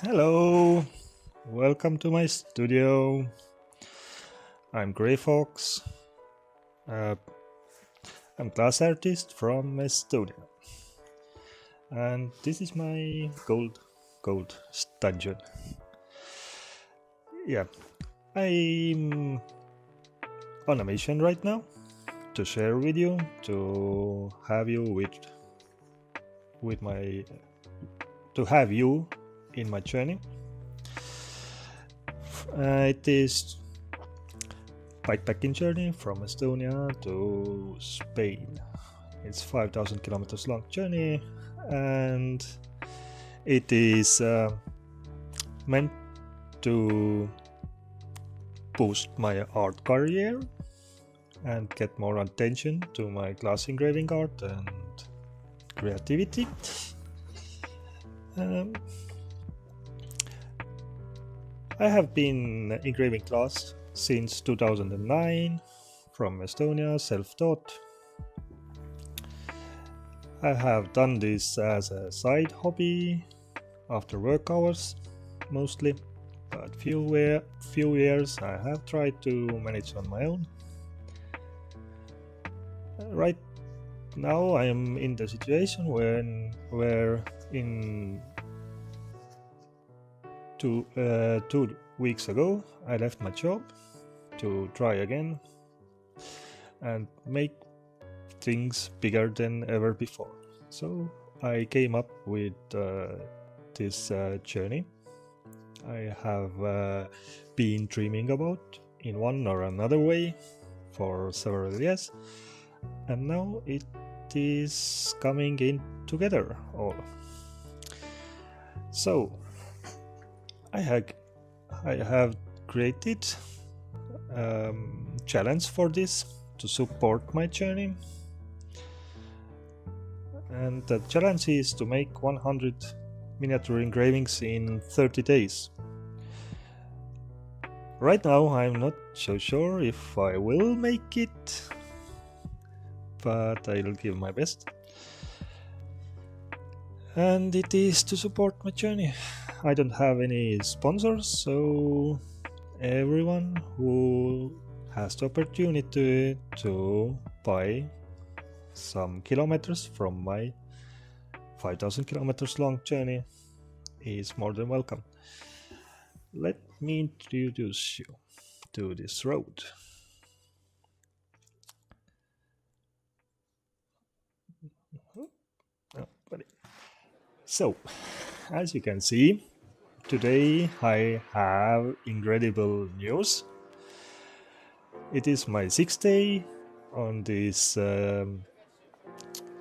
Hello, welcome to my studio. I'm GreyFox. Uh, I'm glass artist from Estonia, and this is my gold dungeon. Yeah, I'm on a mission right now to share with you, to have you with my to have you in my journey. It is bikepacking journey from Estonia to Spain. It's 5,000 kilometers long journey, and it is meant to boost my art career and get more attention to my glass engraving art and creativity. I have been engraving glass since 2009 from Estonia, self-taught. I have done this as a side hobby after work hours mostly, but few years I have tried to manage on my own. Right now I am in the situation where in 2 weeks ago I left my job to try again and make things bigger than ever before. So I came up with this journey I have been dreaming about in one or another way for several years, and now it is coming in together all. So I have created challenge for this to support my journey, and the challenge is to make 100 miniature engravings in 30 days. Right now I'm not so sure if I will make it, but I'll give my best. And it is to support my journey. I don't have any sponsors, so everyone who has the opportunity to buy some kilometers from my 5,000 kilometers long journey is more than welcome. Let me introduce you to this road. So, as you can see, today I have incredible news. It is my 6th day on this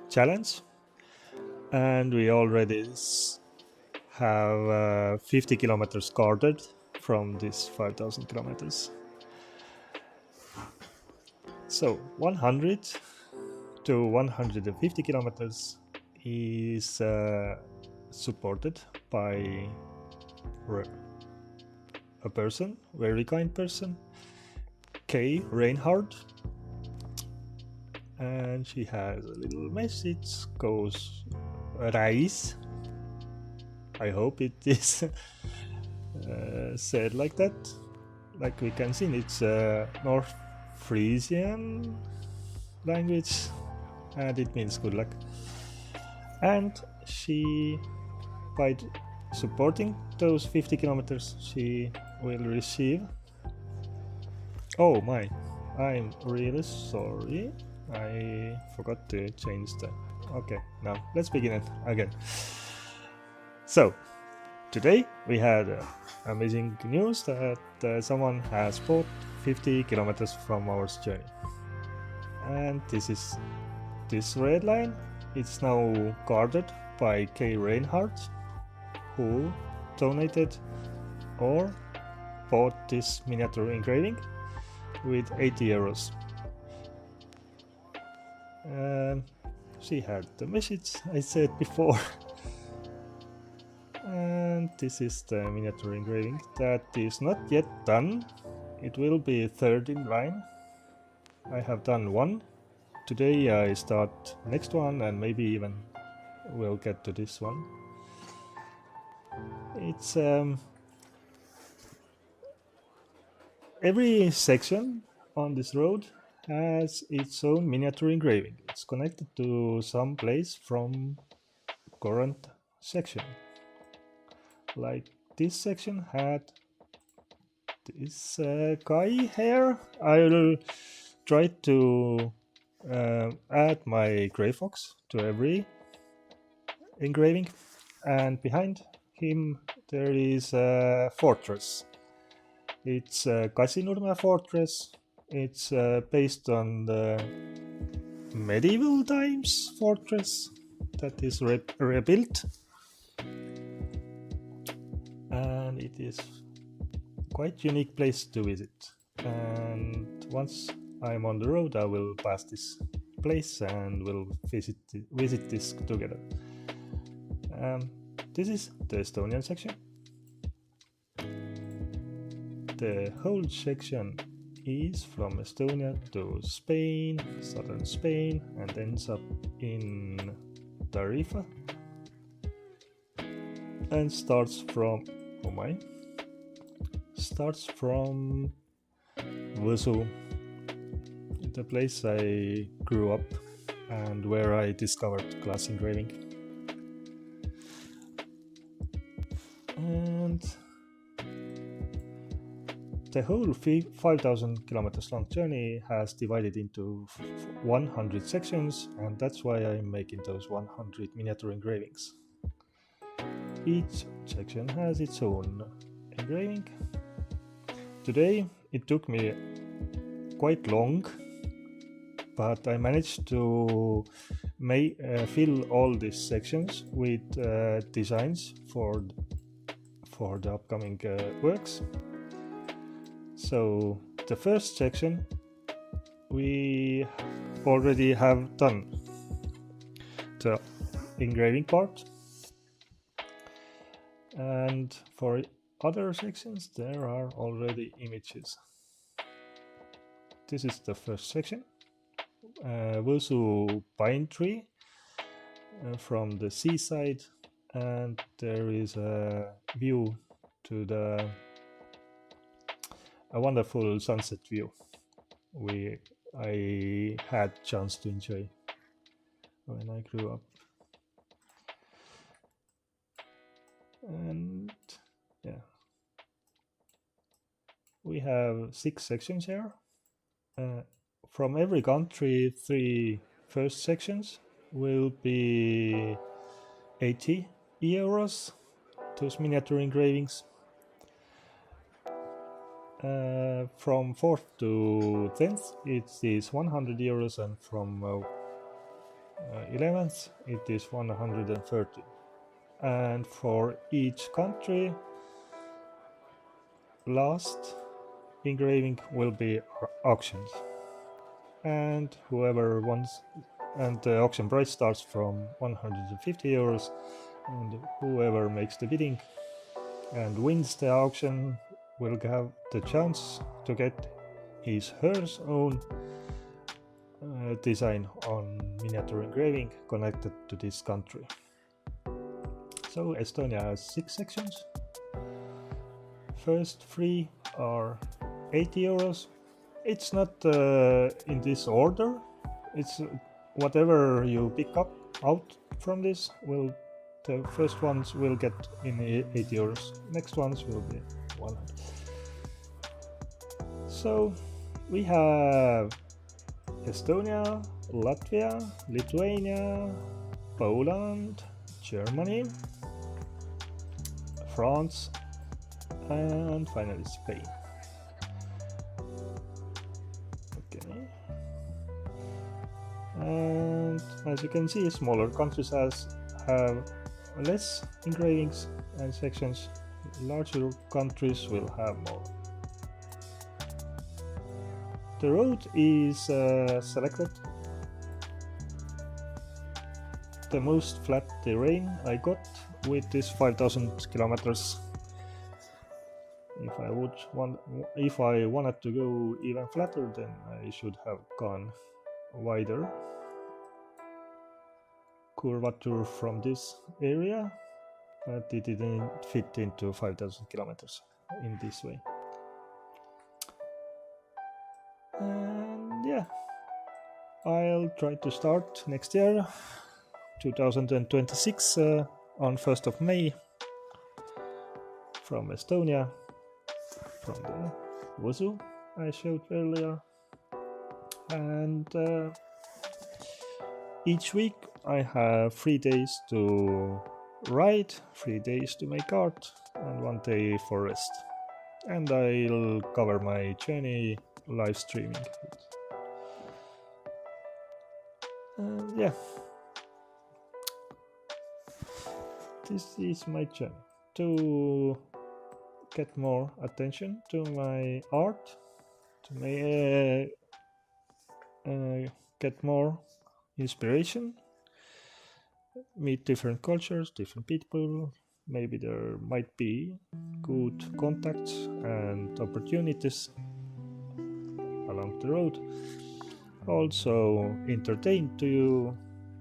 challenge, and we already have 50 kilometers guarded from this 5,000 kilometers. So 100 to 150 kilometers is supported by a person, very kind person, Kay Reinhardt, and she has a little message, goes Reis. I hope it is said like that. Like we can see, it's North Frisian language, and it means good luck. And she, by supporting those 50 kilometers, she will receive. Oh my, I'm really sorry. I forgot to change that. Okay, now let's begin it again. So, today we had amazing news that someone has bought 50 kilometers from our journey. And this red line. It's now guarded by Kay Reinhardt, who donated or bought this miniature engraving with 80 euros. She had the message I said before. And this is the miniature engraving that is not yet done. It will be third in line. I have done one. Today I start next one, and maybe even we'll get to this one. It's every section on this road has its own miniature engraving. It's connected to some place from current section. Like this section had this guy here. I'll try to add my GreyFox to every engraving, and behind him there is a fortress. It's a Kassinurme fortress. It's based on the medieval times fortress that is rebuilt, and it is quite unique place to visit. And once I'm on the road, I will pass this place and we'll visit this together. This is the Estonian section. The whole section is from Estonia to Spain, southern Spain, and ends up in Tarifa, and starts from Võsu, the place I grew up and where I discovered glass engraving. And the whole 5,000 kilometers long journey has divided into 100 sections, and that's why I'm making those 100 miniature engravings. Each section has its own engraving. Today it took me quite long, but I managed to fill all these sections with designs for the upcoming works. So the first section we already have done the engraving part, and for other sections there are already images. This is the first section, Võsu pine tree from the seaside, and there is a view to a wonderful sunset view I had chance to enjoy when I grew up. And yeah, we have 6 sections here. From every country, 3 first sections will be 80 euros, those miniature engravings. From 4th to 10th it is 100 euros, and from 11th it is 130. And for each country, last engraving will be auctioned, and whoever wants, and the auction price starts from 150 euros, and whoever makes the bidding and wins the auction will have the chance to get her own design on miniature engraving connected to this country. So Estonia has 6 sections. First 3 are 80 euros. It's not in this order. It's whatever you pick up out from this the first ones will get in 80 euros. Next ones will be 100. So we have Estonia, Latvia, Lithuania, Poland, Germany, France, and finally Spain. Okay. And as you can see, smaller countries have less engravings and sections. Larger countries will have more. The road is selected the most flat terrain I got with this 5,000 kilometers. If I wanted to go even flatter, then I should have gone wider curvature from this area, but it didn't fit into 5,000 kilometers in this way. And yeah, I'll try to start next year, 2026, on 1st of May from Estonia, from the Võsu I showed earlier. And each week I have 3 days to ride, 3 days to make art, and 1 day for rest. And I'll cover my journey live streaming. And yeah, this is my journey to get more attention to my art, to get more inspiration, meet different cultures, different people. Maybe there might be good contacts and opportunities along the road. Also entertain to you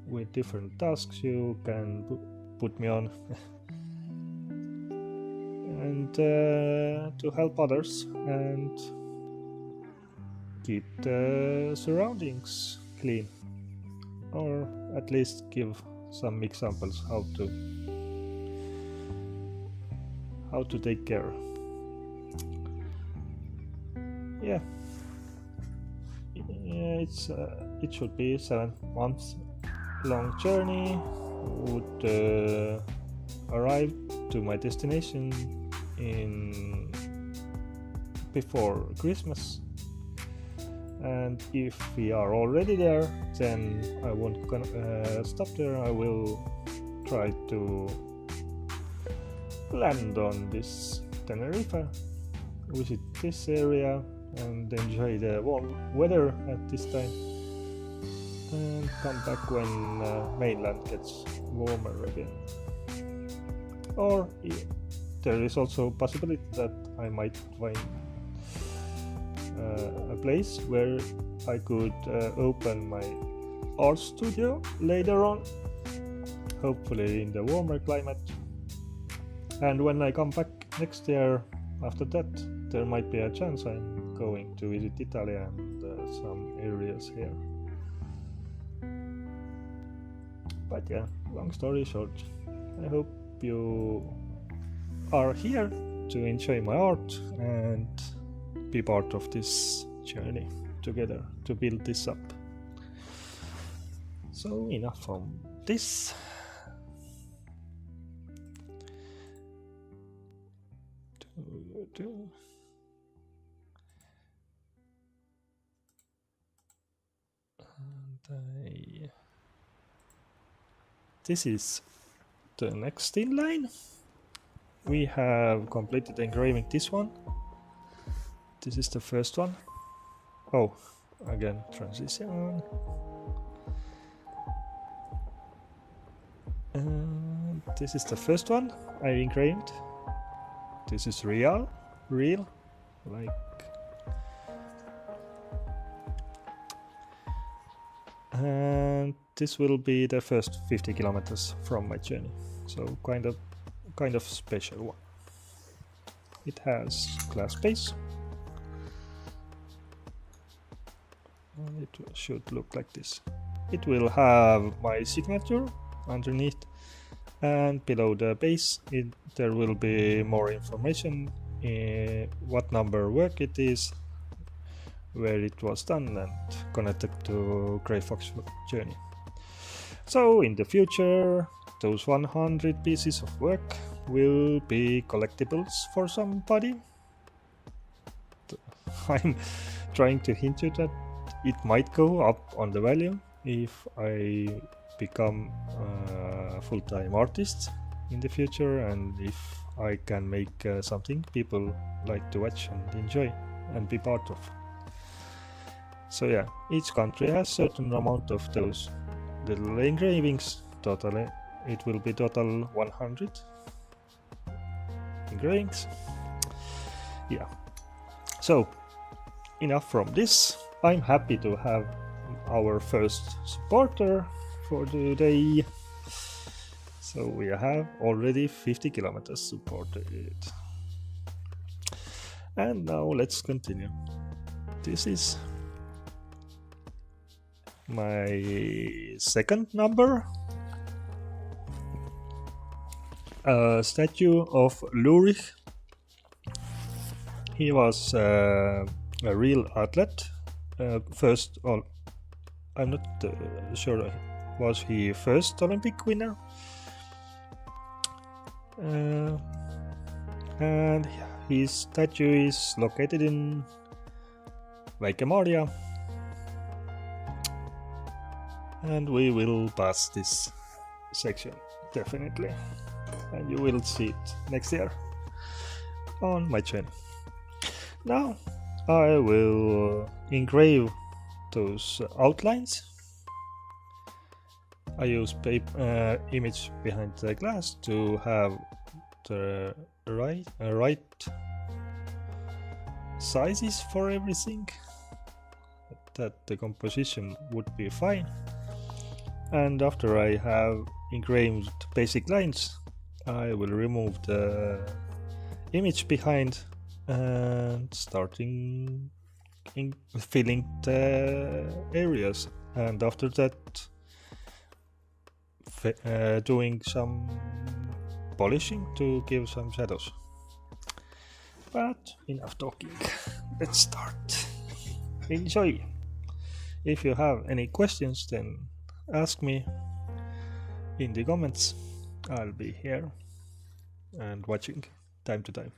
with different tasks you can put me on. And to help others and keep the surroundings clean, or at least give some examples how to take care. Yeah, it should be 7 months long journey. Would arrive to my destination before Christmas, and if we are already there, then I won't stop there. I will try to land on this Tenerife, visit this area and enjoy the warm weather at this time, and come back when mainland gets warmer again. Or there is also a possibility that I might find a place where I could open my art studio later on, hopefully in the warmer climate. And when I come back next year, after that, there might be a chance I'm going to visit Italy and some areas here. But yeah, long story short, I hope you are here to enjoy my art and be part of this journey together to build this up. So enough from this. And this is the next in line. We have completed engraving this one. This is the first one. Oh, again, transition. And this is the first one I engraved. This is real, like. And this will be the first 50 kilometers from my journey, so kind of special one. It has glass base. And it should look like this. It will have my signature underneath, and below the base there will be more information, what number work it is, where it was done, and connected to GreyFoxJourney. So in the future, those 100 pieces of work will be collectibles for somebody. I'm trying to hint you that it might go up on the value if I become a full-time artist in the future, and if I can make something people like to watch and enjoy and be part of. So yeah, each country has certain amount of those little engravings. Totally, it will be total 100 engravings. Yeah, so enough from this. I'm happy to have our first supporter for today. So we have already 50 kilometers supported. And now let's continue. This is my second number. A statue of Lurich. He was a real athlete. First, I'm not sure. Was he first Olympic winner? And his statue is located in Väike-Maarja. And we will pass this section definitely, and you will see it next year on my channel. Now I will engrave those outlines. I use image behind the glass to have the right sizes for everything, that the composition would be fine. And after I have engraved basic lines, I will remove the image behind and starting filling the areas, and after that doing some polishing to give some shadows. But enough talking, let's start. Enjoy. If you have any questions, then ask me in the comments. I'll be here and watching time to time.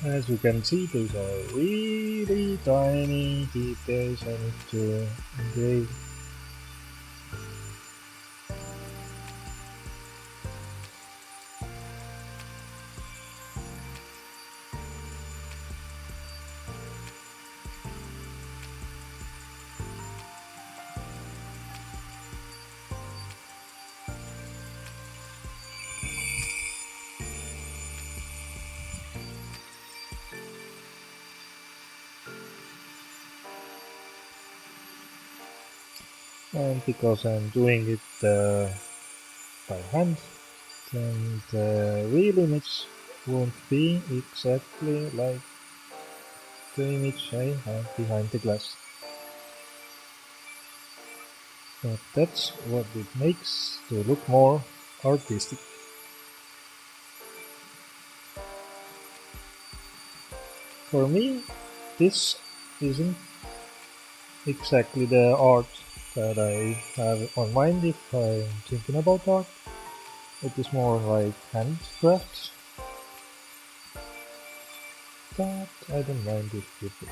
As you can see, those are really tiny details I need to engrave. And because I'm doing it by hand, then the real image won't be exactly like the image I have behind the glass. But that's what it makes to look more artistic. For me, this isn't exactly the art that I have on mind if I'm thinking about art. It is more like handcrafts, but I don't mind if people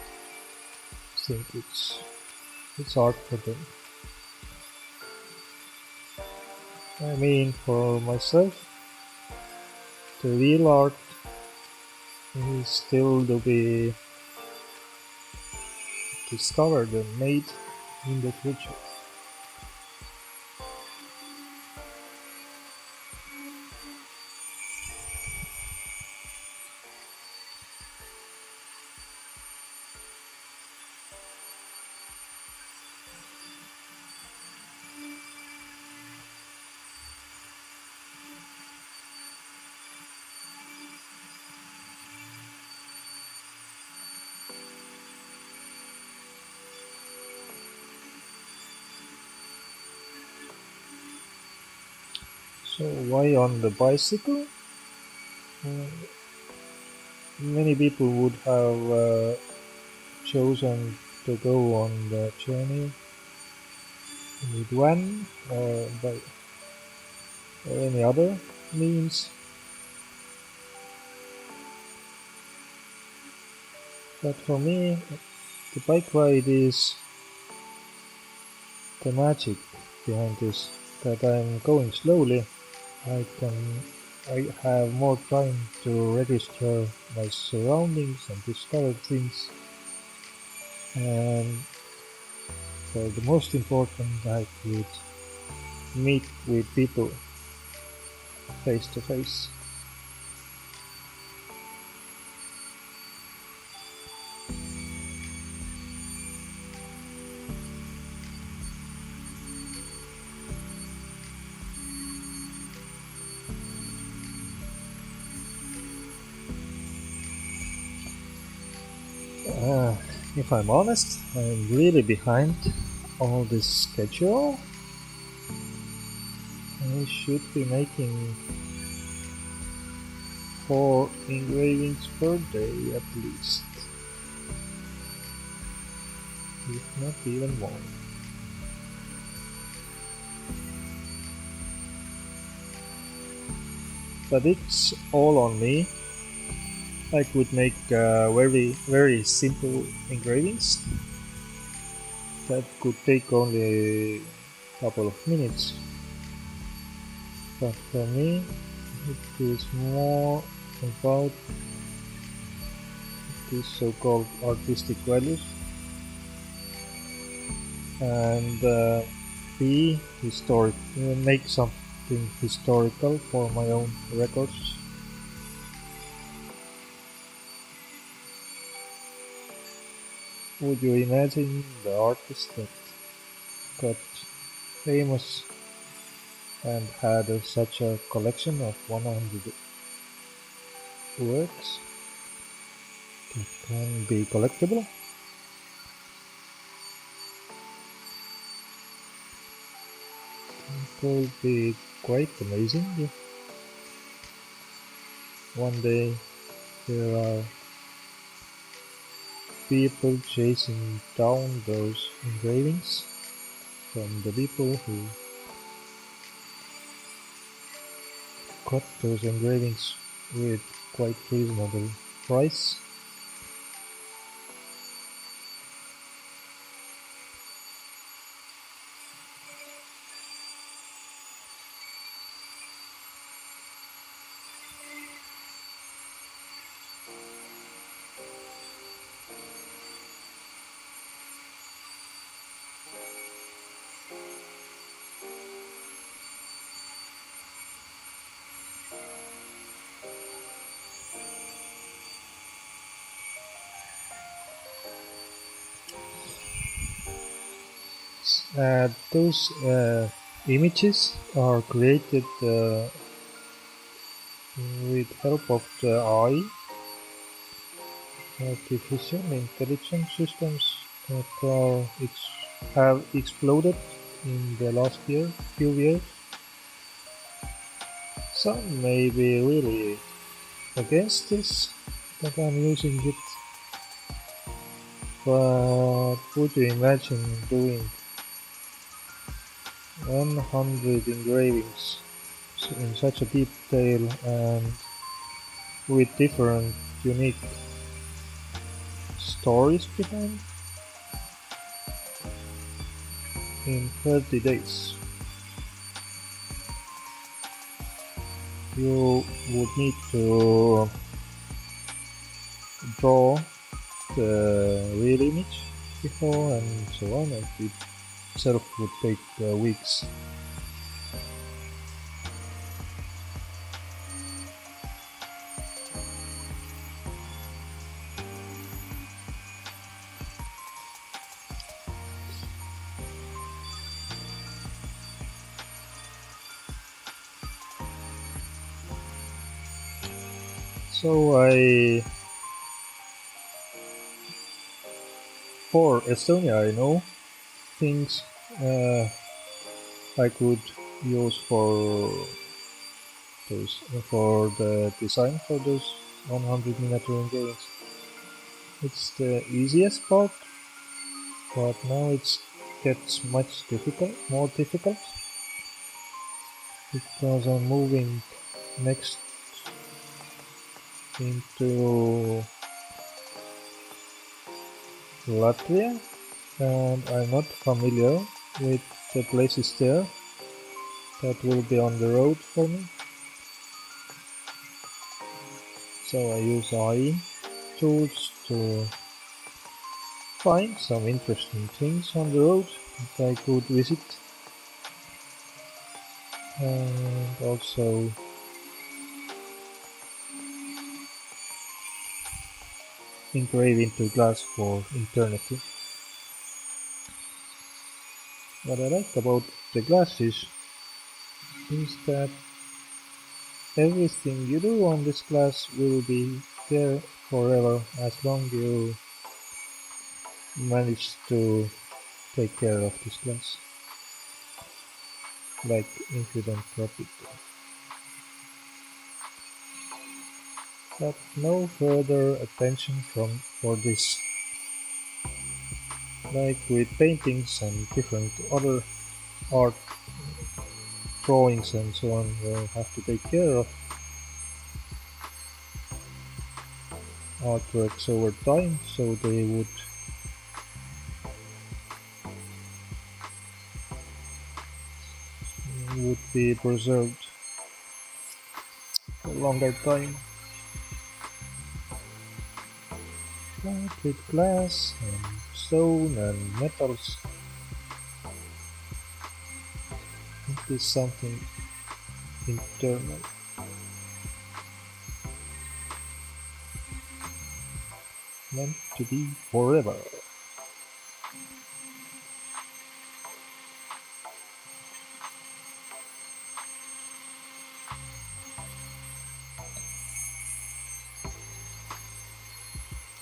think it's art for them. I mean, for myself, the real art is still to be discovered and made in the future. So why on the bicycle? Many people would have chosen to go on the journey with one or by or any other means. But for me, the bike ride is the magic behind this. That I'm going slowly. I have more time to register my surroundings and discover things. And for the most important, I could meet with people face to face. If I'm honest, I'm really behind all this schedule. I should be making 4 engravings per day at least, if not even more. But it's all on me. I could make very simple engravings that could take only a couple of minutes. But for me, it is more about these so-called artistic values and be historic, make something historical for my own records. Would you imagine the artist that got famous and had such a collection of 100 works that can be collectible? It will be quite amazing if one day there are people chasing down those engravings from the people who got those engravings with quite reasonable price. Those images are created with help of the AI, artificial intelligence systems that have exploded in the last few years. Some may be really against this, that I'm using it, but would you imagine doing 100 engravings in such a detail and with different unique stories behind in 30 days? You would need to draw the real image before and so on, and it itself would take weeks. So for Estonia, I know things I could use for those for the design for those 100 miniature engravings. It's the easiest part, but now it gets much more difficult, because I'm moving next into Latvia, and I'm not familiar with the places there that will be on the road for me. So I use AI tools to find some interesting things on the road that I could visit, and also engrave into glass for eternity. What I like about the glasses is that everything you do on this glass will be there forever, as long as you manage to take care of this glass, like if you don't drop it. But no further attention for this. Like with paintings and different other art drawings and so on, we'll have to take care of artworks over time, so they would be preserved for a longer time. But with glass and stone and metals, it is something internal. Meant to be forever.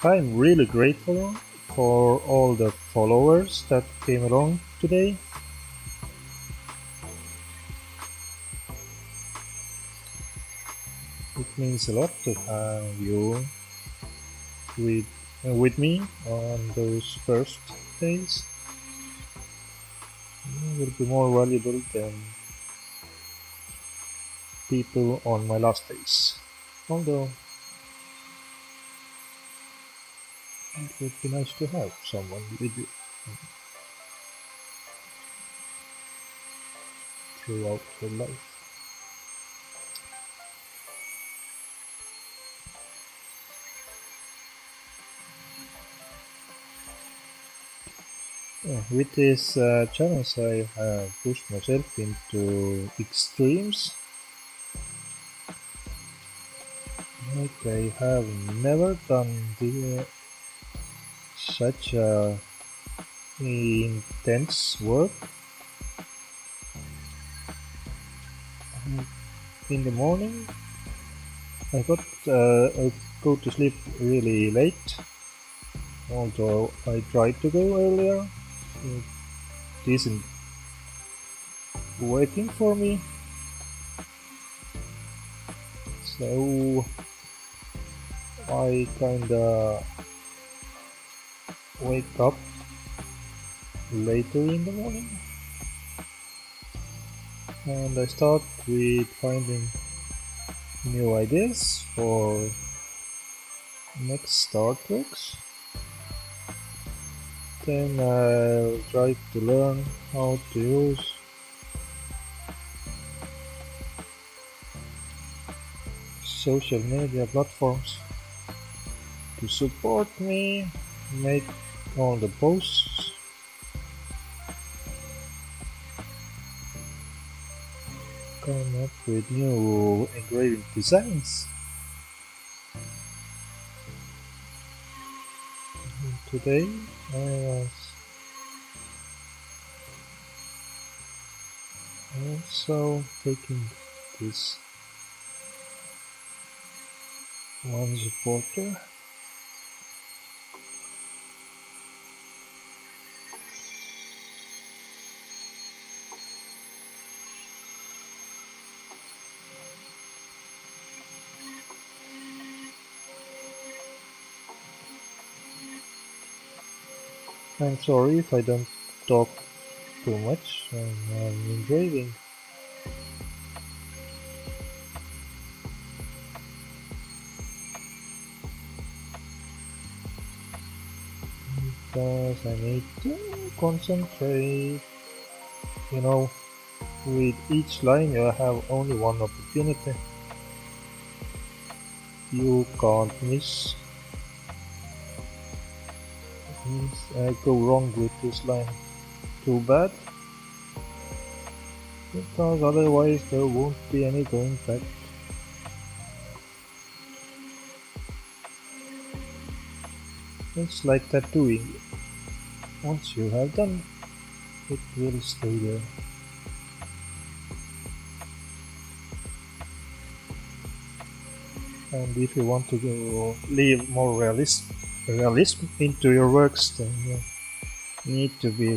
I'm really grateful for all the followers that came along today. It means a lot to have you with me on those first days. It will be more valuable than people on my last days. Although it would be nice to have someone with you throughout your life. With this challenge, I have pushed myself into extremes. Like I have never done such intense work. In the morning, I go to sleep really late. Although I tried to go earlier, it isn't working for me. So I kinda wake up later in the morning, and I start with finding new ideas for next artworks. Then I'll try to learn how to use social media platforms to support me, make all the posts, come up with new engraving designs. And today I was also taking this one supporter I'm sorry if I don't talk too much. I'm engraving. Because I need to concentrate. You know, with each line you have only one opportunity. You can't miss. Means I go wrong with this line. Too bad. Because otherwise there won't be any going back. It's like tattooing. Once you have done, it will stay there. And if you want to go leave more realism into your works, then you need to be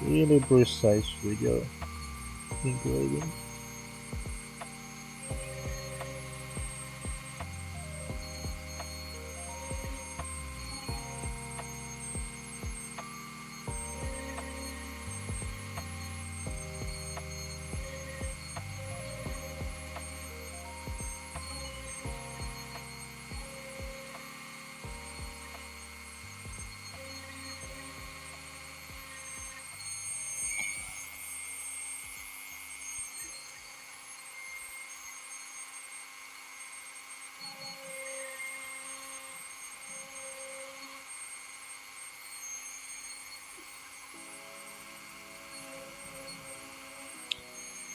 really precise with your engraving.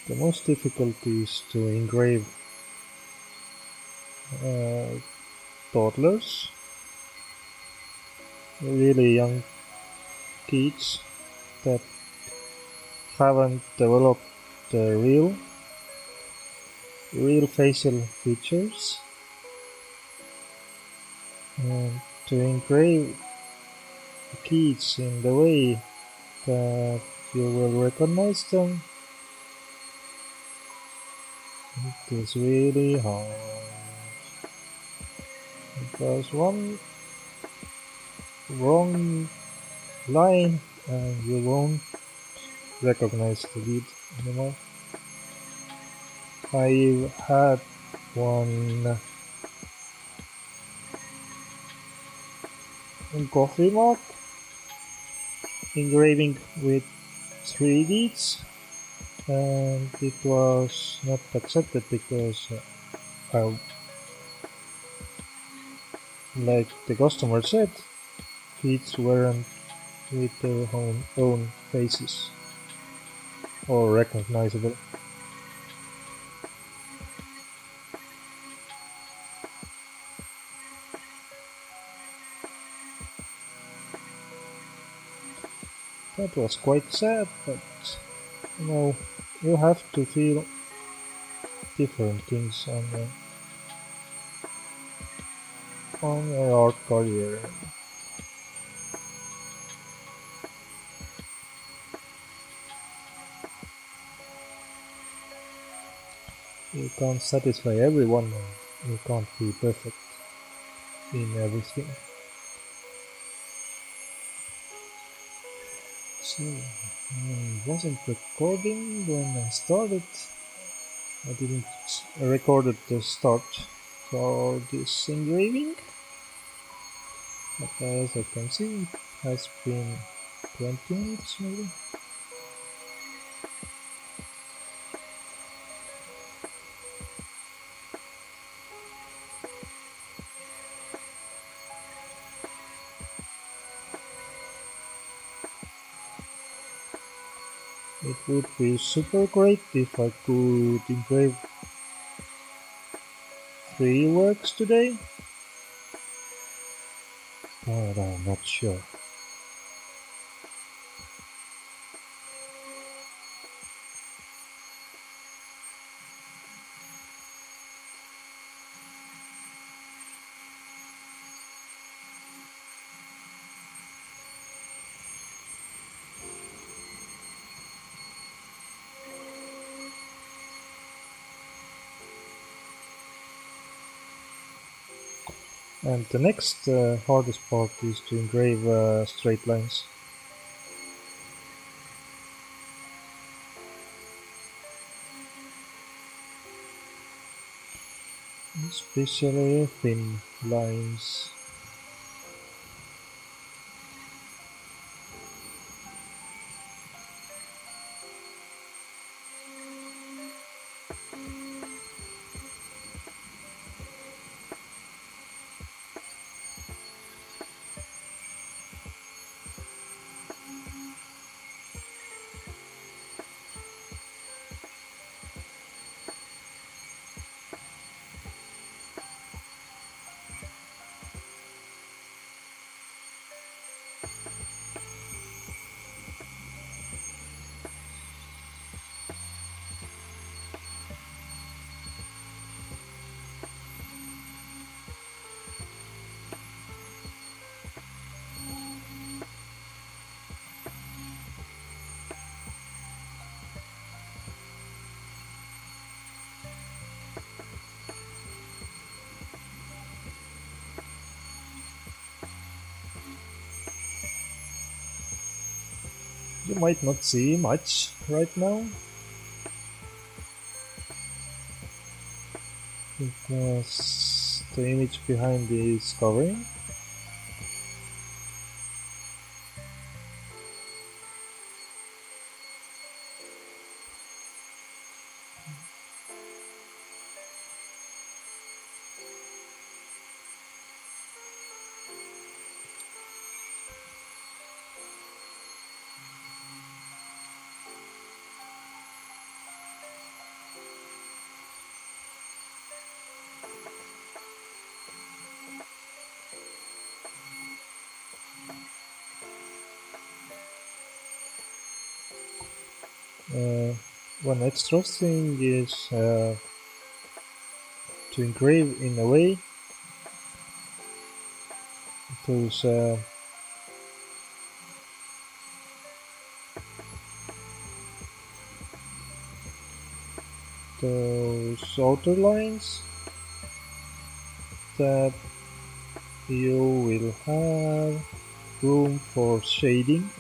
The most difficult is to engrave toddlers, really young kids that haven't developed the real facial features, and to engrave kids in the way that you will recognize them, it is really hard. Because one wrong line and you won't recognize the lead anymore. I had one coffee mug engraving with 3 leads, and it was not accepted because like the customer said, kids weren't with their own faces or recognizable. That was quite sad, but you know, you have to feel different things on your art career. You can't satisfy everyone, and you can't be perfect in everything. So, I wasn't recording when I started. I didn't record at the start for this engraving, but as I can see, it has been 20 minutes maybe. It would be super great if I could engrave 3 works today, but I'm not sure. And the next hardest part is to engrave straight lines. Especially thin lines. You might not see much right now because the image behind is covering. One extra thing is to engrave in a way those outer lines that you will have room for shading,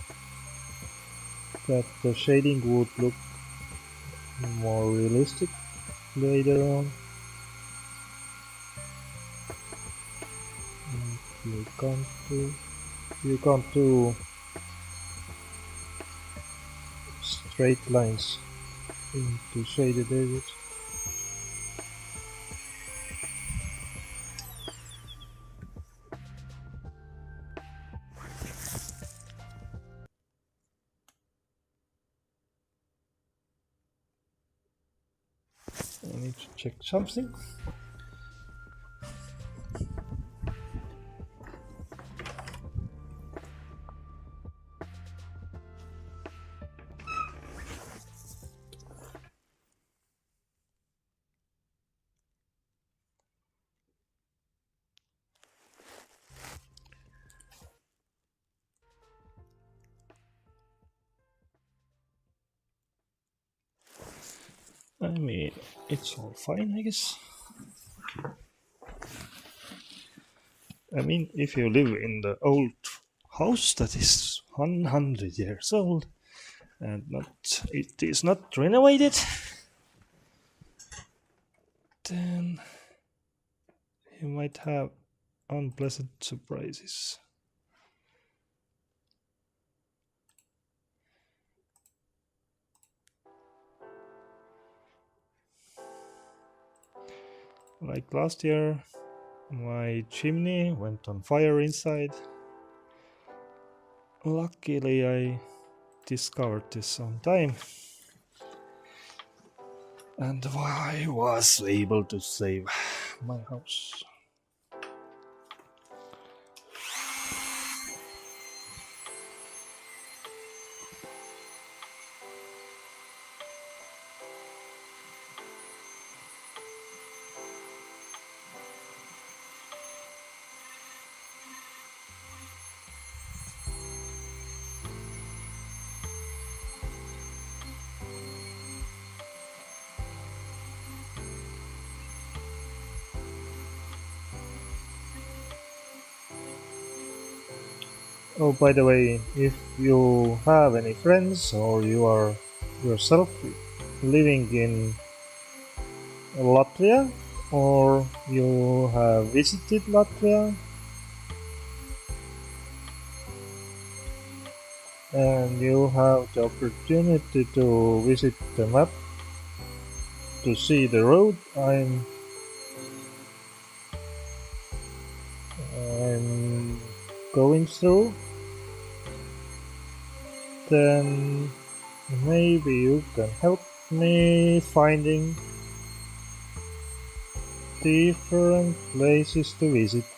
that the shading would look more realistic later on. You can't do straight lines into shaded areas. I need to check something. I mean, it's all fine, I guess. I mean, if you live in the old house that is 100 years old and it is not renovated, then you might have unpleasant surprises. Like last year, my chimney went on fire inside. Luckily, I discovered this on time, and I was able to save my house. Oh, by the way, if you have any friends or you are yourself living in Latvia or you have visited Latvia and you have the opportunity to visit the map to see the road I'm going through, then maybe you can help me finding different places to visit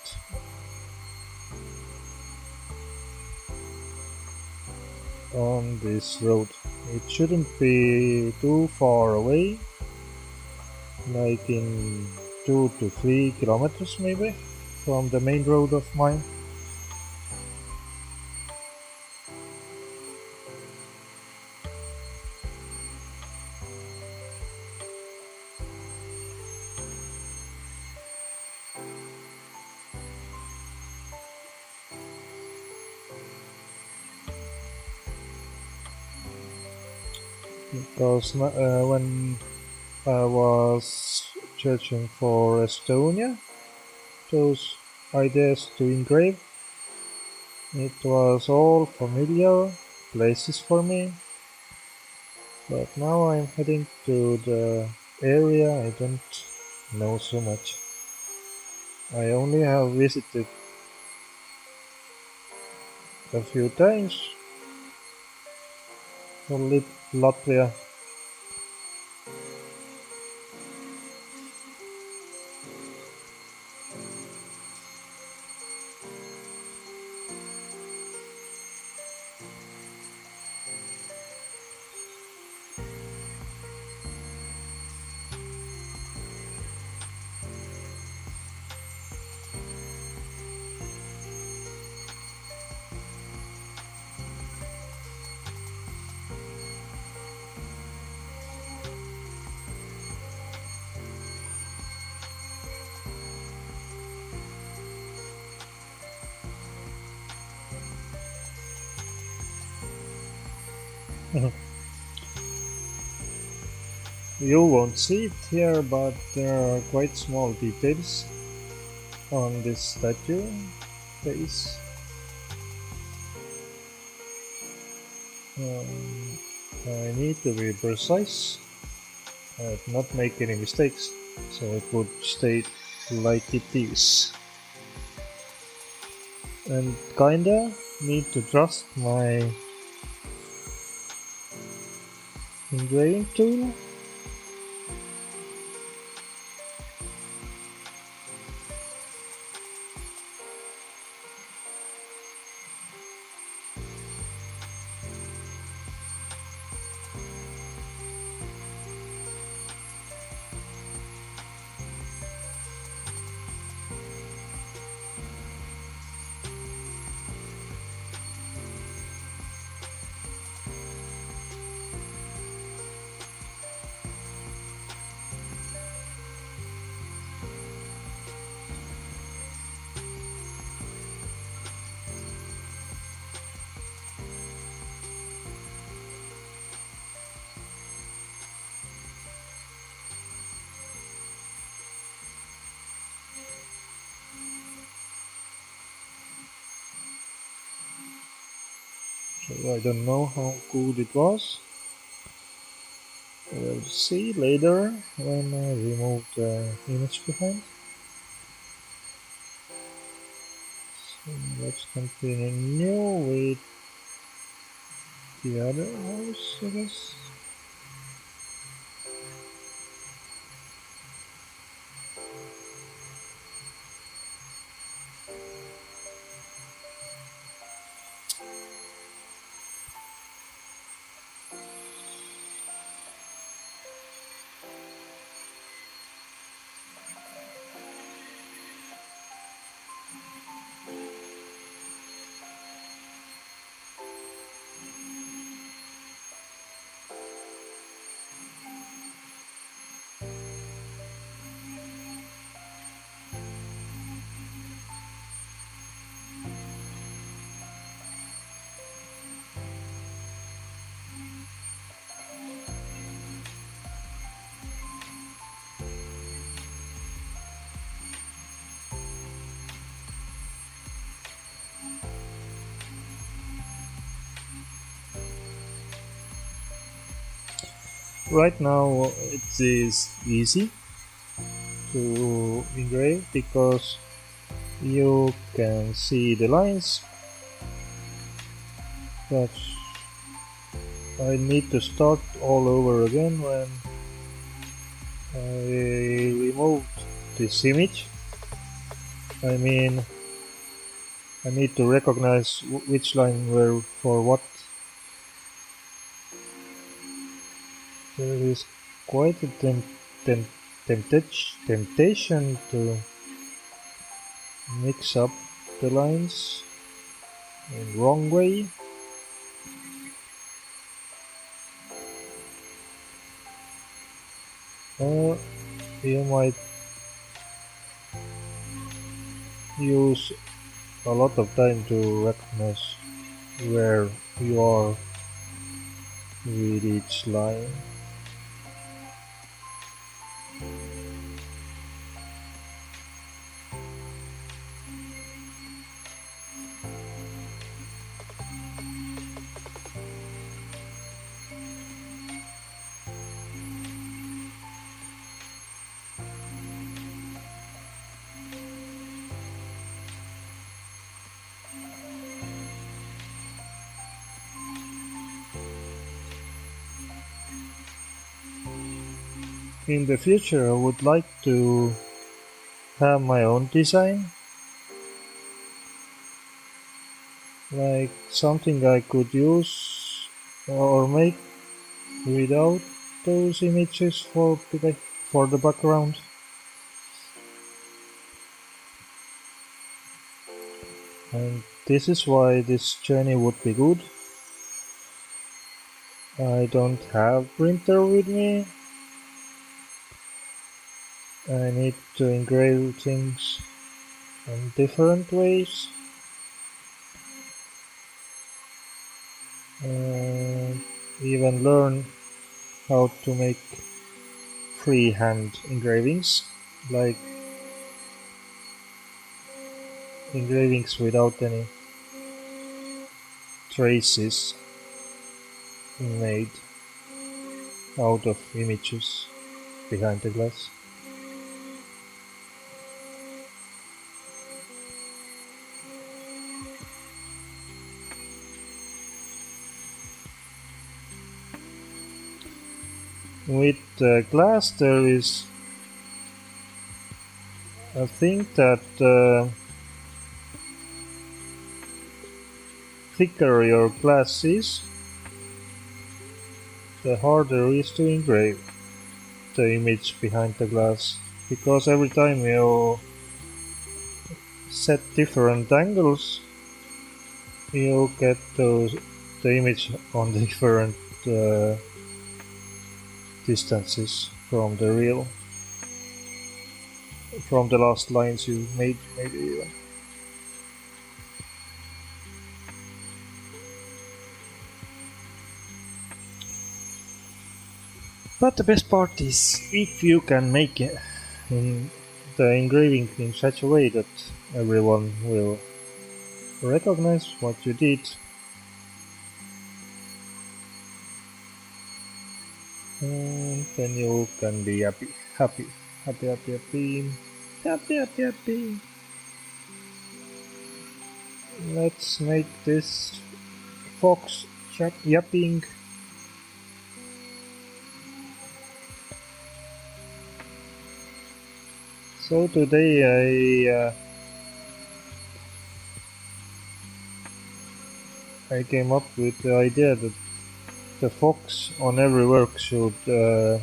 on this road. It shouldn't be too far away, like in 2 to 3 kilometers maybe from the main road of mine. Because when I was searching for Estonia, those ideas to engrave, it was all familiar places for me, but now I'm heading to the area I don't know so much. I only have visited a few times only Latvia. You won't see it here, but there are quite small details on this statue face. I need to be precise and not make any mistakes, so it would stay like it is. And kinda need to trust my engraving tool. So I don't know how good it was. We'll see later when I remove the image behind. So let's continue new with the other house, I guess. Right now it is easy to engrave because you can see the lines, but I need to start all over again when I removed this image. I mean, I need to recognize which line were for what. There is quite a temptation to mix up the lines in the wrong way. Or you might use a lot of time to recognize where you are with each line. In the future, I would like to have my own design, like something I could use or make without those images for the background. And this is why this journey would be good. I don't have printer with me. I need to engrave things in different ways. And even learn how to make freehand engravings, like engravings without any traces made out of images behind the glass. With glass there is a thing that thicker your glass is, the harder it is to engrave the image behind the glass, because every time you set different angles you get the image on different distances from the real, from the last lines you made, maybe even. But the best part is if you can make it in the engraving in such a way that everyone will recognize what you did. And then you can be happy. Let's make this fox yapping. So today I came up with the idea that the fox on every work should have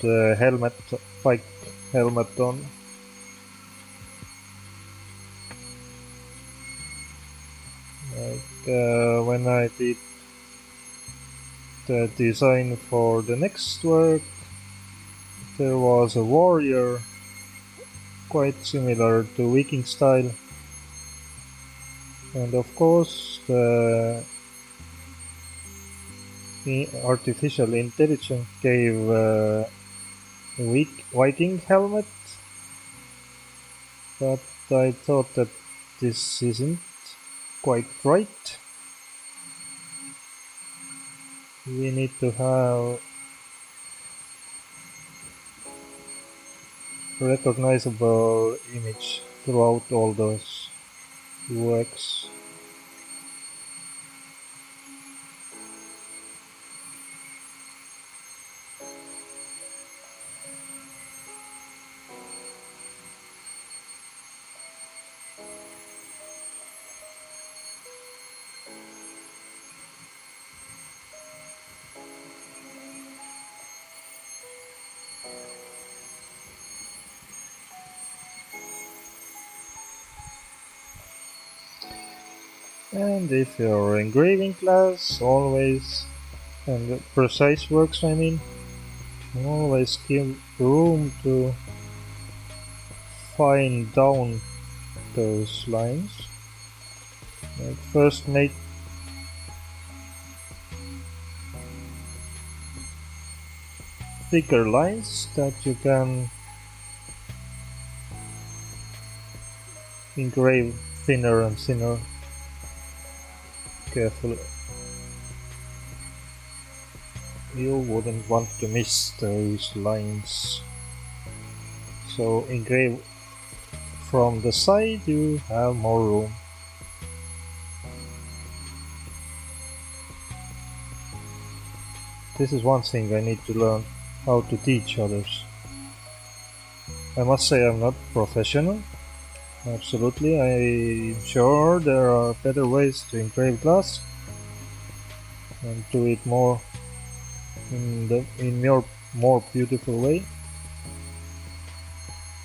the bike helmet on. Like when I did the design for the next work, there was a warrior, quite similar to Viking style, and of course the artificial intelligence gave a Viking helmet, but I thought that this isn't quite right. we need to have recognizable image throughout all those works. And if you're engraving class, always, and precise works I mean, always give room to fine down those lines. Like first make thicker lines that you can engrave thinner and thinner carefully. You wouldn't want to miss those lines. So engrave from the side, you have more room. This is one thing I need to learn, how to teach others. I must say I'm not professional. Absolutely, I'm sure there are better ways to engrave glass and do it more in your more beautiful way.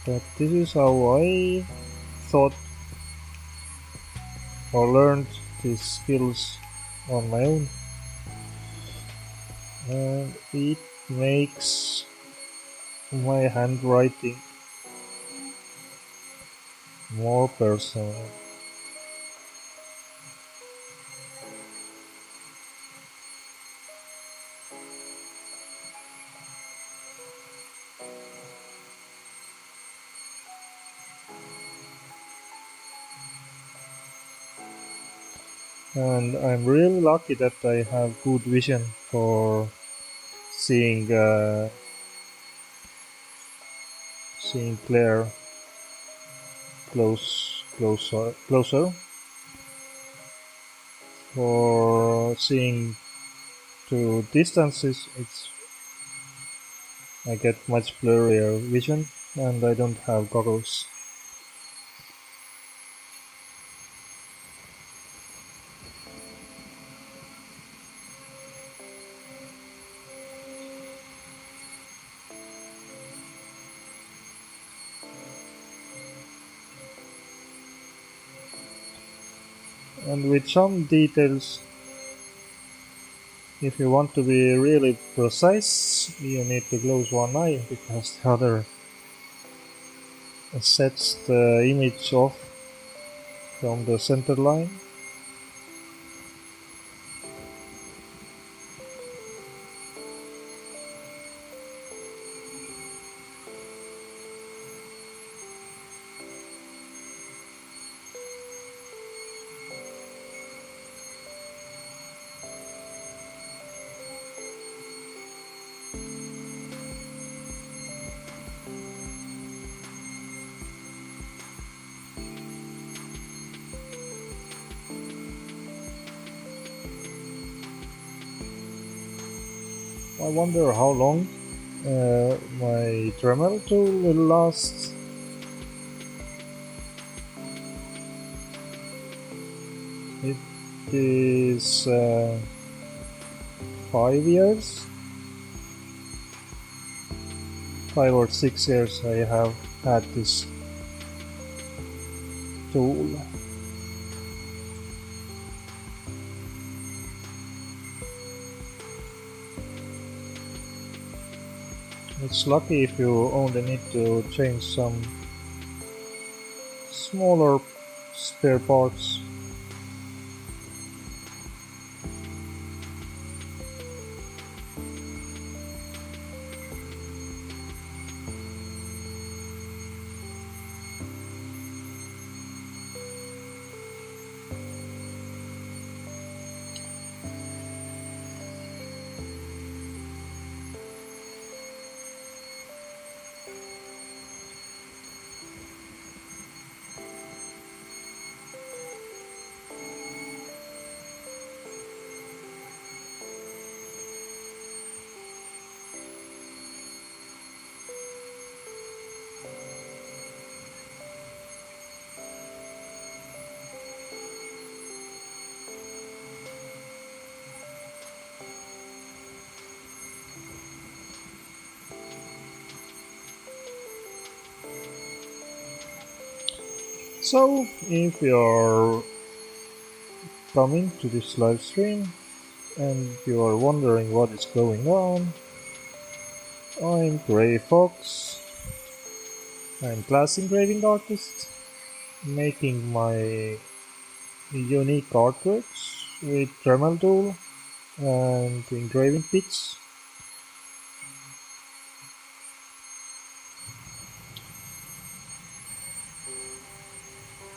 But this is how I thought or learned these skills on my own. And it makes my handwriting more personal. And I'm really lucky that I have good vision for seeing clear closer. For seeing to distances, I get much blurrier vision, and I don't have goggles. And with some details, if you want to be really precise, you need to close one eye because the other sets the image off from the center line. I wonder how long my Dremel tool will last. It is 5 years. 5 or 6 years I have had this tool. It's lucky if you only need to change some smaller spare parts. So, if you're coming to this live stream and you are wondering what is going on, I'm GreyFox. I'm glass engraving artist, making my unique artworks with Dremel tool and engraving bits.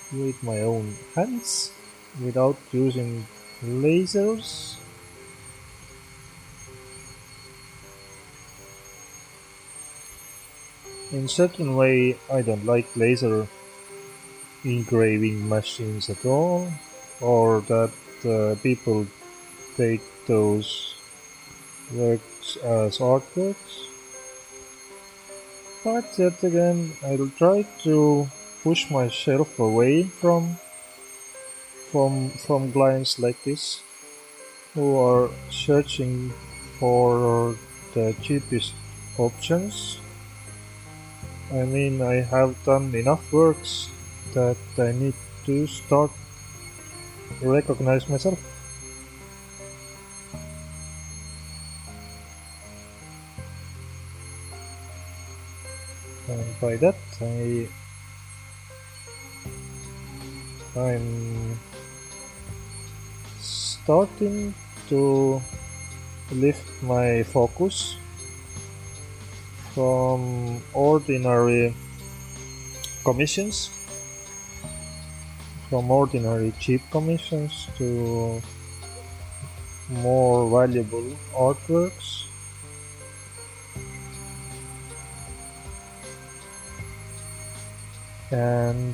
With my own hands, without using lasers. In certain way, I don't like laser engraving machines at all, or that people take those works as artworks. But yet again, I'll try to push myself away from clients like this who are searching for the cheapest options. I mean, I have done enough works that I need to start to recognize myself. And by that, I'm starting to lift my focus from ordinary commissions, from ordinary cheap commissions to more valuable artworks. And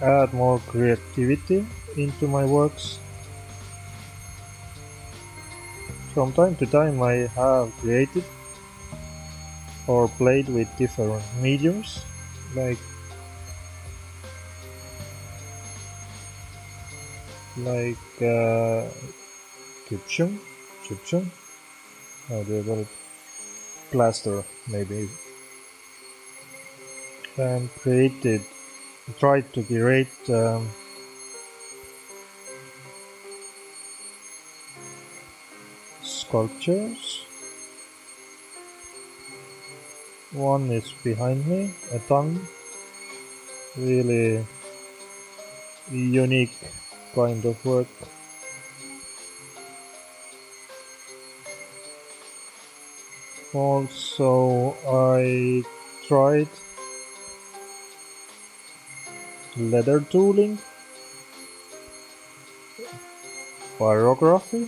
add more creativity into my works. From time to time I have created or played with different mediums like gypsum, how do you call it? Plaster maybe, and tried to create sculptures. One is behind me, a tongue, really unique kind of work. Also, I tried leather tooling, pyrography,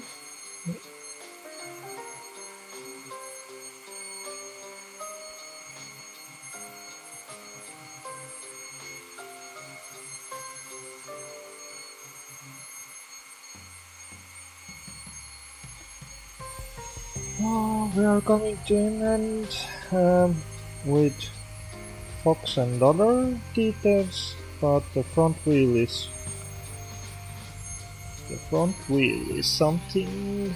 we are coming to an end with fox and other details, but the front wheel is something.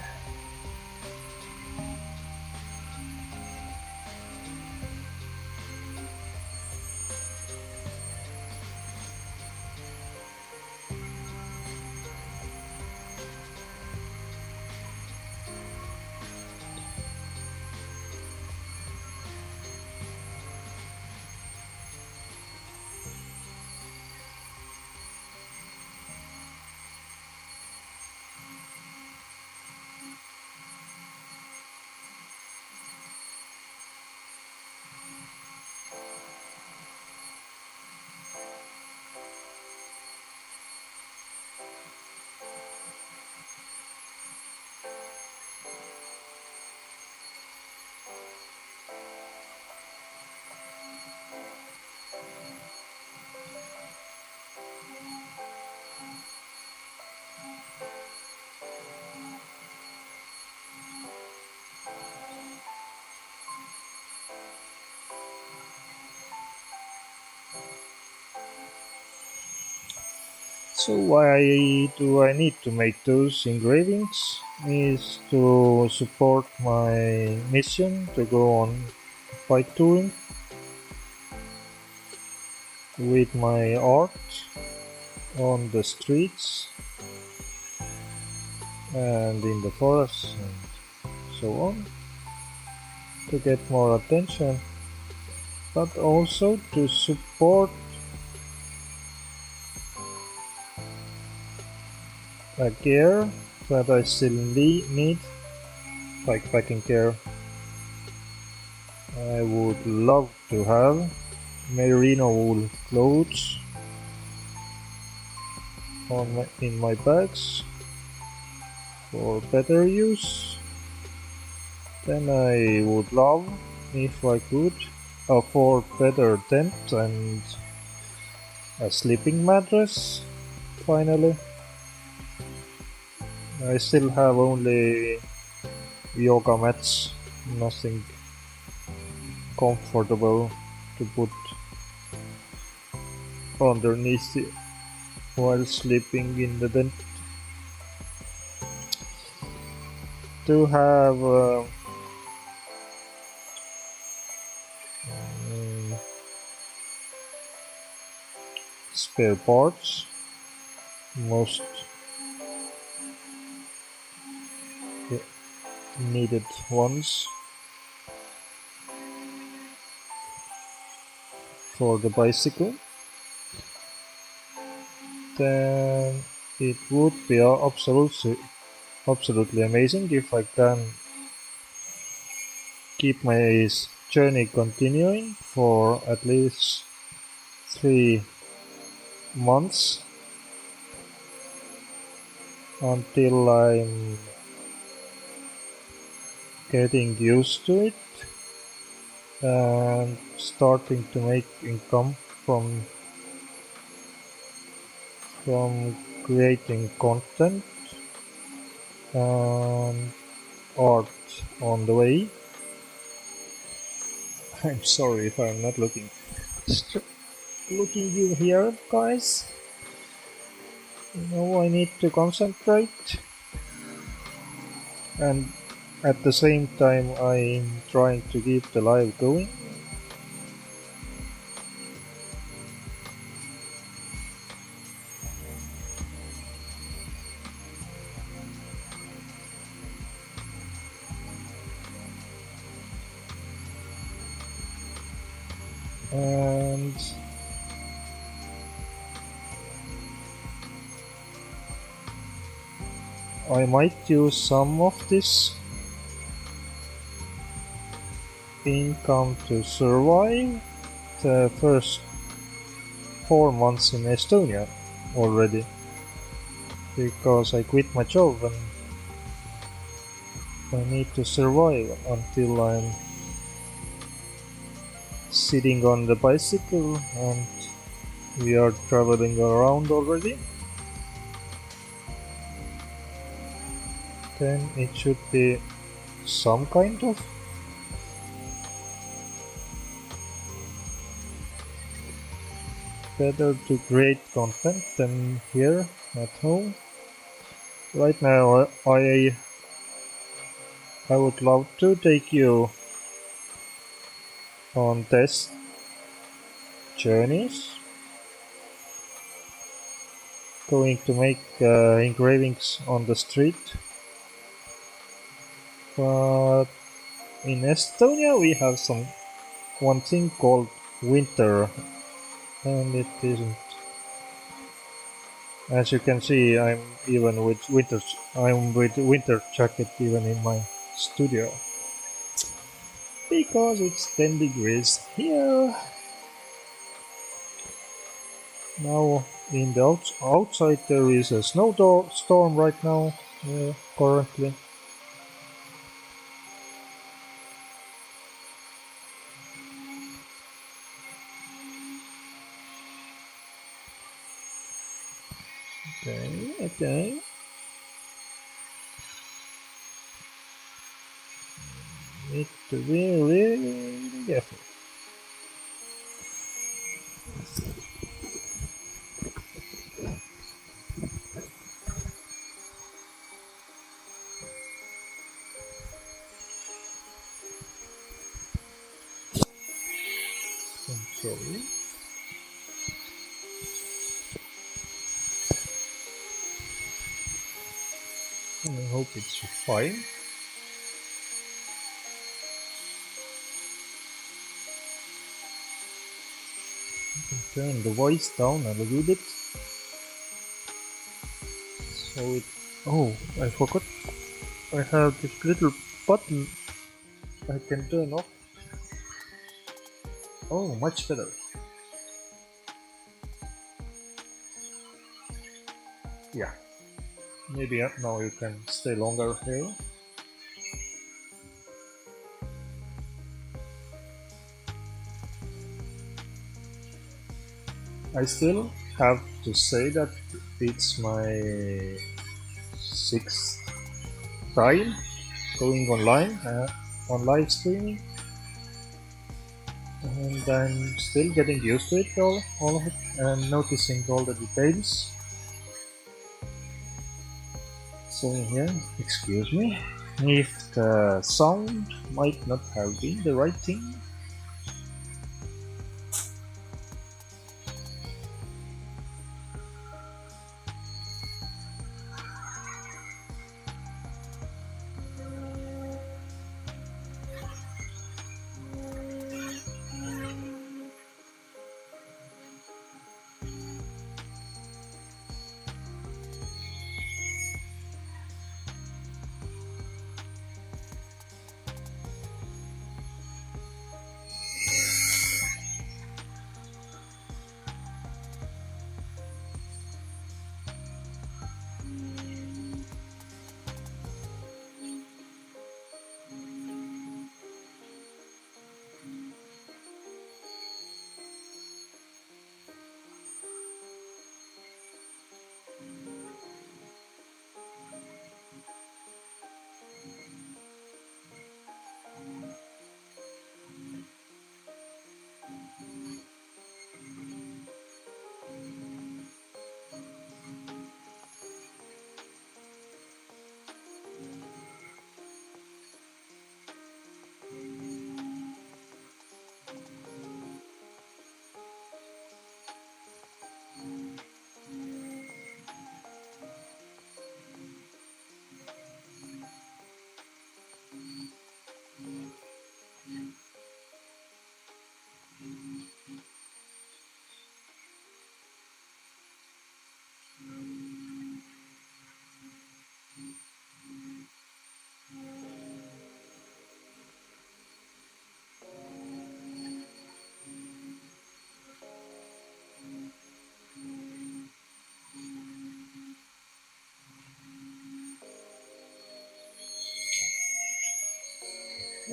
So why do I need to make those engravings? Is to support my mission to go on bike touring. with my art on the streets and in the forest and so on, to get more attention, but also to support a gear that I still need, bikepacking gear. I would love to have merino wool clothes in my bags for better use. Then I would love, if I could, afford better tent and a sleeping mattress. Finally, I still have only yoga mats, nothing comfortable to put underneath it while sleeping in the tent. To have spare parts, most needed ones for the bicycle, then it would be absolutely amazing if I can keep my journey continuing for at least 3 months until I'm getting used to it and starting to make income from creating content and art on the way. I'm sorry if I'm not looking you here, guys. I need to concentrate, and at the same time I'm trying to keep the live going. And I might use some of this income to survive the first 4 months in Estonia already, because I quit my job and I need to survive until I'm sitting on the bicycle and we are traveling around already. Then it should be some kind of better to create content than here at home. Right now I would love to take you on test journeys, going to make engravings on the street, but in Estonia we have one thing called winter, and it isn't. As you can see, I'm with winter jacket even in my studio, because it's 10 degrees here. Now in the outside there is a snowstorm right now, currently. Okay. Need to be really careful. I'm sorry. I hope it's fine. I can turn the voice down a little bit. So it... Oh, I forgot. I have this little button I can turn off. Oh, much better. Yeah. Maybe now you can stay longer here. I still have to say that it's my 6th time going online on live streaming, and I'm still getting used to it, all of it, and noticing all the details. So here, excuse me, if the sound might not have been the right thing.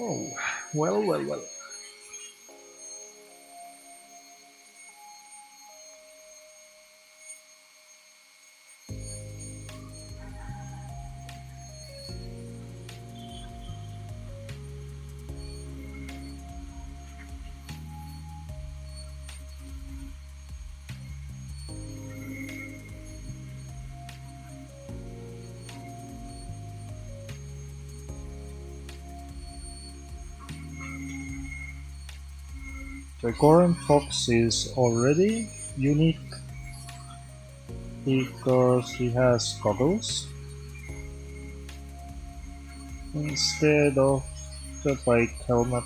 Oh, well. The current fox is already unique because he has goggles instead of the bike helmet.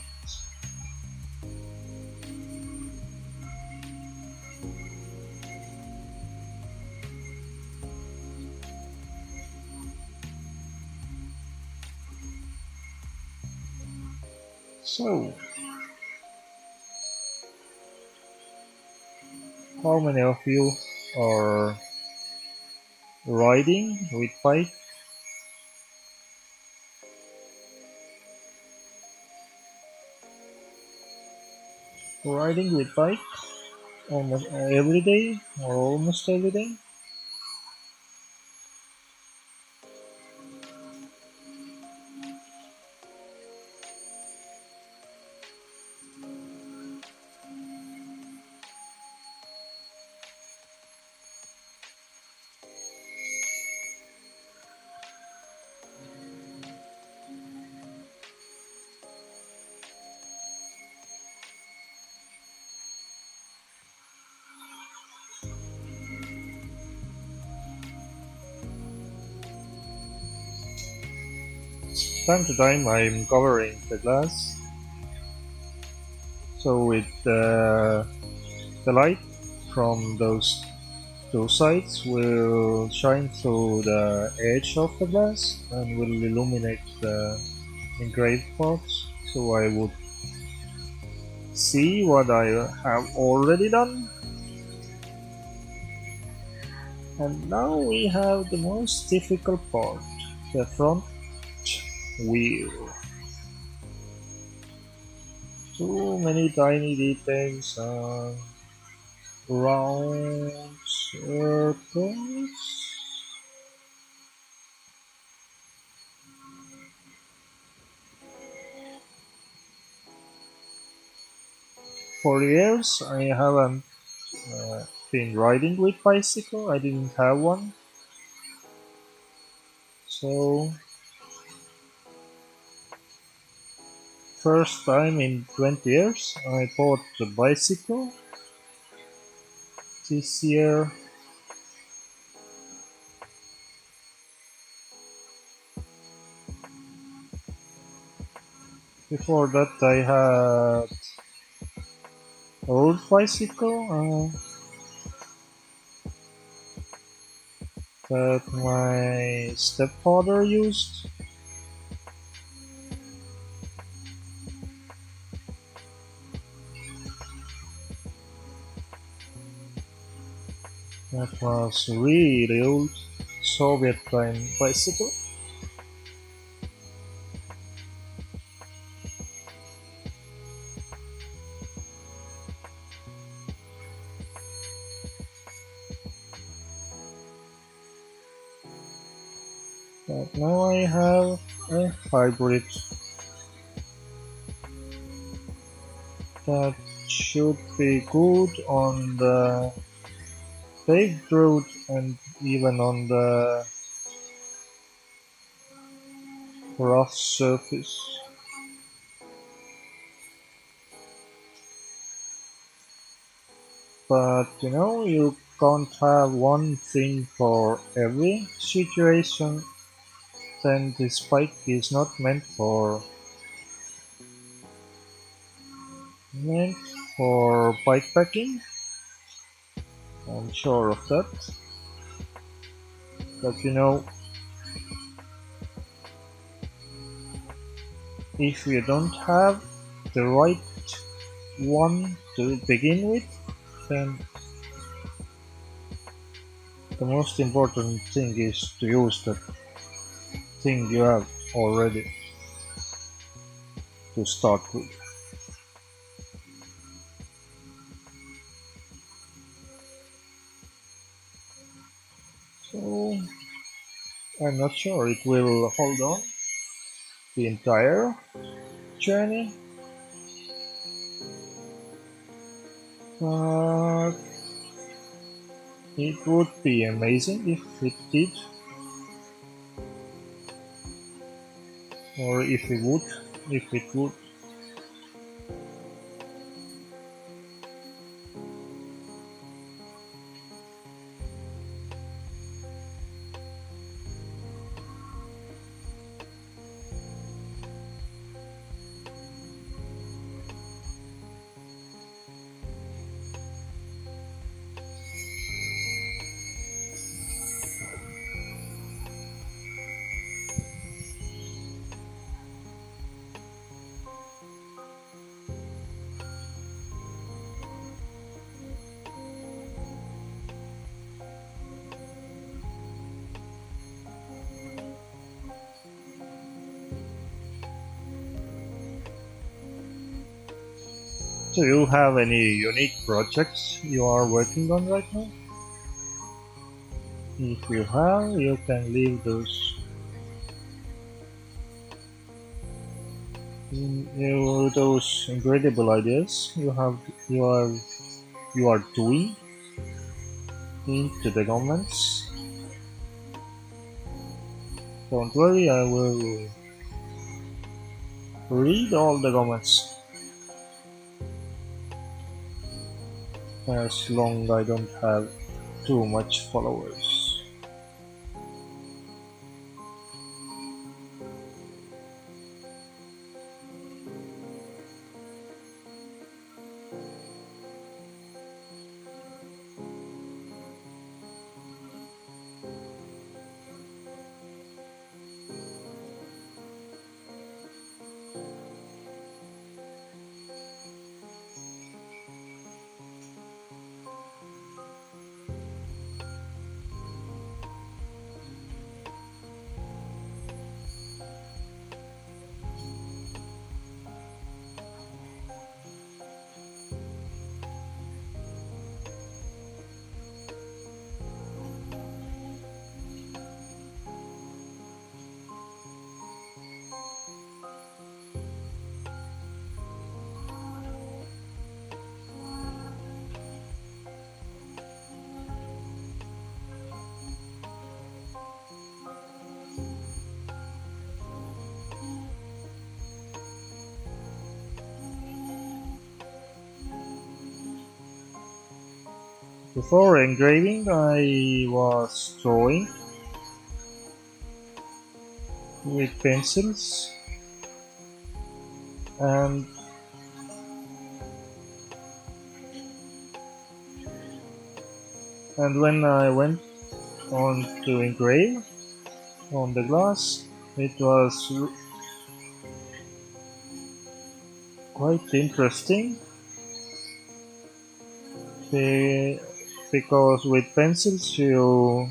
So, how many of you are riding with bike? Riding with bike almost every day or almost every day? Time to time I'm covering the glass so the light from those two sides will shine through the edge of the glass and will illuminate the engraved parts, so I would see what I have already done. And now we have the most difficult part, the front wheel. Too many tiny details and round circles. For years I haven't been riding with bicycle. I didn't have one. So first time in 20 years I bought a bicycle this year. Before that I had old bicycle that my stepfather used. That was really old Soviet time bicycle. But now I have a hybrid that should be good on the paved road and even on the rough surface. But you can't have one thing for every situation. Then this bike is not meant for bikepacking. I'm sure of that. But if you don't have the right one to begin with, then the most important thing is to use the thing you have already to start with. So I'm not sure it will hold on the entire journey, but it would be amazing if it did, or if it would. Do you have any unique projects you are working on right now? If you have, you can leave those incredible ideas you are doing into the comments. Don't worry, I will read all the comments as long as I don't have too much followers. Before engraving, I was drawing with pencils, and when I went on to engrave on the glass, it was quite interesting because with pencils you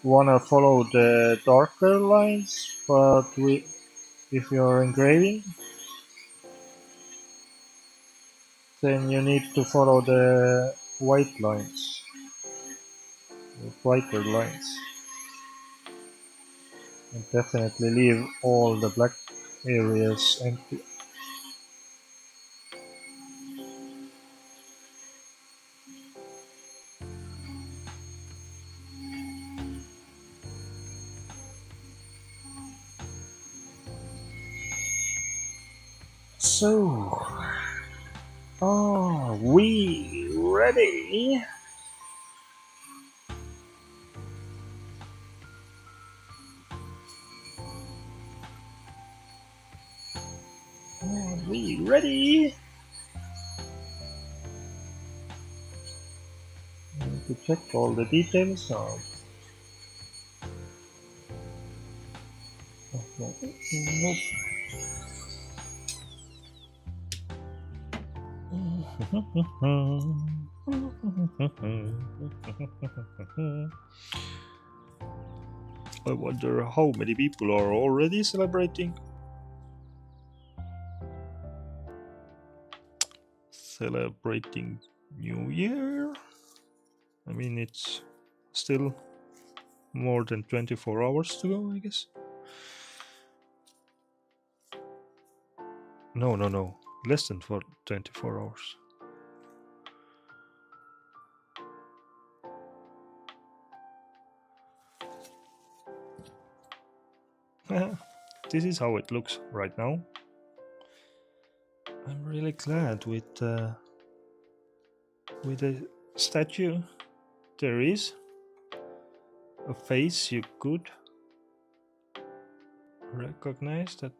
wanna follow the darker lines, but if you're engraving, then you need to follow the white lines, the whiter lines, and definitely leave all the black areas empty. So, are we ready? Are we ready? I need to check all the details of. Nope. I wonder how many people are already celebrating New Year. I mean, it's still more than 24 hours to go, I guess. No, less than 24 hours. This is how it looks right now. I'm really glad with the statue. There is a face you could recognize that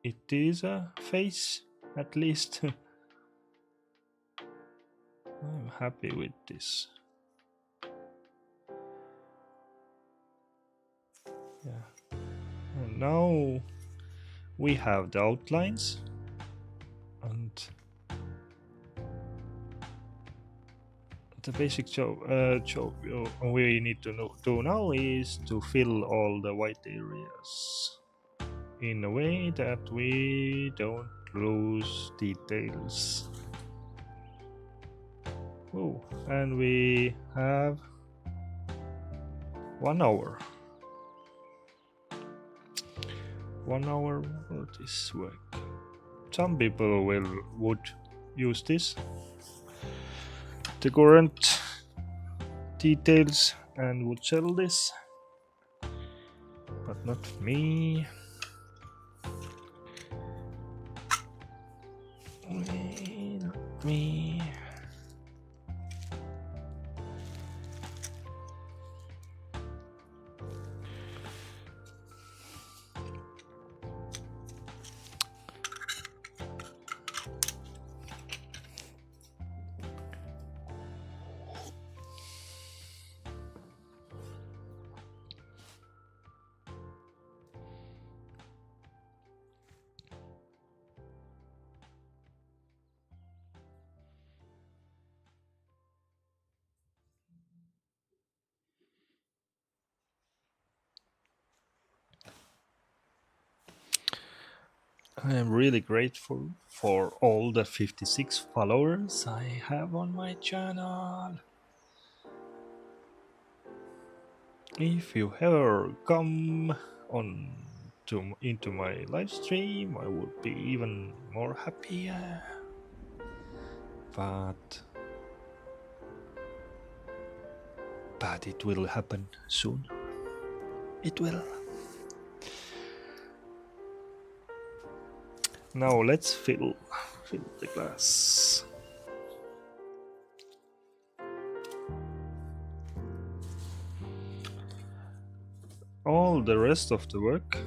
it is a face, at least. I'm happy with this. Yeah. And now we have the outlines, and the basic job we need to do now is to fill all the white areas in a way that we don't lose details. Oh, and we have 1 hour. 1 hour for this work. Some people would use this, the current details, and would sell this, but not me. Not me. I am really grateful for all the 56 followers I have on my channel. If you ever come into my live stream, I would be even more happier. But it will happen soon. It will. Now let's fill the glass. all the rest of the work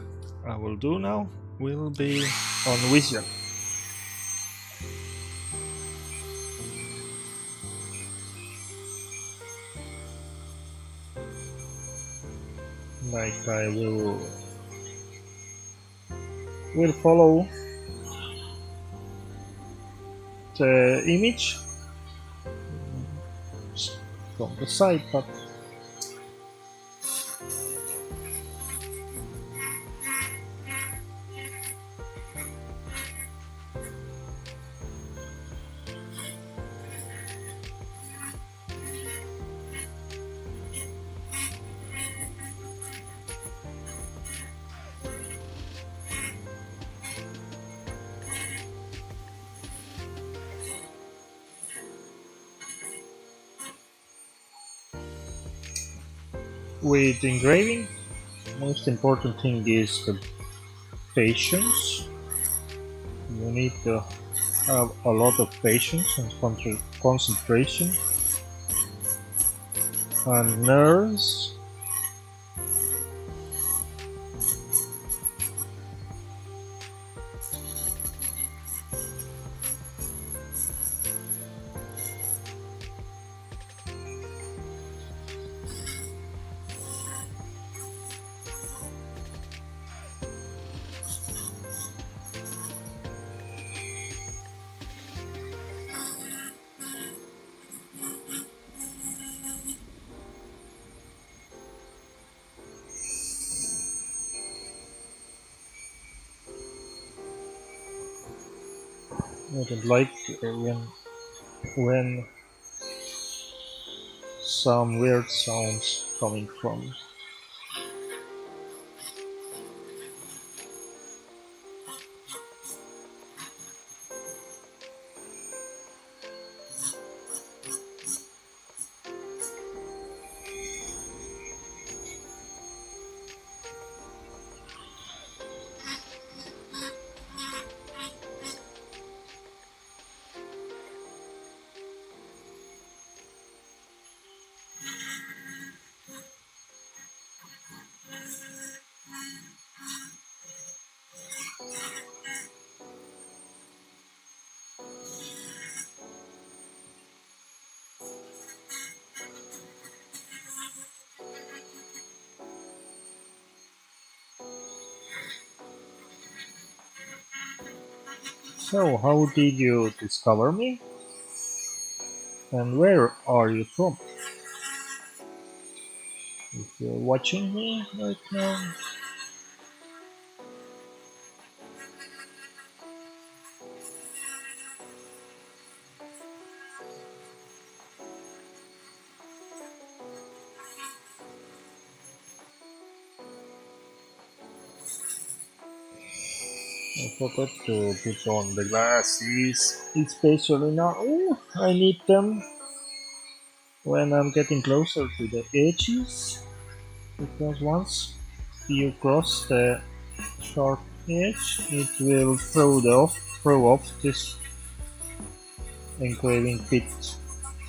I will do now will be on vision. Like I will follow the image from the side, but with engraving, most important thing is the patience. You need to have a lot of patience and concentration and nerves. I don't like when some weird sounds coming from. So, how did you discover me? And where are you from? If you're watching me right now, I forgot to put on the glasses, especially now. Oh, I need them when I'm getting closer to the edges, because once you cross the sharp edge, it will throw off this engraving bit,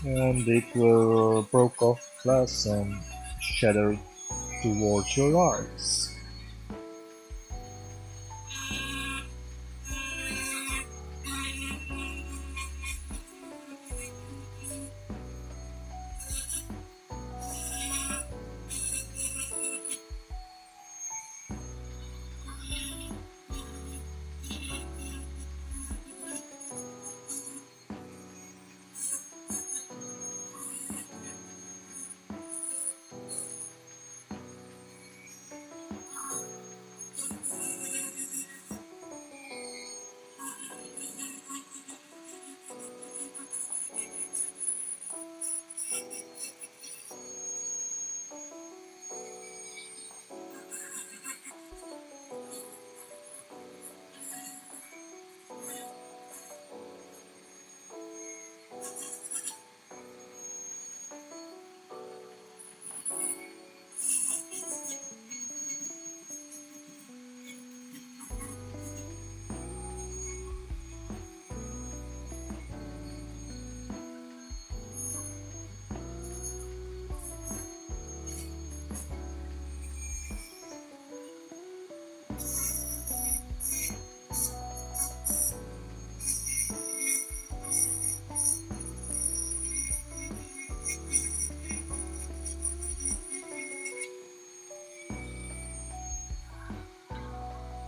and it will break off glass and shatter towards your eyes.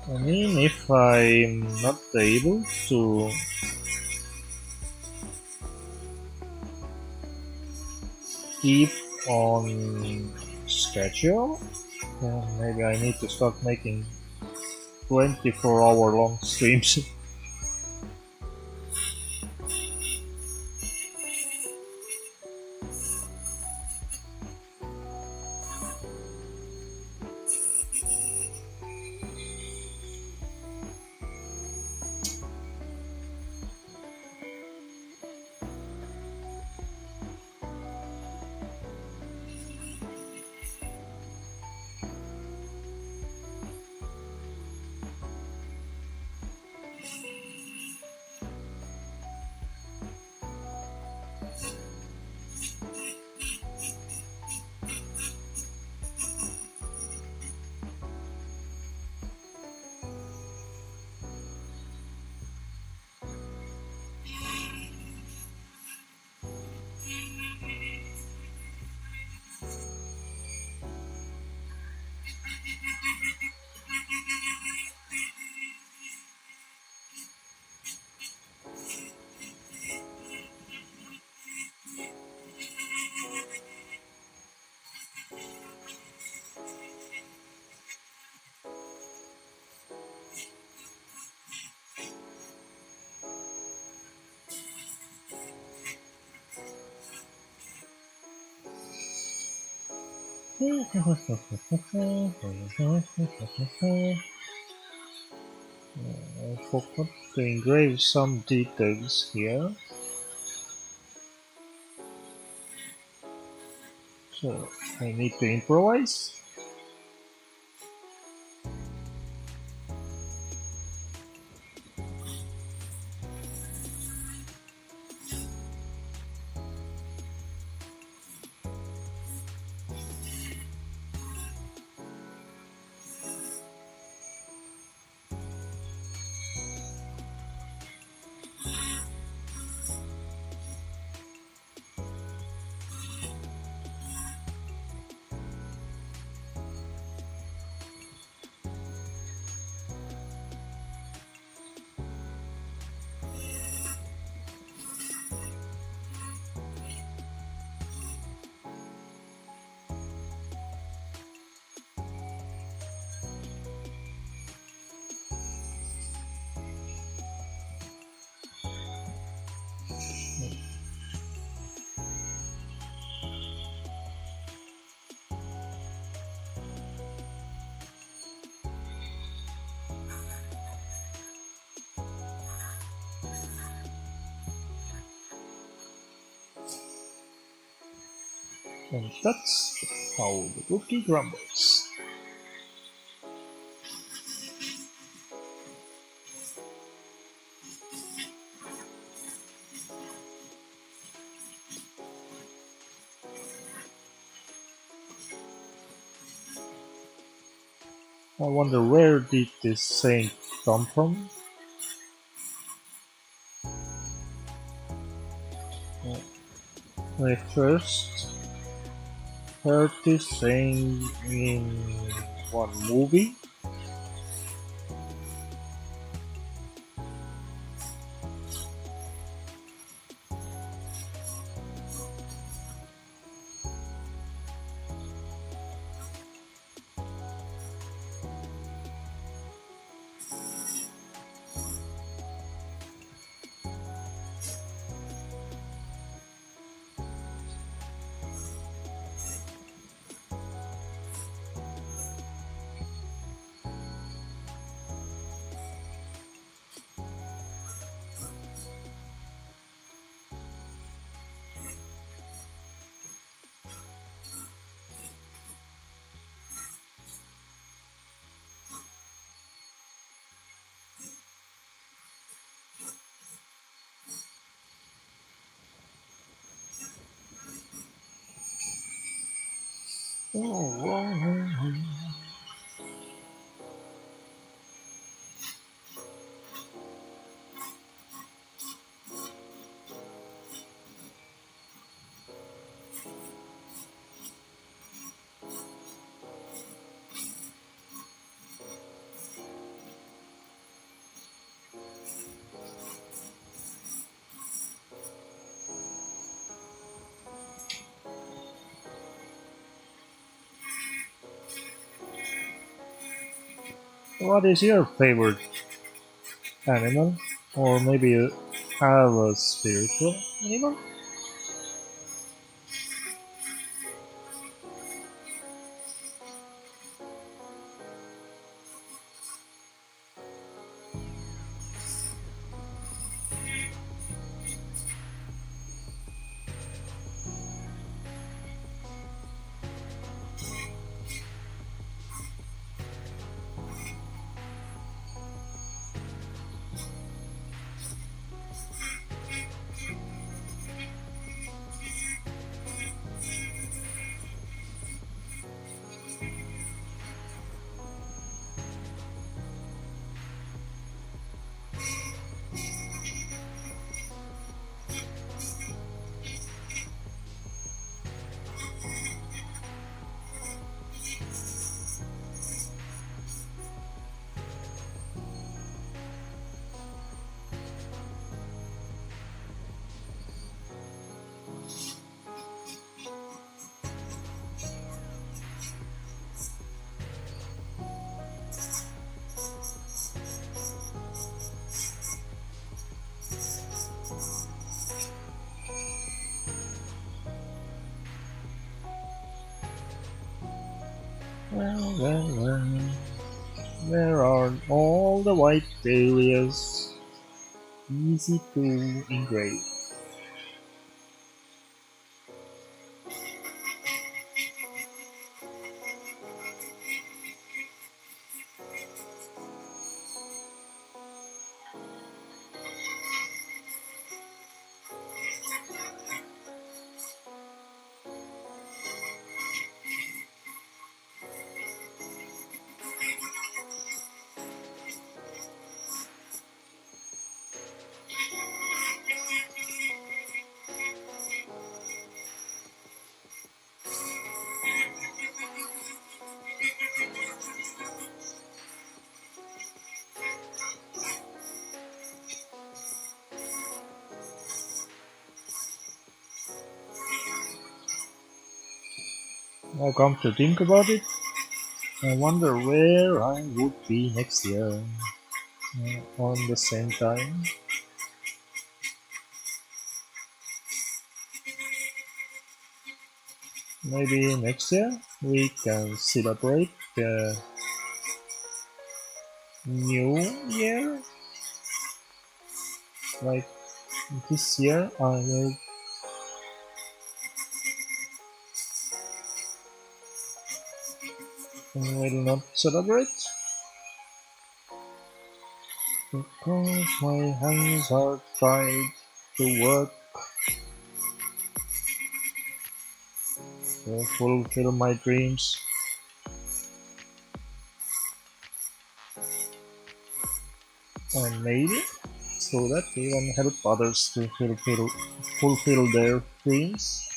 I mean, if I'm not able to keep on schedule, then maybe I need to start making 24-hour long streams. I forgot to engrave some details here, so I need to improvise. And that's how the cookie crumbles. I wonder, where did this saint come from? I first heard this saying in one movie. What is your favorite animal? Or maybe you have a spiritual animal? Well. Where are all the white areas? Easy to engrave. Now come to think about it, I wonder where I would be next year on the same time. Maybe next year we can celebrate the new year. Like this year I will not celebrate because my hands are tied to work to fulfill my dreams. And maybe so that we can help others to fulfill their dreams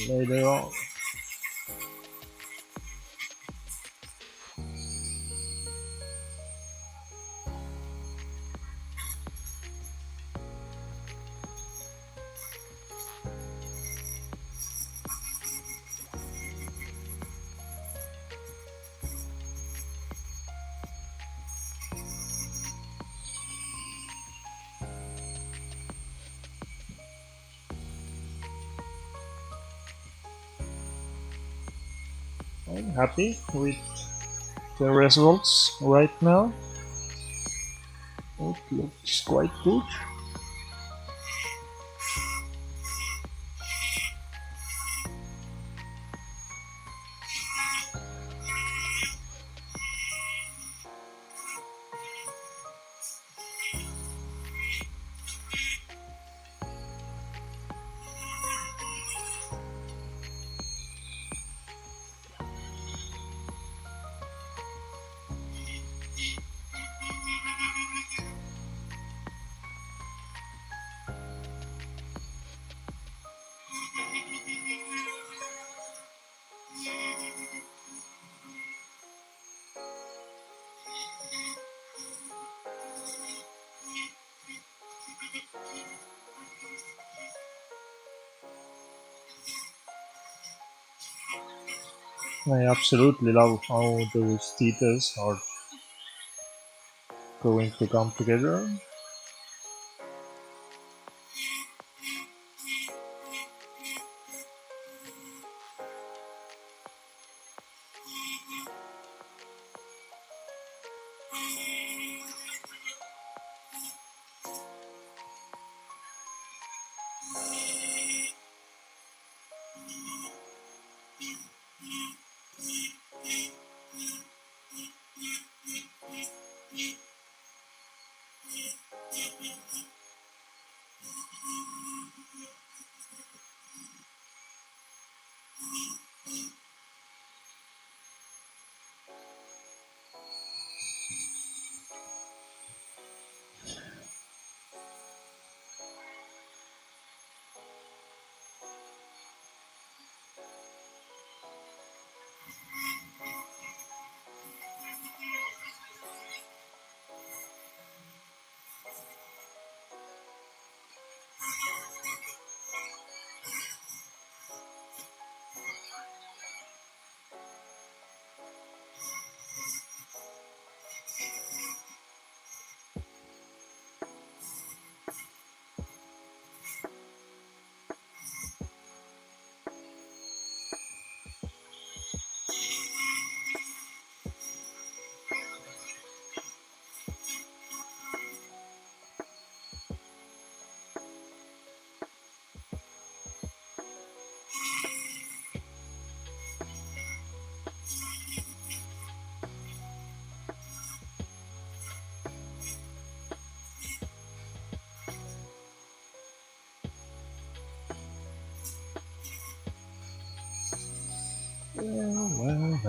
later on. I'm happy with the results right now. It looks quite good. I absolutely love how those details are going to come together. Well.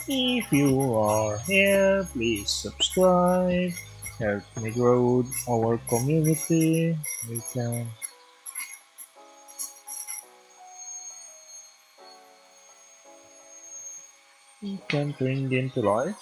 If you are here, please subscribe. Help me grow our community. We can bring into life.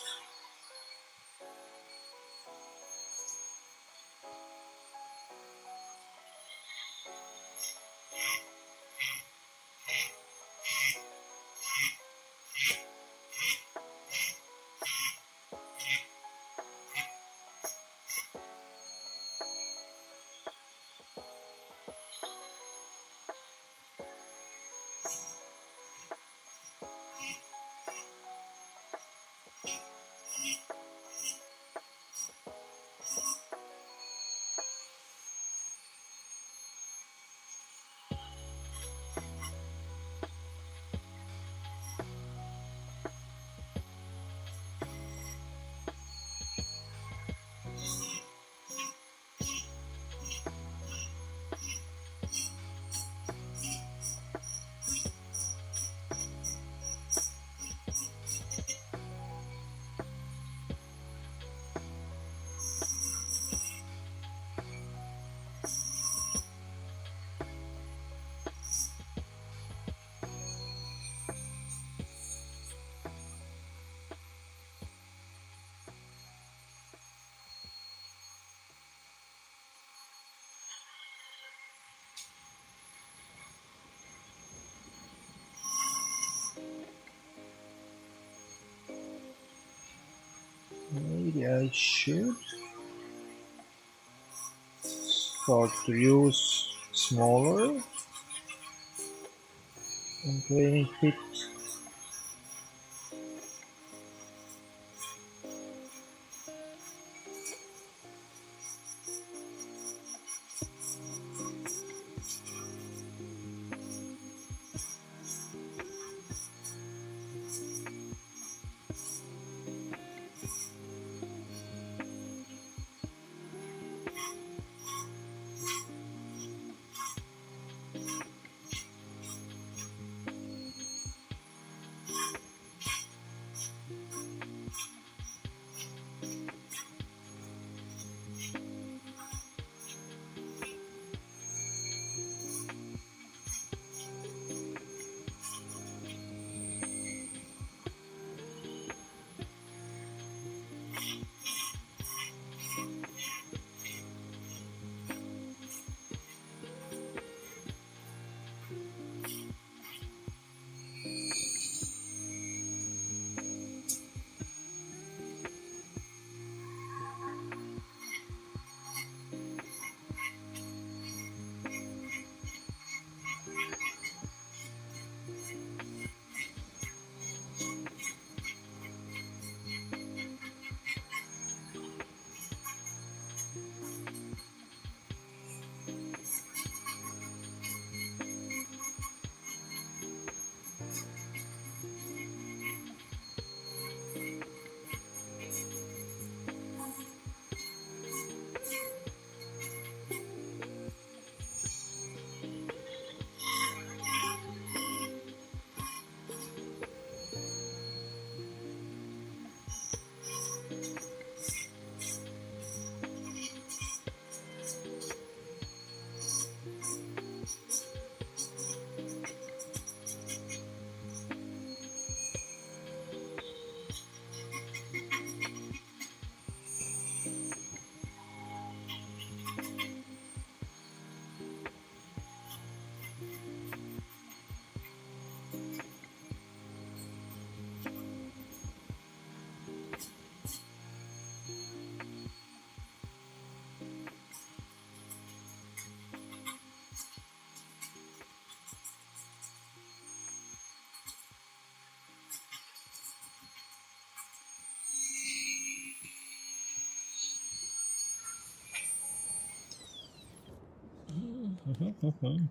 Maybe I should start to use smaller engraving kit.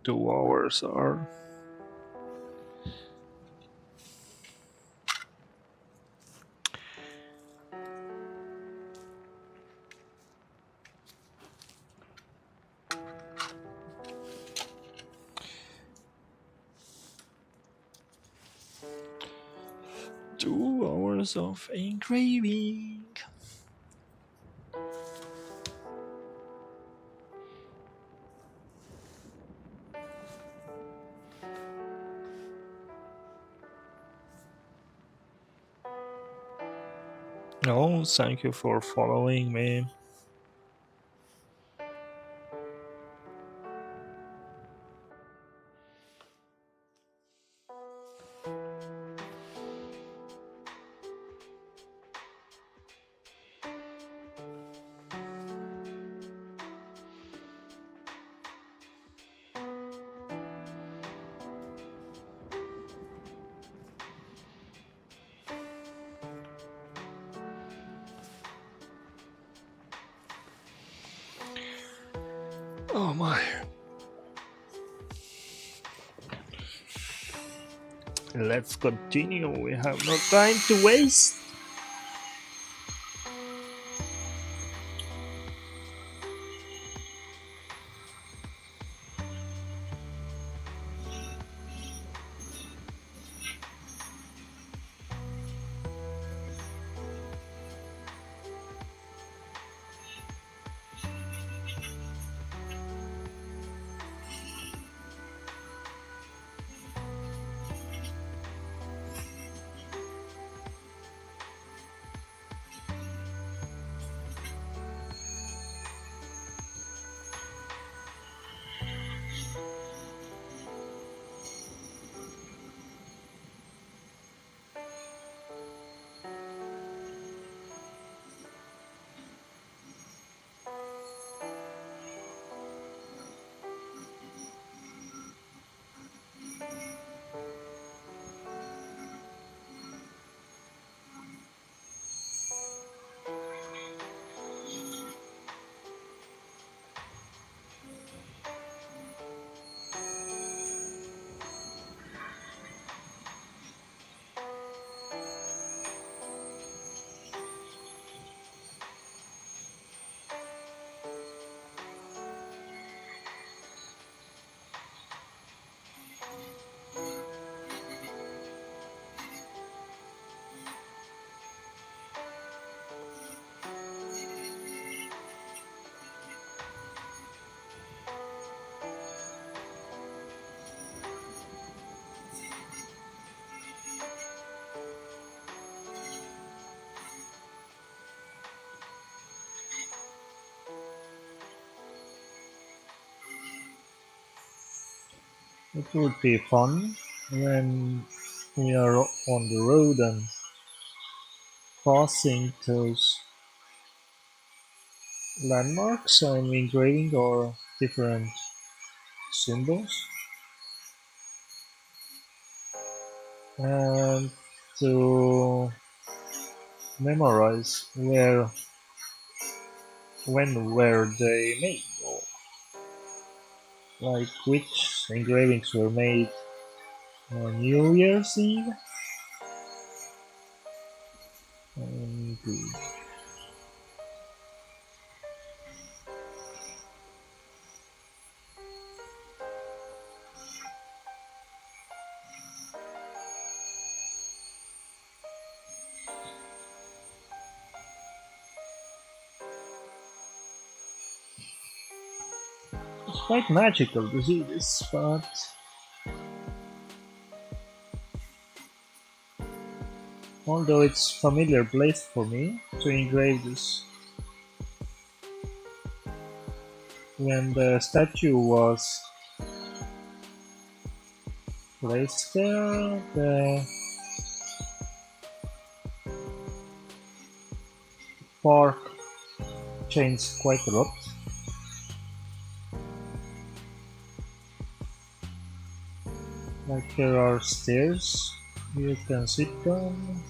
2 hours are... of engraving. Oh, thank you for following me. Oh my. Let's continue. We have no time to waste. It would be fun when we are on the road and passing those landmarks I'm engraving or different symbols, and to memorize when were they made, or like which engravings were made on New Year's Eve. And it's quite magical to see this, but although it's familiar place for me to engrave this, when the statue was placed there, the park changed quite a lot. Like there are stairs you can sit down.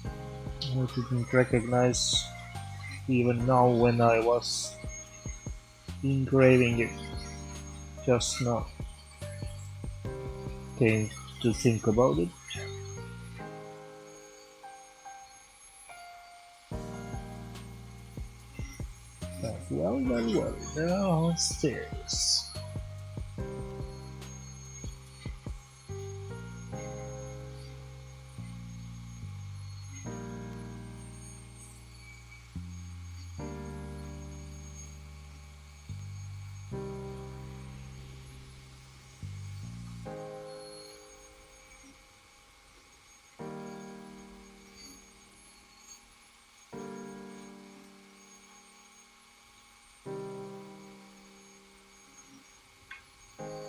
I didn't recognize even now when I was engraving it just now. Came to think about it. Well, downstairs.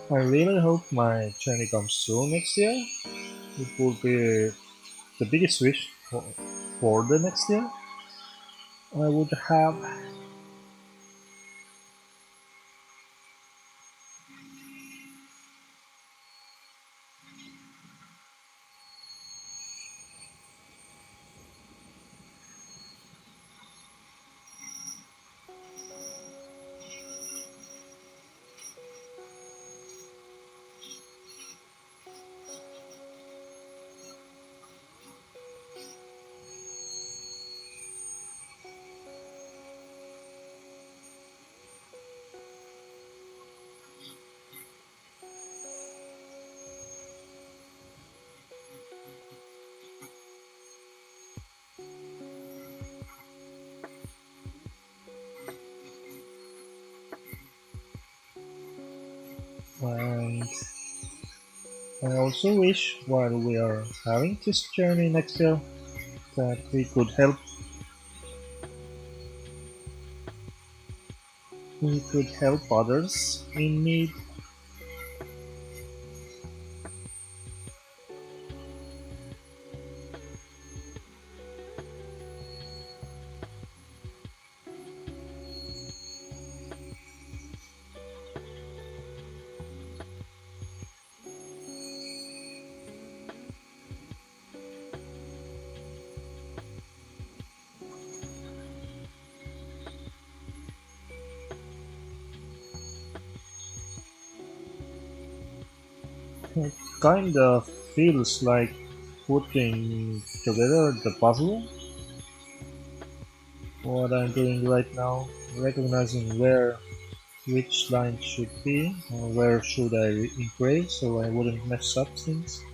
I really hope my journey comes true next year. It would be the biggest wish for the next year. I would have. And I also wish while we are having this journey next year that we could help others in need. It kind of feels like putting together the puzzle. What I'm doing right now, recognizing where which line should be, or where should I engrave so I wouldn't mess up things.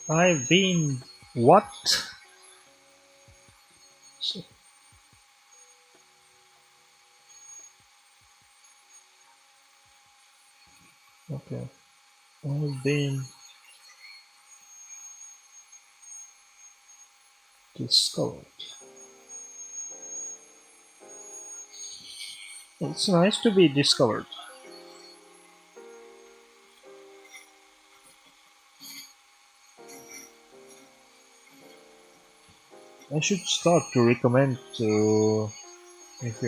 I've been what? Okay. I've been discovered. It's nice to be discovered. I should start to recommend to if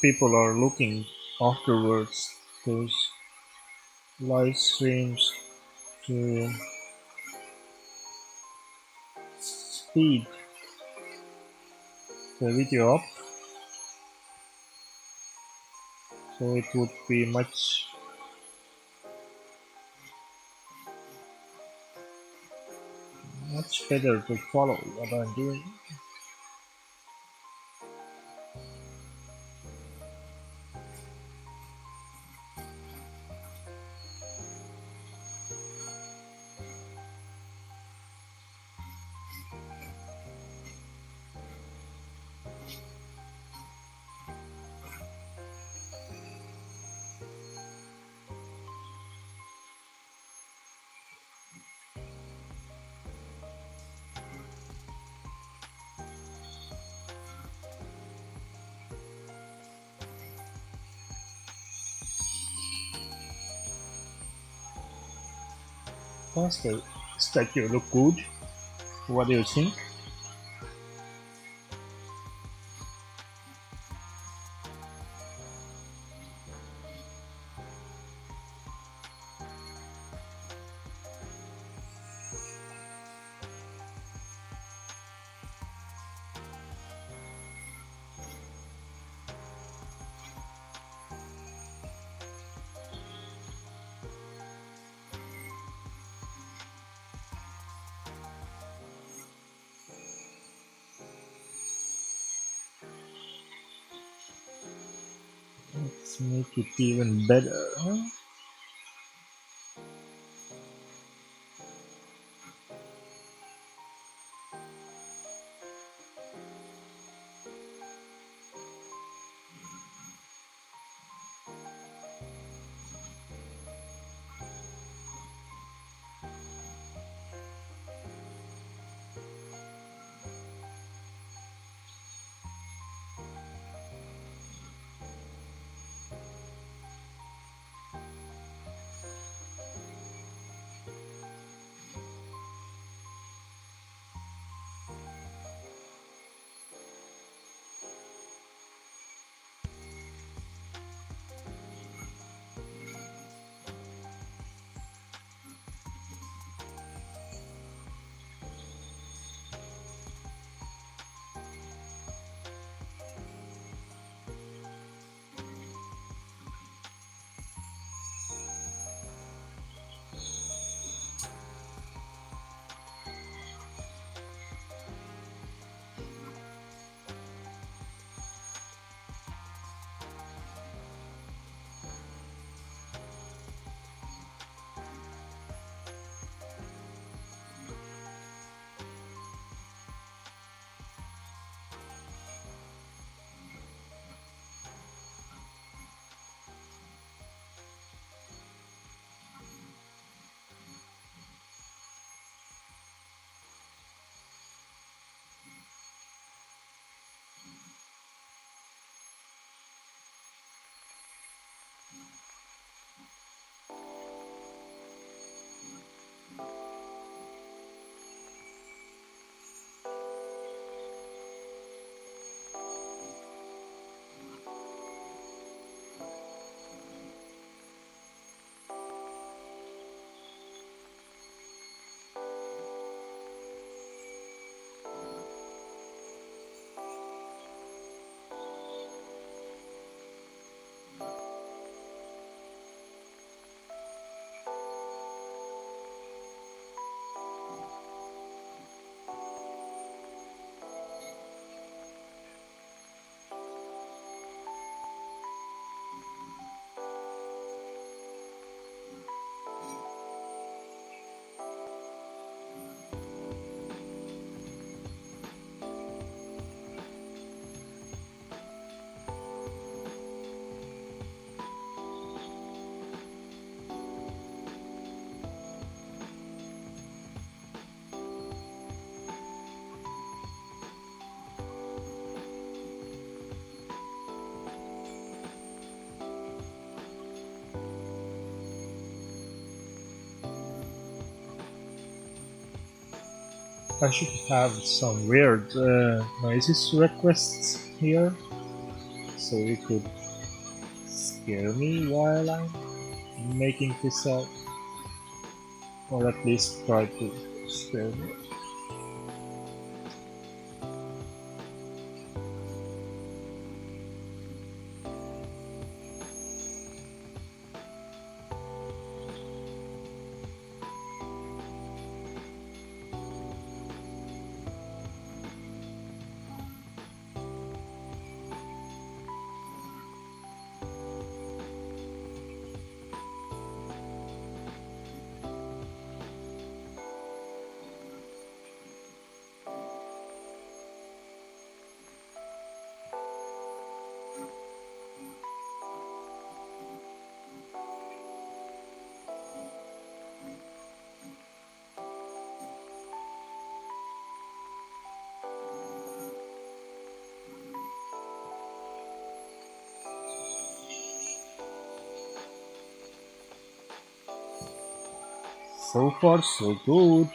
people are looking afterwards those live streams to speed the video up so it would be much Much better to follow what I'm doing. Does the statue look good? What do you think? Let's make it even better, huh? I should have some weird noises requests here, so you could scare me while I'm making this out, or at least try to scare me. So far, so good.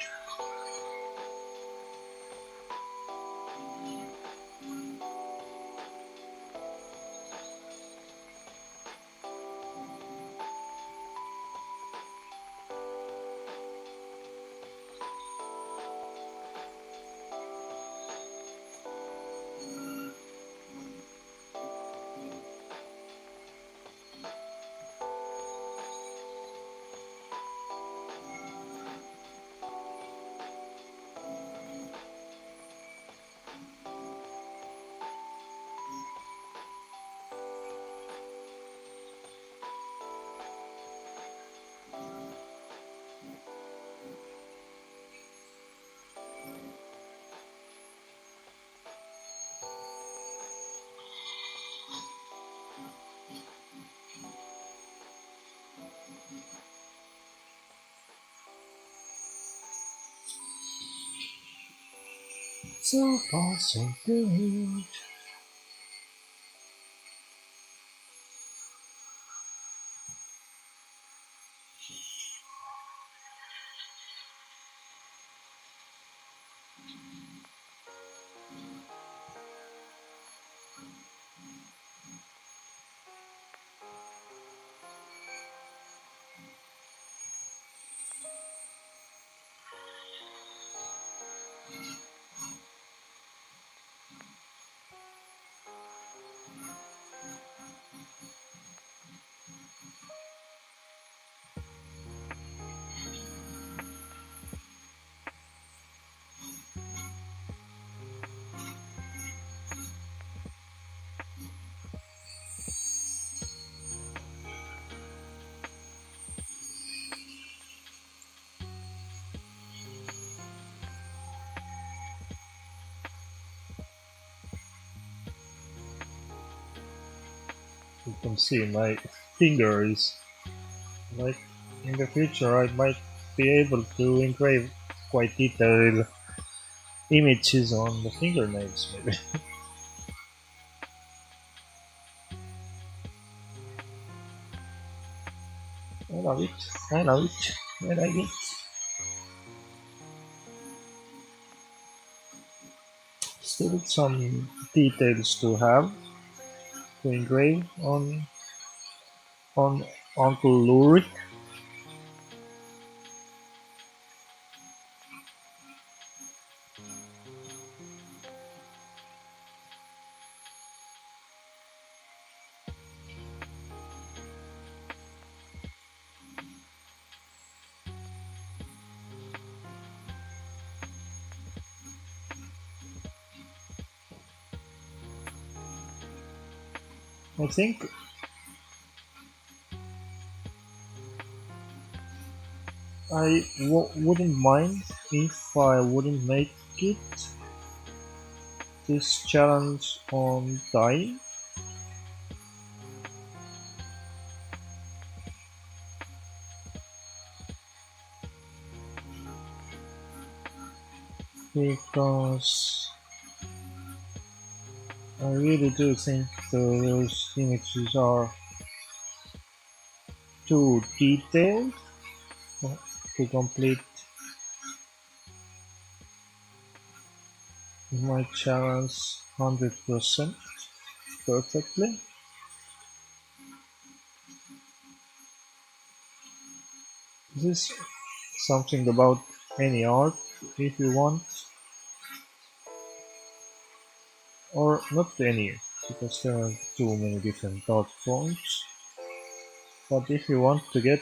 So far, so good. You can see my fingers. Like in the future, I might be able to engrave quite detailed images on the fingernails, maybe. I love it. I love it. I like it. Still some details to have to engrave on Uncle Lurich. I think I wouldn't mind if I wouldn't make it this challenge on time, because I really do think those images are too detailed to complete my challenge 100% perfectly. This is something about any art, if you want, or not any, because there are too many different art forms. But if you want to get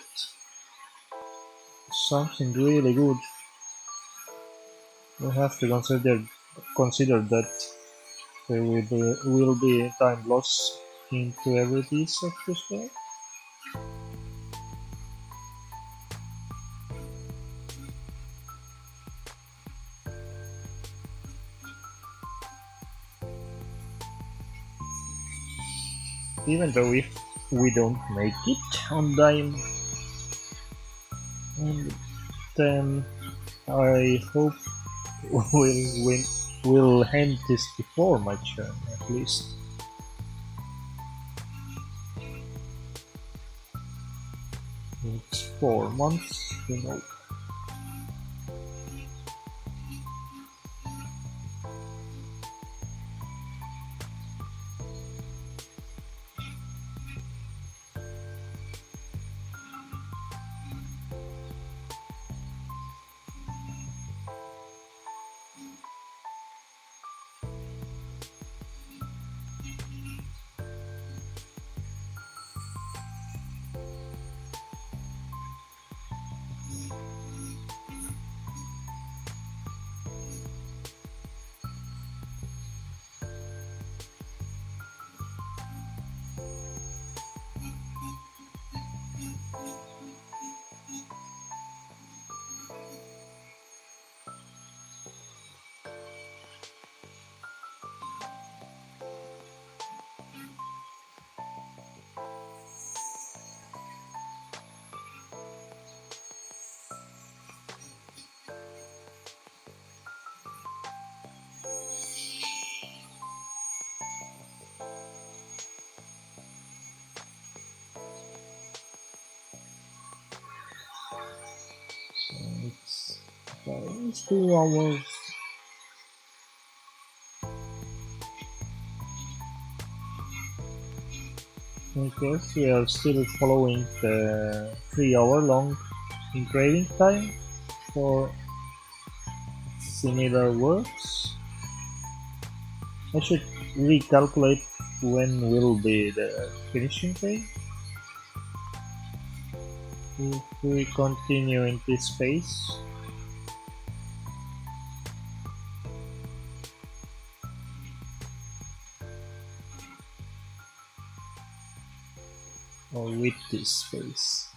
something really good, you have to consider that there will be time loss into every piece of this work. Even though if we don't make it on time, and then I hope we'll end this before my turn at least. It's 4 months, you know. It's 2 hours. I guess we are still following the 3 hour long engraving time for similar works. I should recalculate when will be the finishing day. If we continue in this pace. Or with this pace.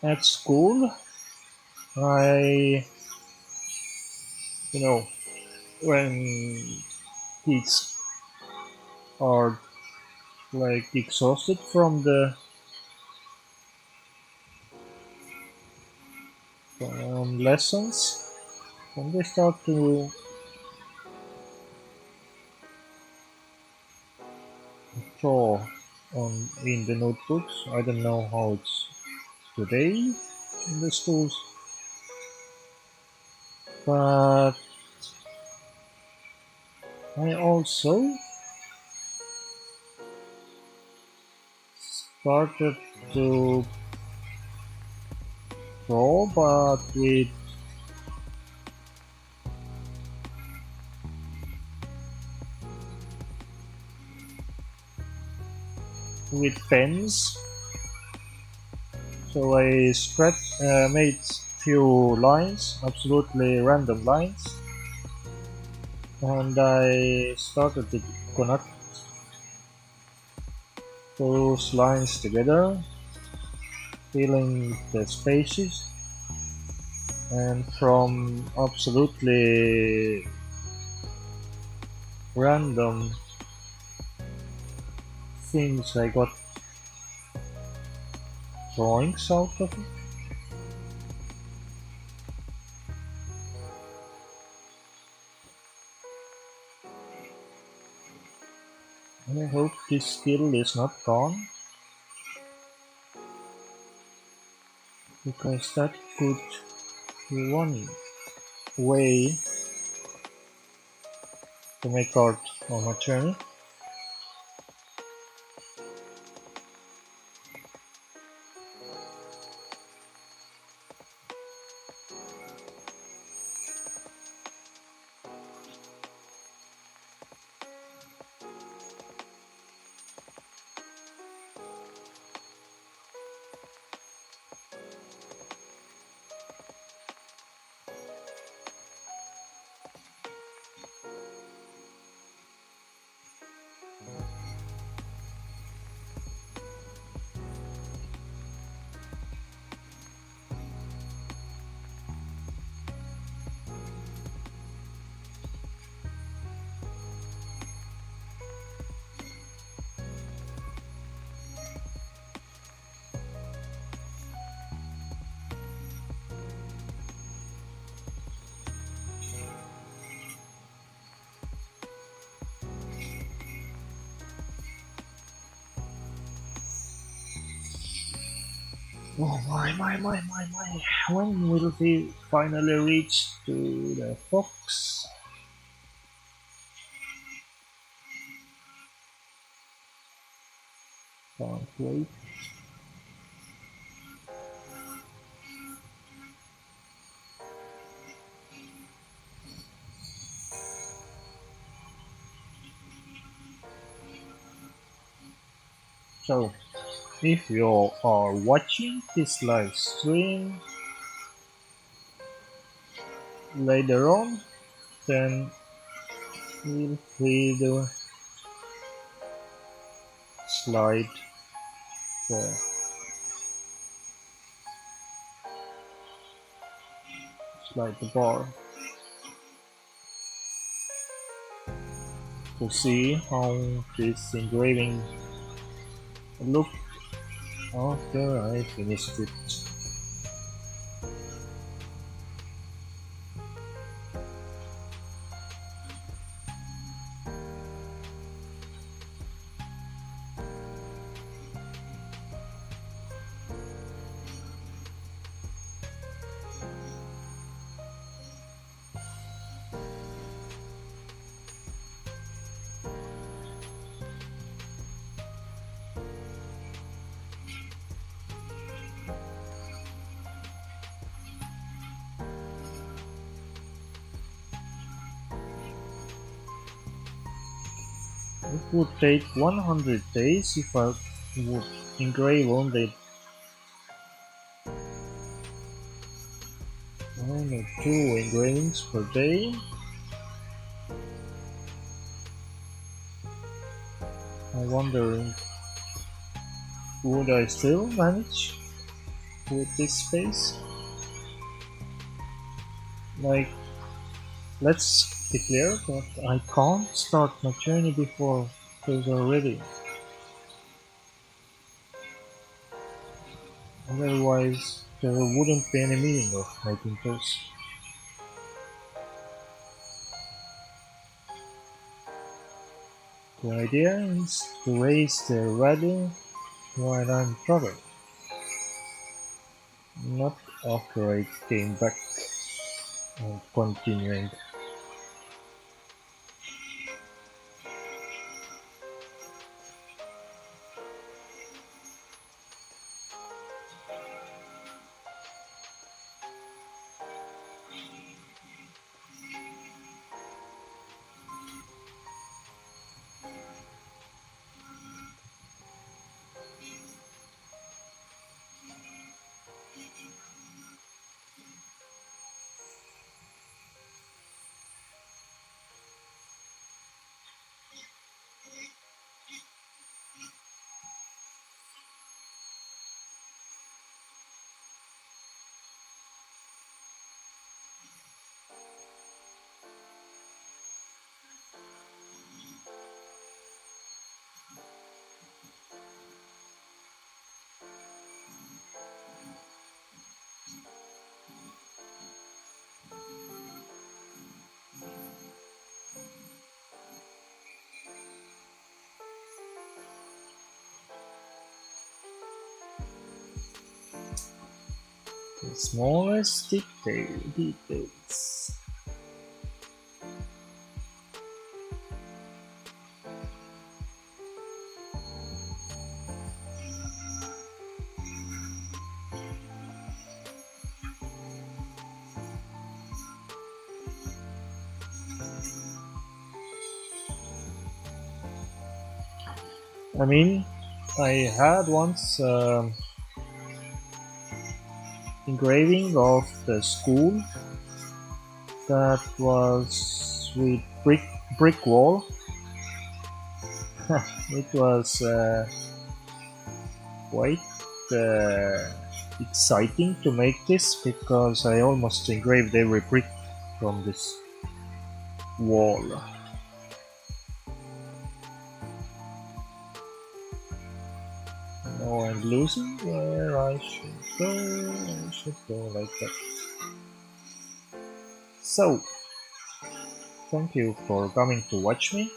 At school, when kids are like exhausted from the lessons, when they start to draw in the notebooks. I don't know how it's today in the schools, but I also started to draw, but with pens. So I made few lines, absolutely random lines, and I started to connect those lines together, filling the spaces, and from absolutely random things I got drawings out of it. And I hope this skill is not gone, because that could be one way to make art on my journey. Oh my. When will we finally reach to the fox? Can't wait. So, if you are watching this live stream later on, then feel free to slide the bar to see how this engraving looked after I finished it. It would take 100 days if I would engrave only 1 or 2 engravings per day. I'm wondering, would I still manage with this space? Like, let's declare that I can't start my journey before those are ready. Otherwise, there wouldn't be any meaning of making those. The idea is to raise their value while I'm traveling, not after I came back and continuing. The smallest details. I mean, I had once engraving of the school that was with brick wall. It was quite exciting to make this because I almost engraved every brick from this wall. Now I'm losing where I should go. I should go like that. So, thank you for coming to watch me.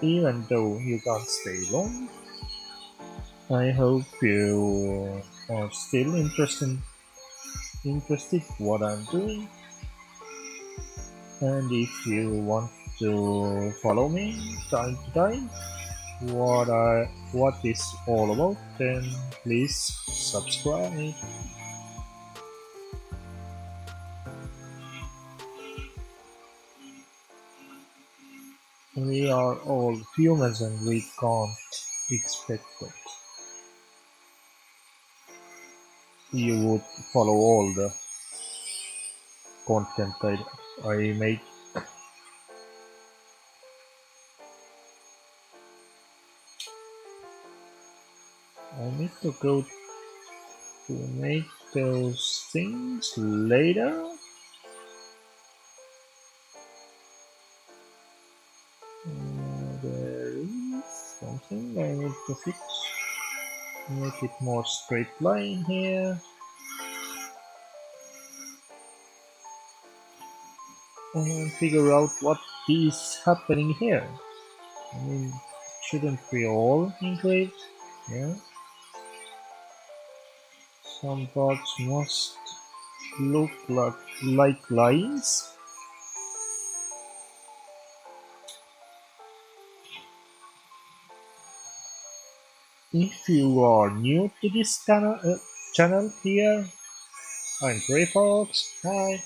Even though you can't stay long, I hope you are still interested what I'm doing. And if you want to follow me time to time, what is all about, then please subscribe. We are all humans and we can't expect that you would follow all the content I make. I need to go to make those things later. There is something I need to fix. Make it more straight line here. And figure out what is happening here. I mean, shouldn't we all engrave? Yeah. Some parts must look like lines. If you are new to this channel here, I'm GreyFox, hi,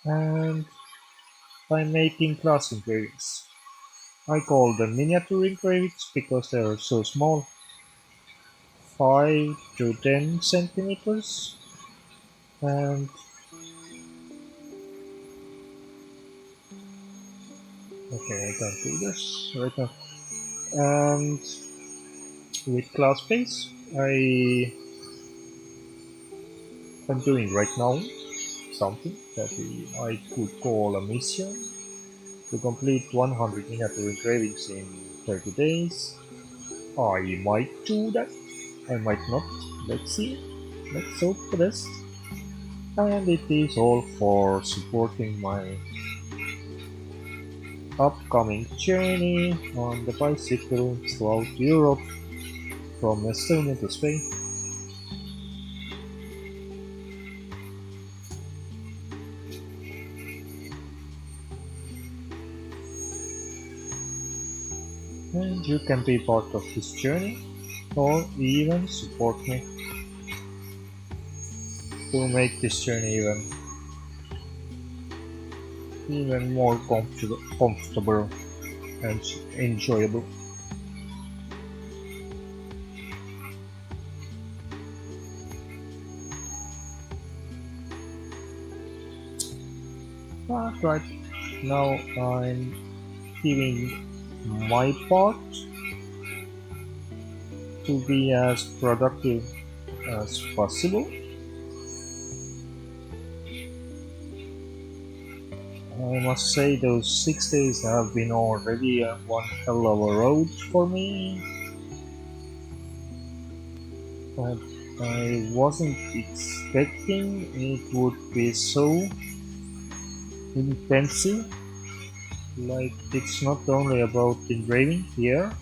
and I'm making class engravings. I call them miniature engravings because they are so small, 5 to 10 centimeters, and okay, I can't do this right now. And with class space, am doing right now something that I could call a mission to complete 100 miniature engravings in 30 days. I might do that, I might not. Let's see. Let's hope for this. And it is all for supporting my upcoming journey on the bicycle throughout Europe from Estonia to Spain. And you can be part of this journey or even support me to make this journey even more comfortable and enjoyable. But right now I'm giving my part to be as productive as possible. I must say those 6 days have been already one hell of a road for me, but I wasn't expecting it would be so intensive. Like, it's not only about engraving here,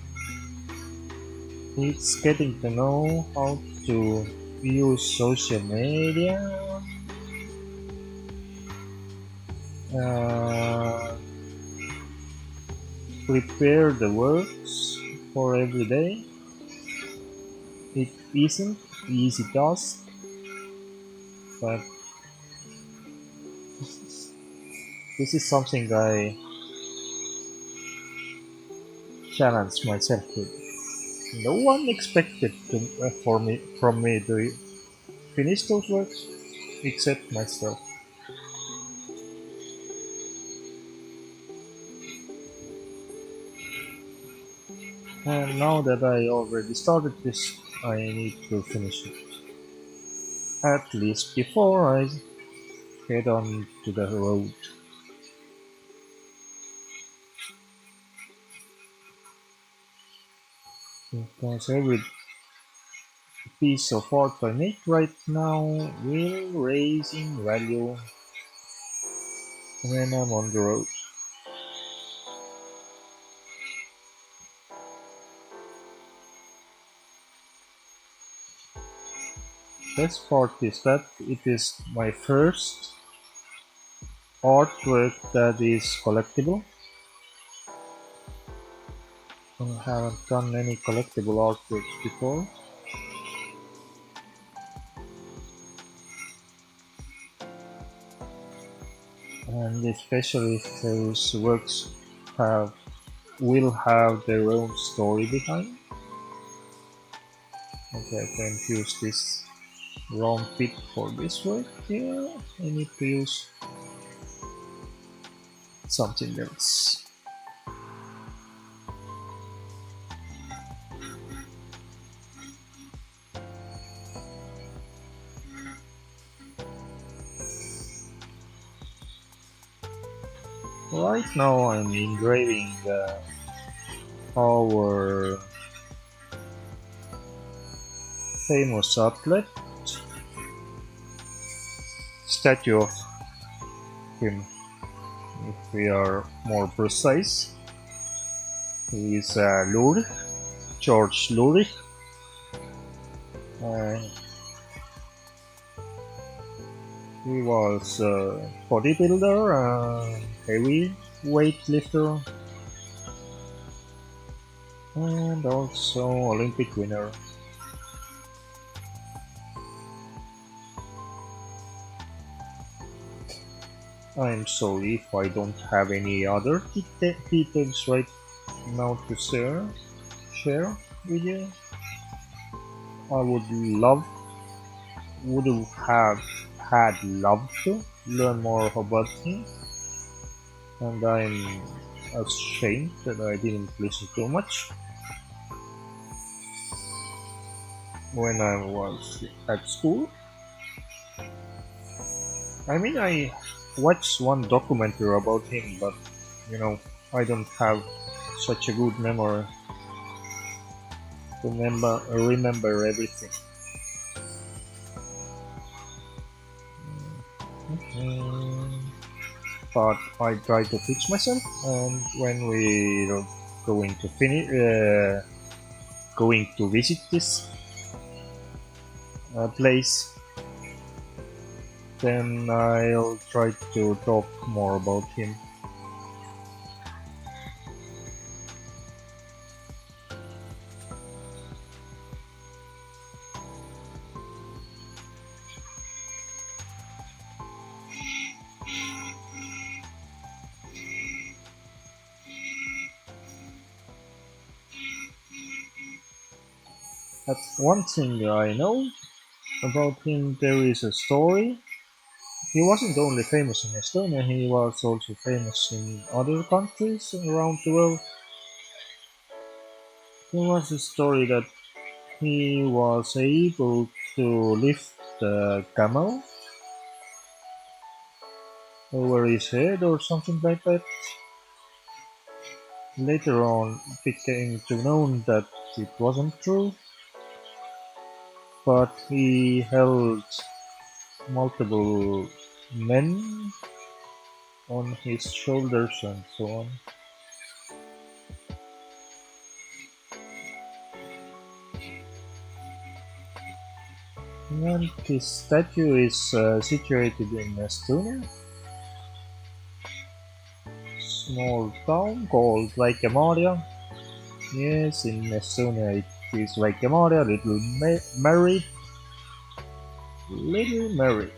it's getting to know how to use social media, uh, prepare the works for every day. It isn't easy task, but this is something I challenge myself with. No one expected from me to finish those works except myself. And now that I already started this, I need to finish it. At least before I head on to the road. Because every piece of art I make right now will raise in value when I'm on the road. Best part is that it is my first artwork that is collectible. I haven't done any collectible artworks before. And especially if those works will have their own story behind. Okay, I can use this round bit for this work. Yeah, I need to use something else. Right now I'm engraving our famous athlete, statue of him, if we are more precise. He is Lurich, Georg Lurich. He was a bodybuilder, heavy weightlifter, and also Olympic winner. I'm sorry if I don't have any other details right now to share with you. I would have had loved to learn more about him, and I'm ashamed that I didn't listen too much when I was at school. I mean, I watched one documentary about him, but you know, I don't have such a good memory to remember everything. But I try to fix myself, and when we're going to going to visit this place, then I'll try to talk more about him. That's one thing I know about him. There is a story. He wasn't only famous in Estonia, he was also famous in other countries around the world. There was a story that he was able to lift a camel over his head or something like that. Later on, it became to known that it wasn't true, but he held multiple men on his shoulders and so on. And his statue is situated in Estonia, small town called Vaike-Maarja. Yes, in Estonia it is Vaike-Maarja, Little Mary. Little Mary.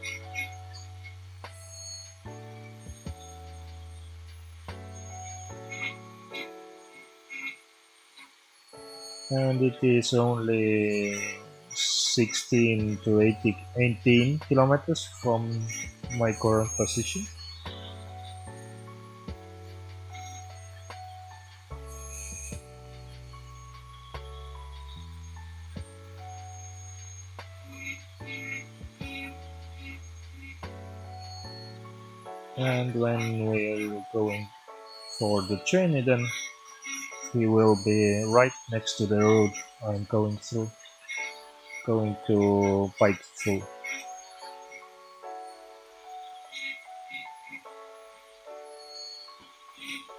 And it is only 16 to 18 kilometers from my current position. And when we're going for the journey, then we will be right next to the road I'm going to bike through.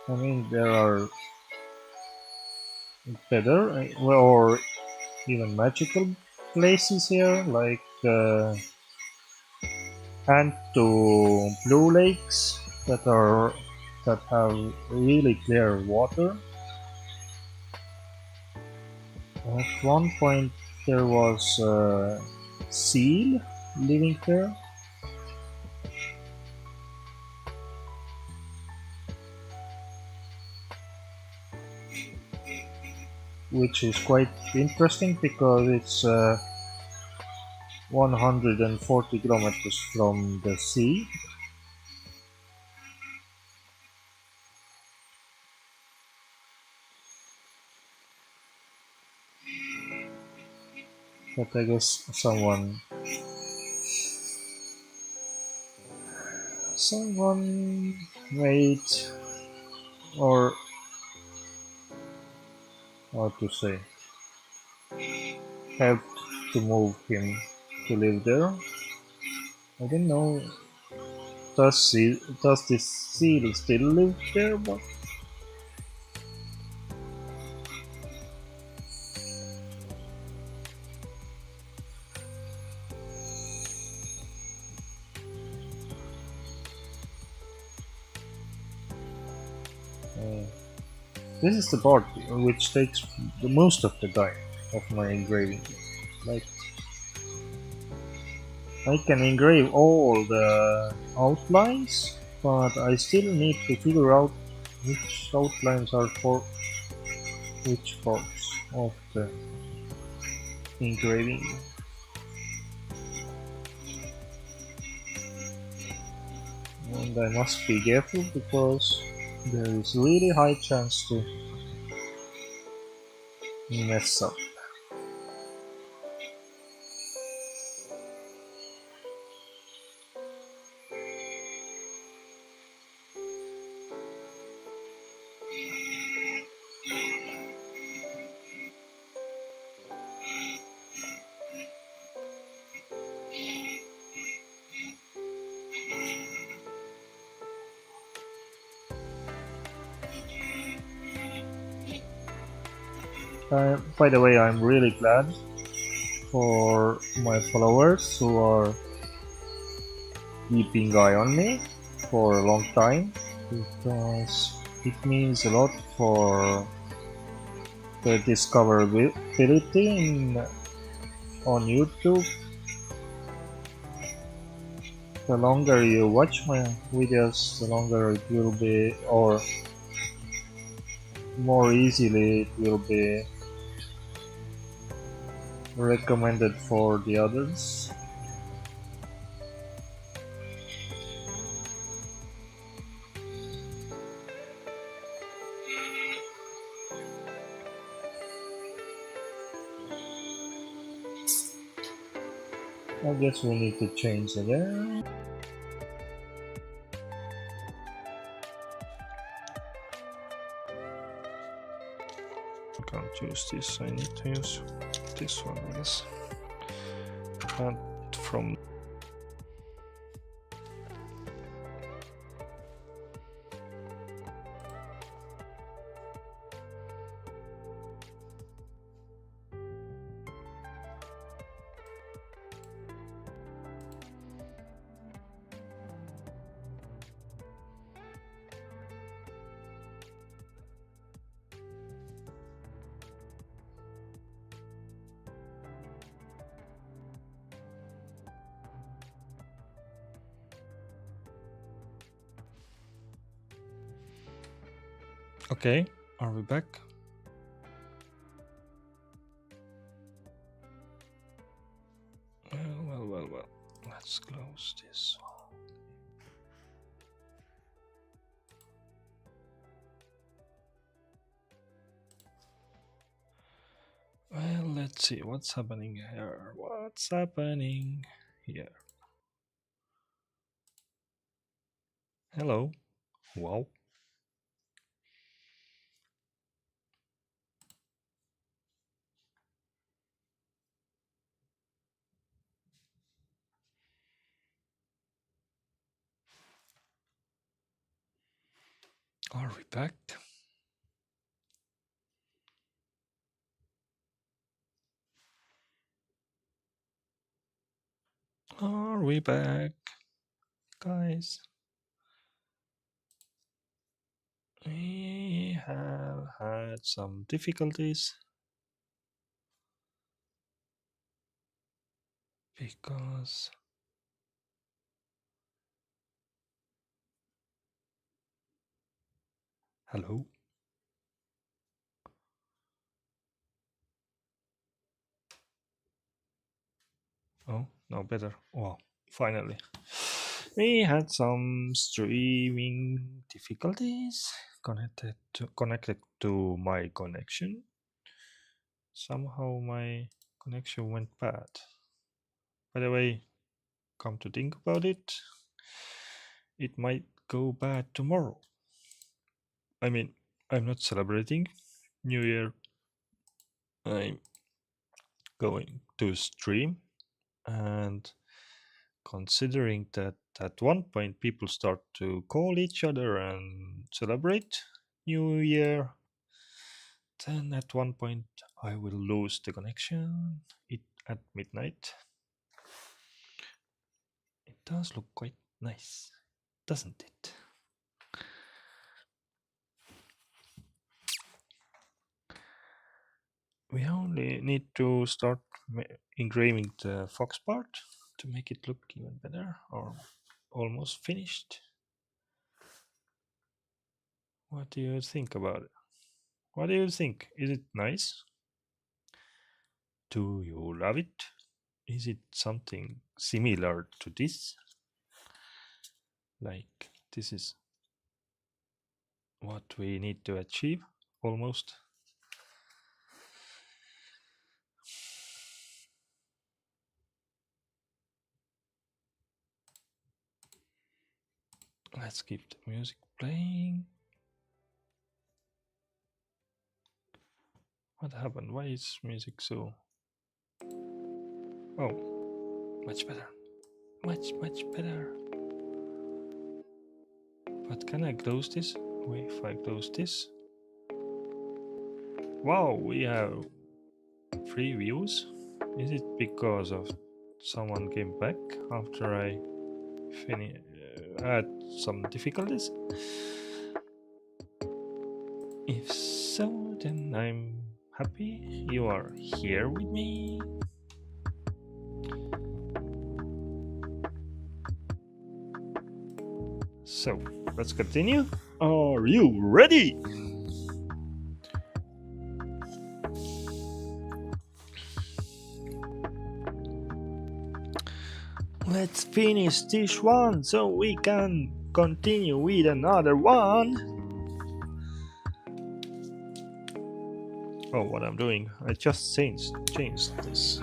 I mean, there are better or even magical places here, like and to blue lakes that have really clear water. At one point there was a seal living there. Which is quite interesting because it's 140 kilometers from the sea. But I guess someone made, or how to say, helped to move him to live there. I don't know, does this seal still live there? But this is the part which takes the most of the time of my engraving. Like, I can engrave all the outlines, but I still need to figure out which outlines are for which parts of the engraving. And I must be careful because there is really high chance to mess up. By the way, I'm really glad for my followers who are keeping eye on me for a long time, because it means a lot for the discoverability on YouTube. The longer you watch my videos, the longer it will be, or more easily it will be recommended for the others. I guess we need to change again. I can't use this, I need to use this one, I guess. And from okay, are we back? Well. Let's close this one. Well, let's see what's happening here. What's happening here? Hello. Wow. Are we back? Are we back, guys? We have had some difficulties because hello. Oh, no, better. Wow, finally. We had some streaming difficulties connected to my connection. Somehow my connection went bad. By the way, come to think about it, it might go bad tomorrow. I mean, I'm not celebrating New Year. I'm going to stream, and considering that at one point people start to call each other and celebrate New Year, then at one point I will lose the connection at midnight. It does look quite nice, doesn't it? We only need to start engraving the fox part to make it look even better, or almost finished. What do you think about it? What do you think? Is it nice? Do you love it? Is it something similar to this? Like, this is what we need to achieve almost. Let's keep the music playing. What happened? Why is music so... Oh, much better. Much better. But can I close this? Wait, if I close this... Wow, we have 3 views. Is it because of someone came back after I had some difficulties? If so, then I'm happy you are here with me. So, let's continue. Are you ready? Let's finish this one so we can continue with another one. Oh, what I'm doing, I just changed this.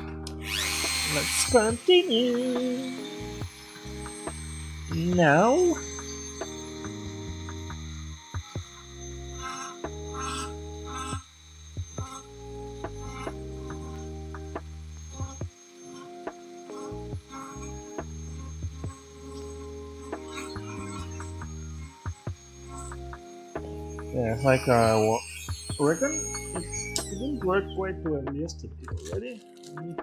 Let's continue. Now. Yeah, like I reckon it didn't work quite well yesterday already. I'm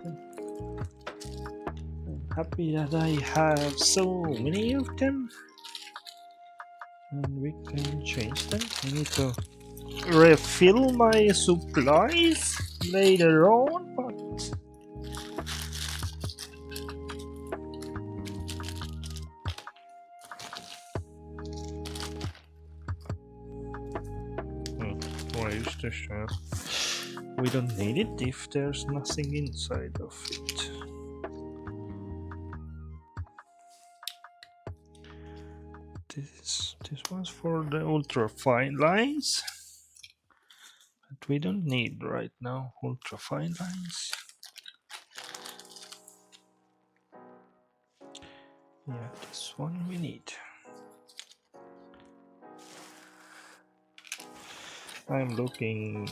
happy that I have so many of them. And we can change them. I need to refill my supplies later on, but why is this? We don't need it if there's nothing inside of it. This one's for the ultra fine lines, but we don't need right now ultra fine lines. Yeah, this one we need. I'm looking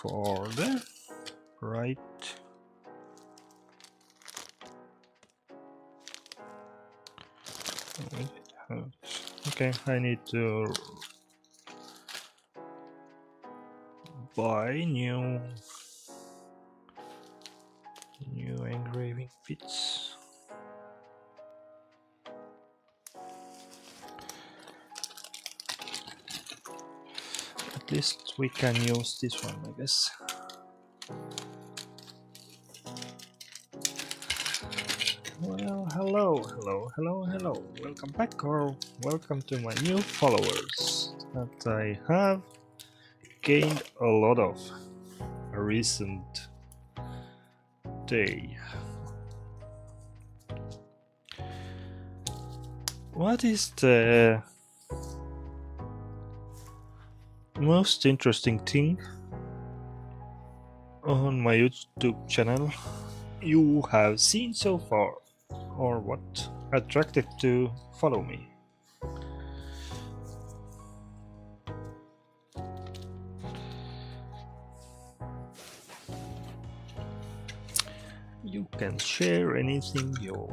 for the right okay, I need to buy new engraving bits. At least we can use this one, I guess. Well, hello. Welcome back, or welcome to my new followers that I have gained a lot of a recent day. What is the most interesting thing on my YouTube channel you have seen so far, or what attracted to follow me? You can share anything you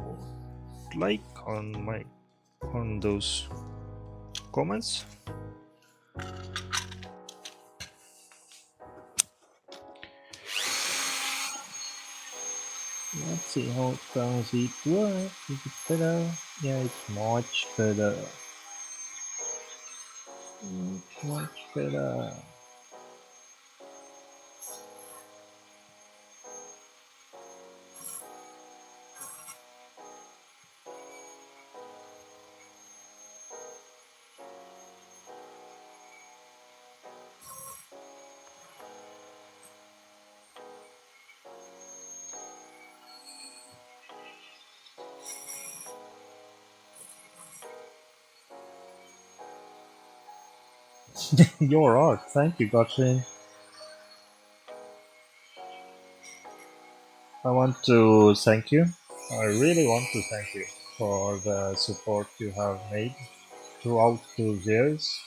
like on those comments. Let's see how does it work. Is it better? Yeah, it's much better. Much better. Your art, thank you, Katrin. I want to thank you. I really want to thank you for the support you have made throughout those years.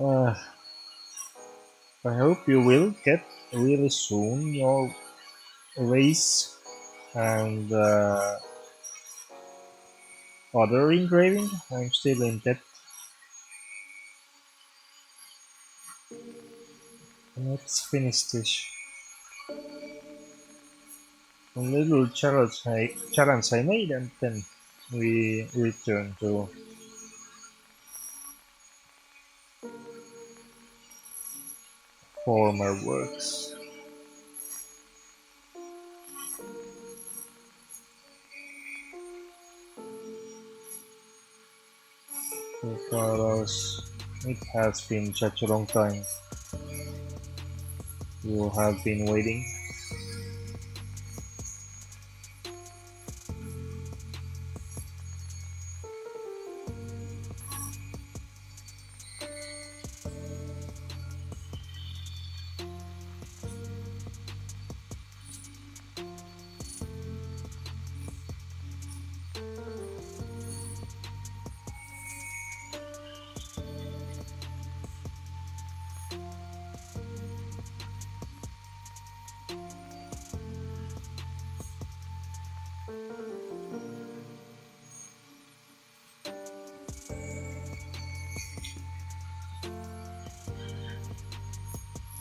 Uh, I hope you will get really soon your race and other engraving. I'm still in debt. Let's finish this little challenge I made, and then we return to former works. Because it has been such a long time. You have been waiting.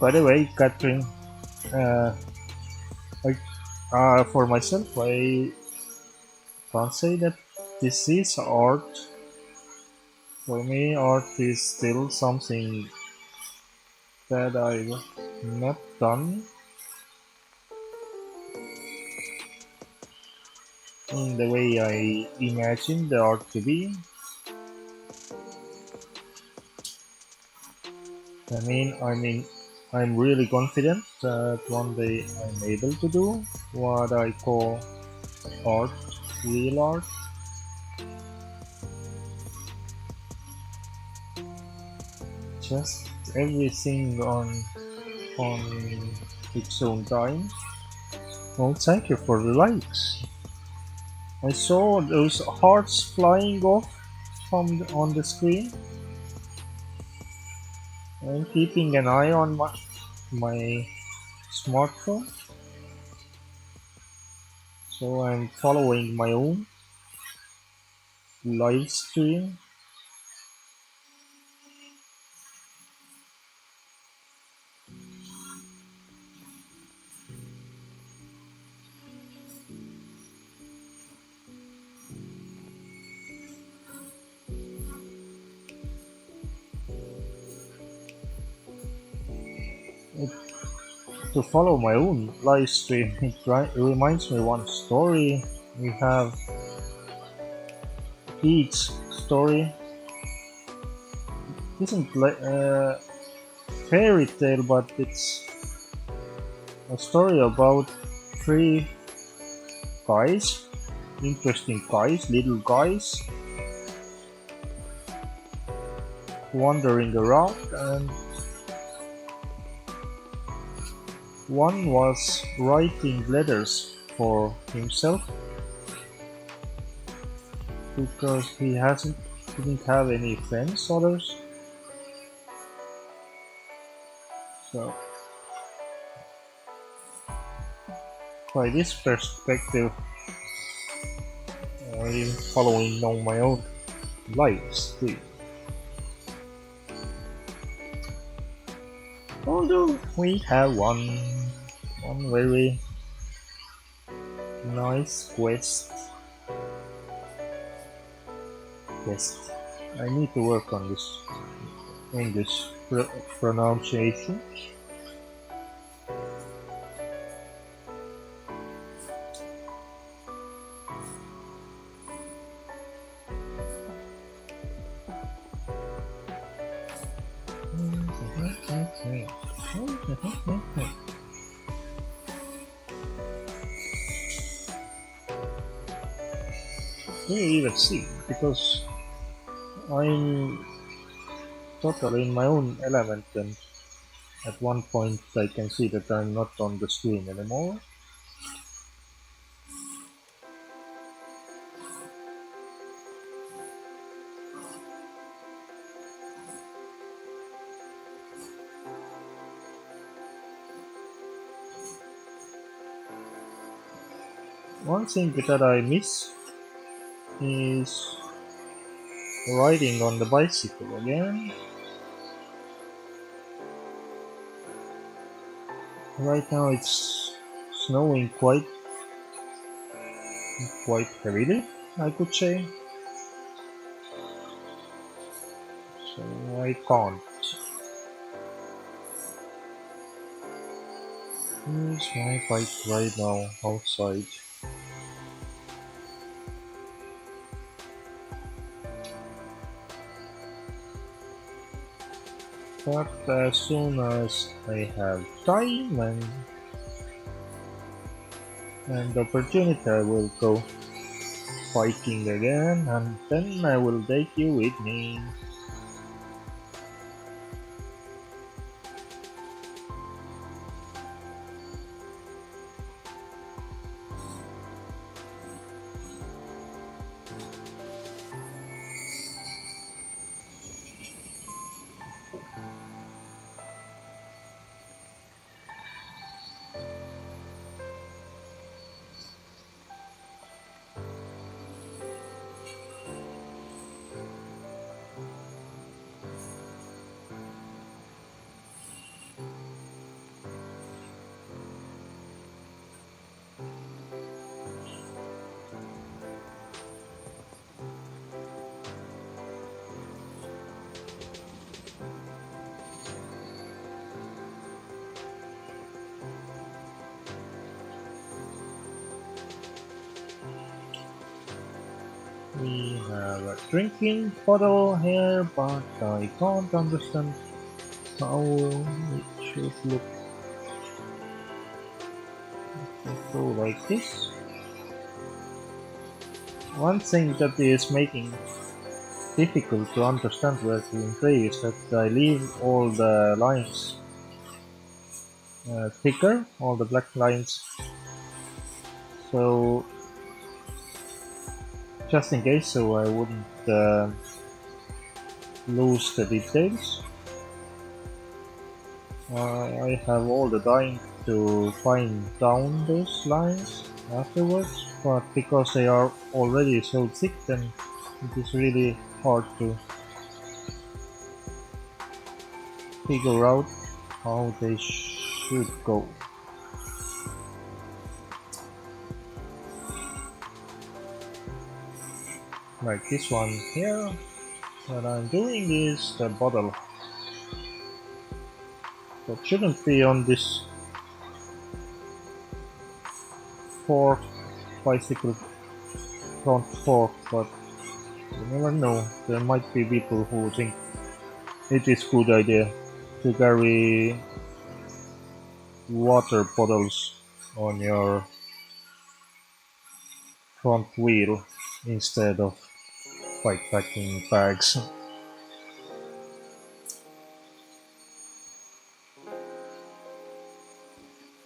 By the way, Catherine, uh, for myself, I can't say that this is art. For me, art is still something that I've not done in the way I imagine the art to be. I'm really confident that one day I'm able to do what I call art, real art. Just everything on its own time. Well, thank you for the likes. I saw those hearts flying off on the screen. I'm keeping an eye on my smartphone, so I'm following my own live stream. It, to follow my own live stream, it reminds me one story we have. Each story isn't like a fairy tale, but it's a story about three guys, interesting guys, little guys, wandering around, and one was writing letters for himself because he didn't have any friends, others. So by this perspective, I'm following on my own lives too. Although we have one very nice quest. I need to work on this English pronunciation. Can you even see? Because I'm totally in my own element, and at one point I can see that I'm not on the screen anymore. One thing that I miss is riding on the bicycle again. Right now it's snowing quite heavily, I could say. So I can't use my bike right now outside. But as soon as I have time and opportunity, I will go biking again, and then I will take you with me. We have a drinking bottle here, but I can't understand how it should look. Go like this. One thing that is making difficult to understand where to engrave is that I leave all the lines thicker, all the black lines. So just in case, so I wouldn't lose the details. I have all the time to find down those lines afterwards, but because they are already so thick, then it is really hard to figure out how they should go. Like this one here. What I'm doing is the bottle that shouldn't be on this fork, bicycle front fork, but you never know. There might be people who think it is good idea to carry water bottles on your front wheel instead of bikepacking bags.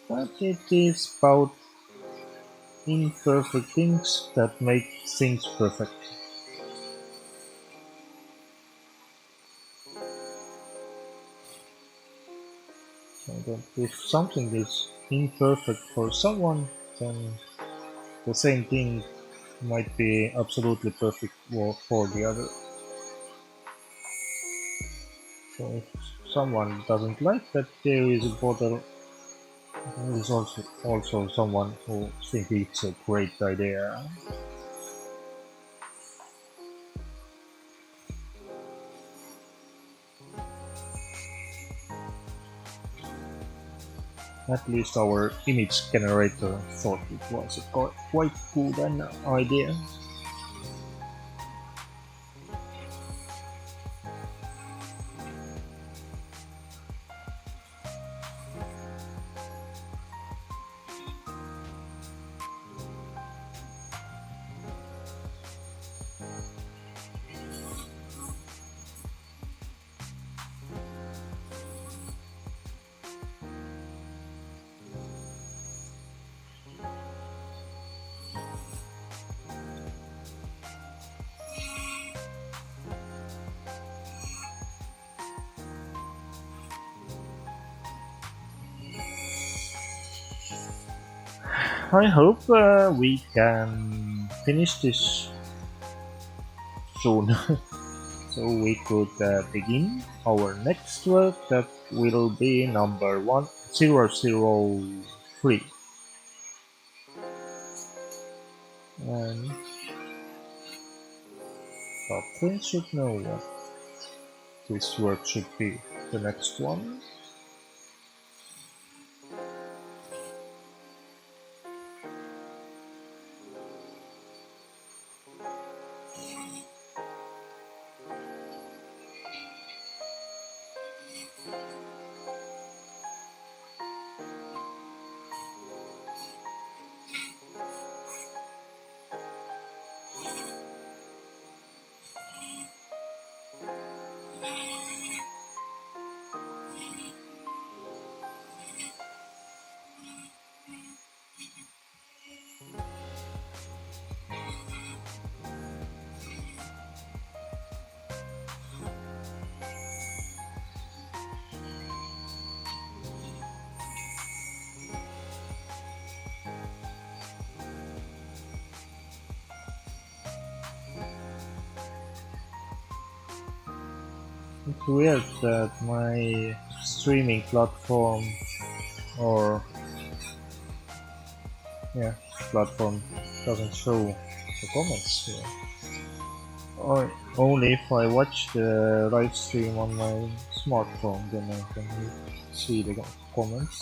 But it is about imperfect things that make things perfect. So that if something is imperfect for someone, then the same thing might be absolutely perfect for the other. So if someone doesn't like that there is a bottle, there is also someone who thinks it's a great idea. At least our image generator thought it was a quite good idea. I hope we can finish this soon. So we could begin our next work that will be number 1003. And Catherine should know what this work should be. The next one. It's weird that my streaming platform platform doesn't show the comments here. Only if I watch the live stream on my smartphone, then I can see the comments.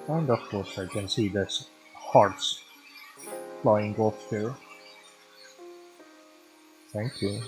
And of course I can see there's hearts flying off there. Thank you.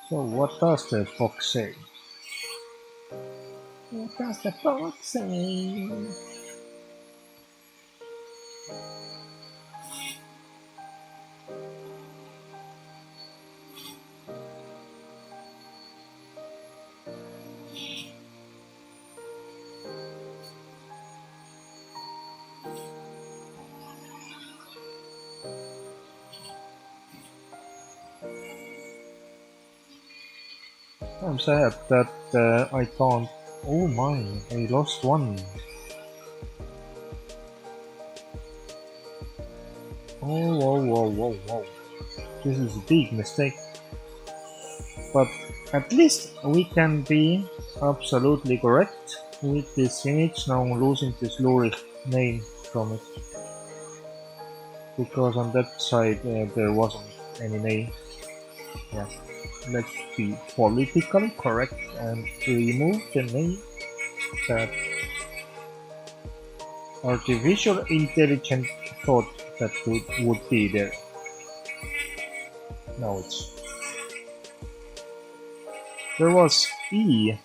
So what does the fox say? What does the fox say? I'm sad that I can't. Oh my, I lost one. Oh, whoa, whoa, whoa, whoa. This is a big mistake. But at least we can be absolutely correct with this image. Now I'm losing this Lurich name from it. Because on that side there wasn't any name. Yeah. Let's be politically correct and remove the name that artificial intelligence thought that would be there. Now there was E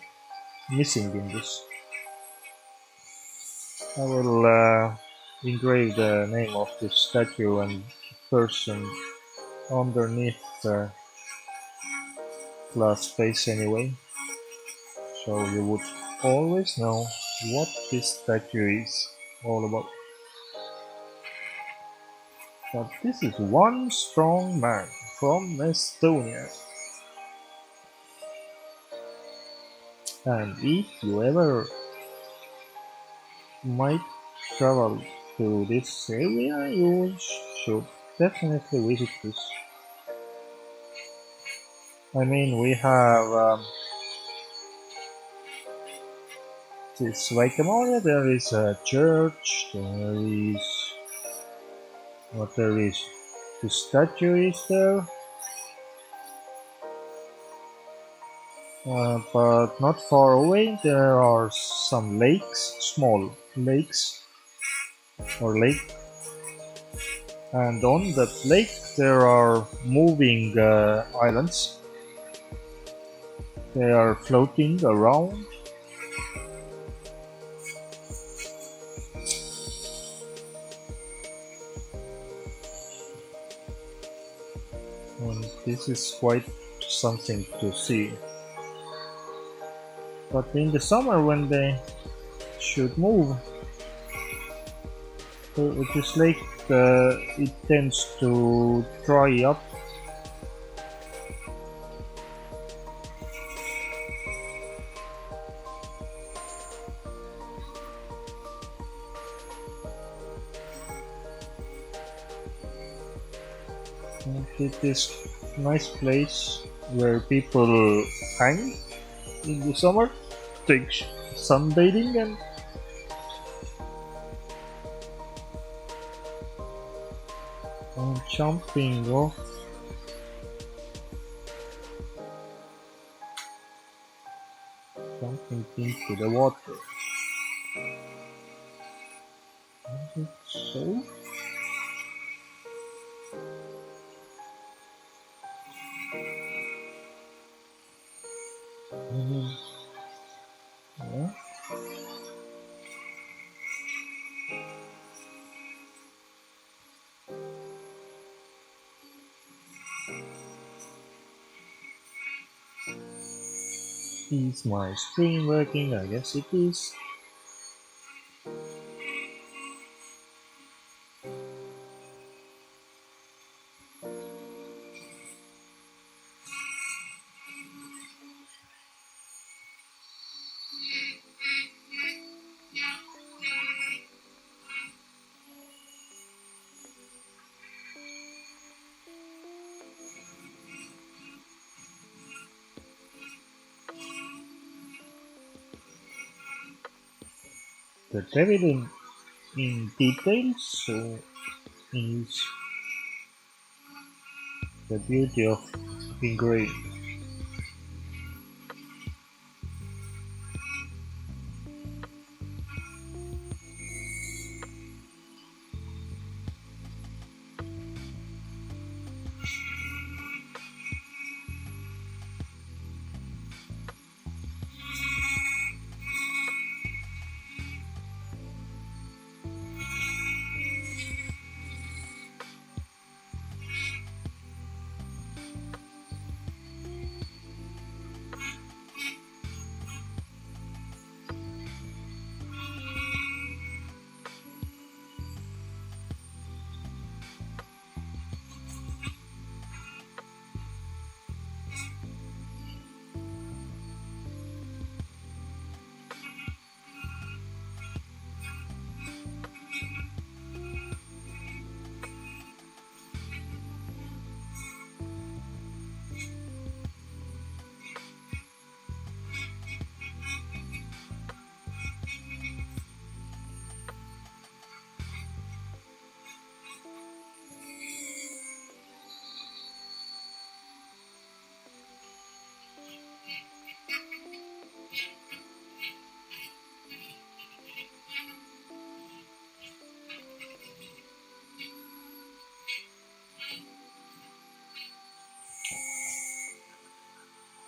missing in this. I will engrave the name of this statue and person underneath the glass space anyway, so you would always know what this statue is all about. But this is one strong man from Estonia. And if you ever might travel to this area, you should definitely visit this. I mean, we have this Väike-Maarja, there is a church, there is the statue is there, but not far away there are some lakes, small lakes or lake, and on that lake there are moving islands. They are floating around. And this is quite something to see. But in the summer when they should move, this lake it tends to dry up. And it is a nice place where people hang in the summer, take sunbathing and jumping off. Jumping into the water. Is it so? Yeah. Is my screen working? I guess it is. The devil in details is the beauty of engraving.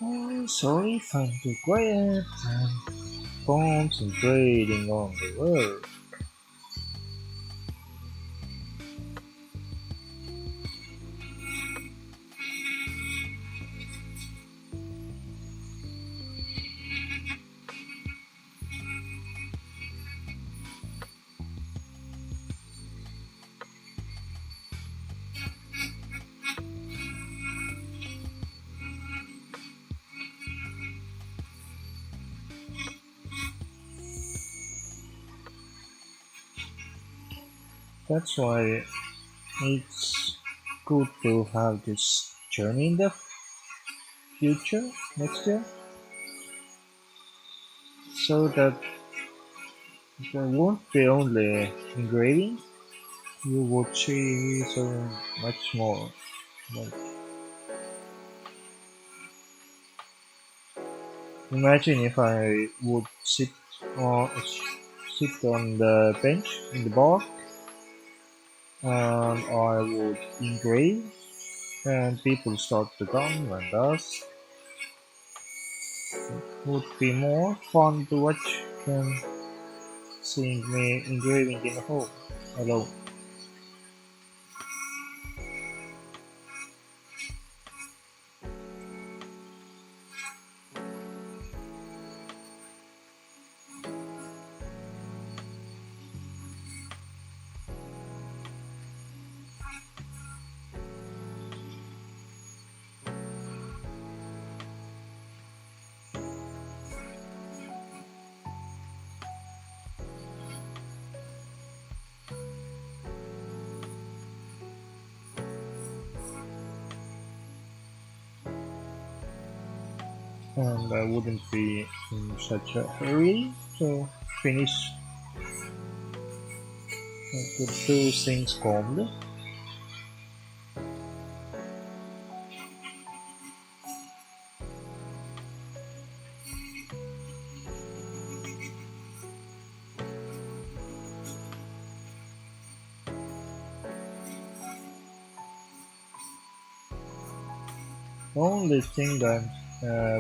Oh, sorry if I'm too quiet. I'm concentrating on the work. That's why it's good to have this journey in the future, next year, so that There won't be only engraving, you would see so much more. Like, imagine if I would on, sit on the bench in the bar and I would engrave and people start to come and ask. It would be more fun to watch than seeing me engraving in a home alone. And I wouldn't be in such a hurry to finish. I could do things calmly. The only thing I'm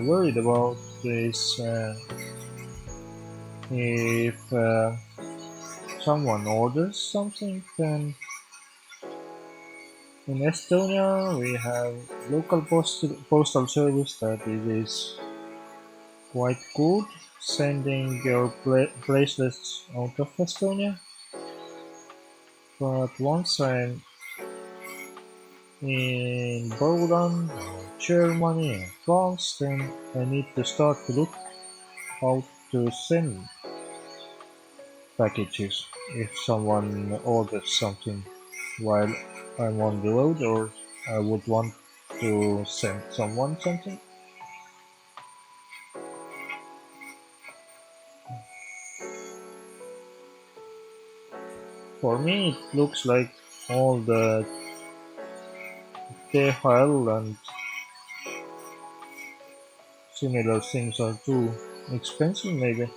worried about is if someone orders something, then in Estonia we have local postal service that it is quite good sending your bracelets out of Estonia. But once I'm in Poland, Germany, and France, then I need to start to look how to send packages if someone orders something while I'm on the road or I would want to send someone something. For me, it looks like all the DHL and similar things are too expensive, maybe.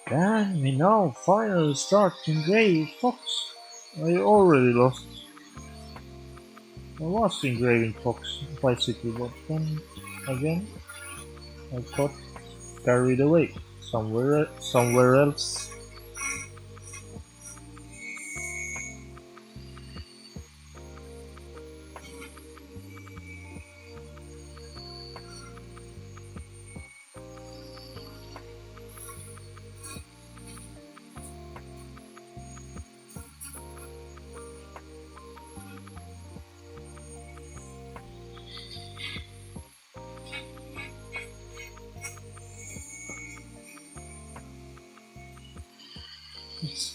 Can we now finally start in GreyFox? I already lost. I was engraving Fox bicycle, but then again I got carried away somewhere else.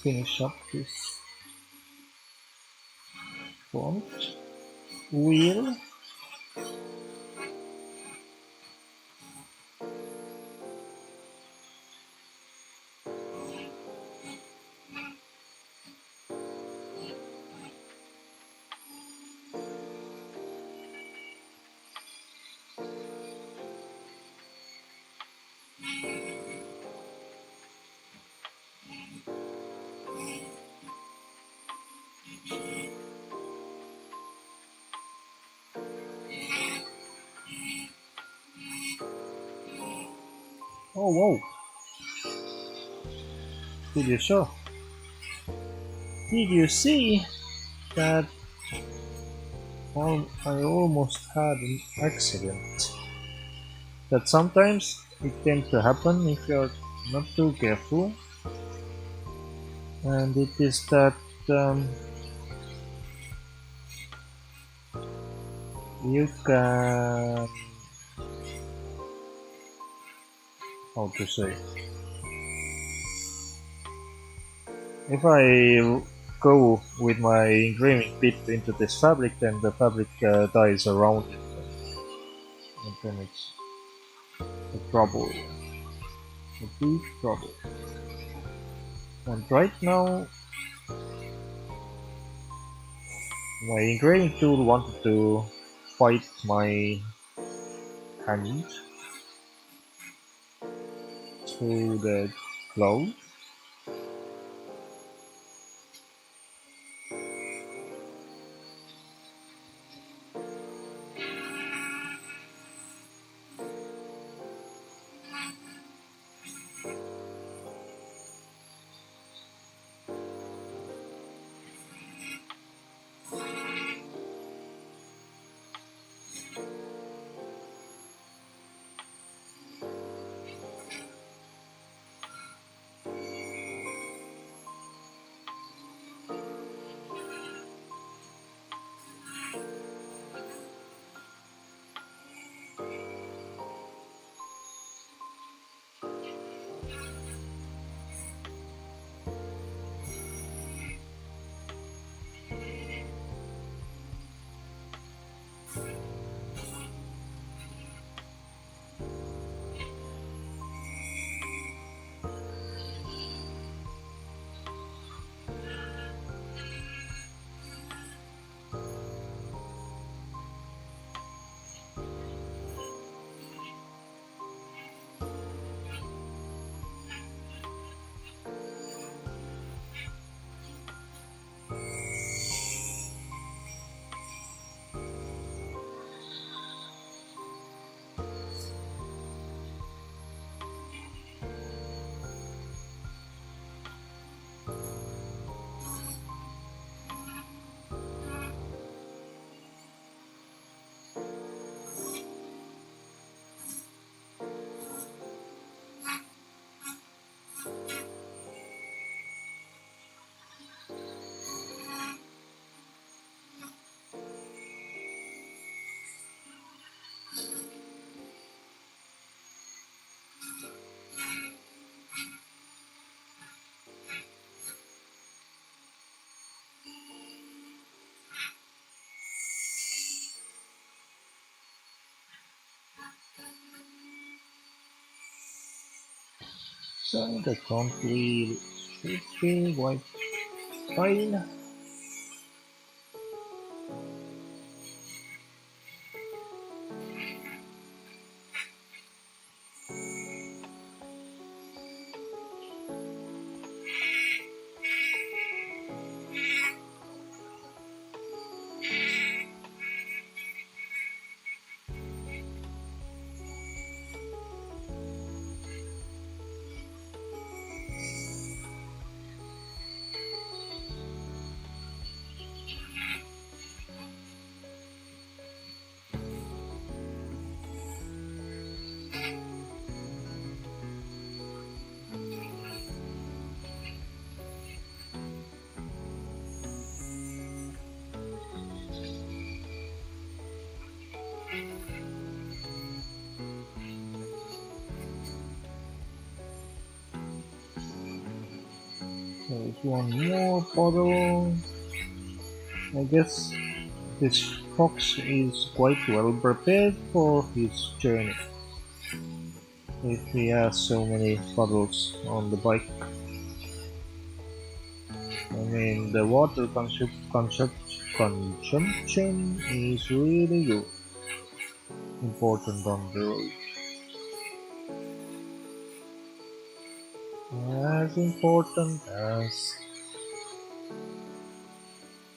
finish up this front wheel. Oh wow! Did you see that I almost had an accident? That sometimes it tends to happen if you're not too careful, and it is that you can, how to say, if I go with my engraving bit into this fabric, then the fabric dies around it, and then it's a trouble, a big trouble. And right now my engraving tool wanted to fight my hand through the cloud. So the front wheel should be quite fine. There's one more puddle. I guess this fox is quite well prepared for his journey, if he has so many puddles on the bike. I mean, the water consumption is really good, important on the road. As important as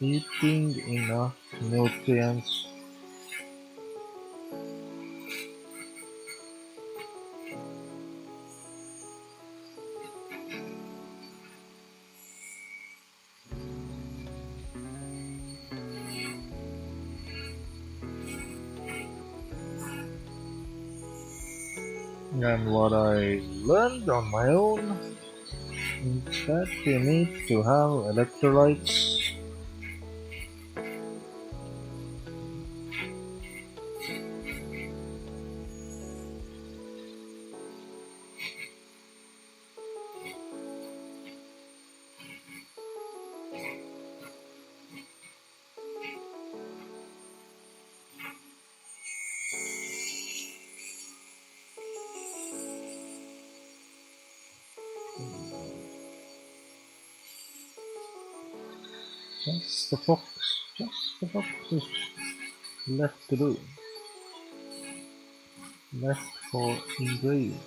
eating enough nutrients. And what I learned on my own is that you need to have electrolytes. Just the fox is left to do. Left for engraving.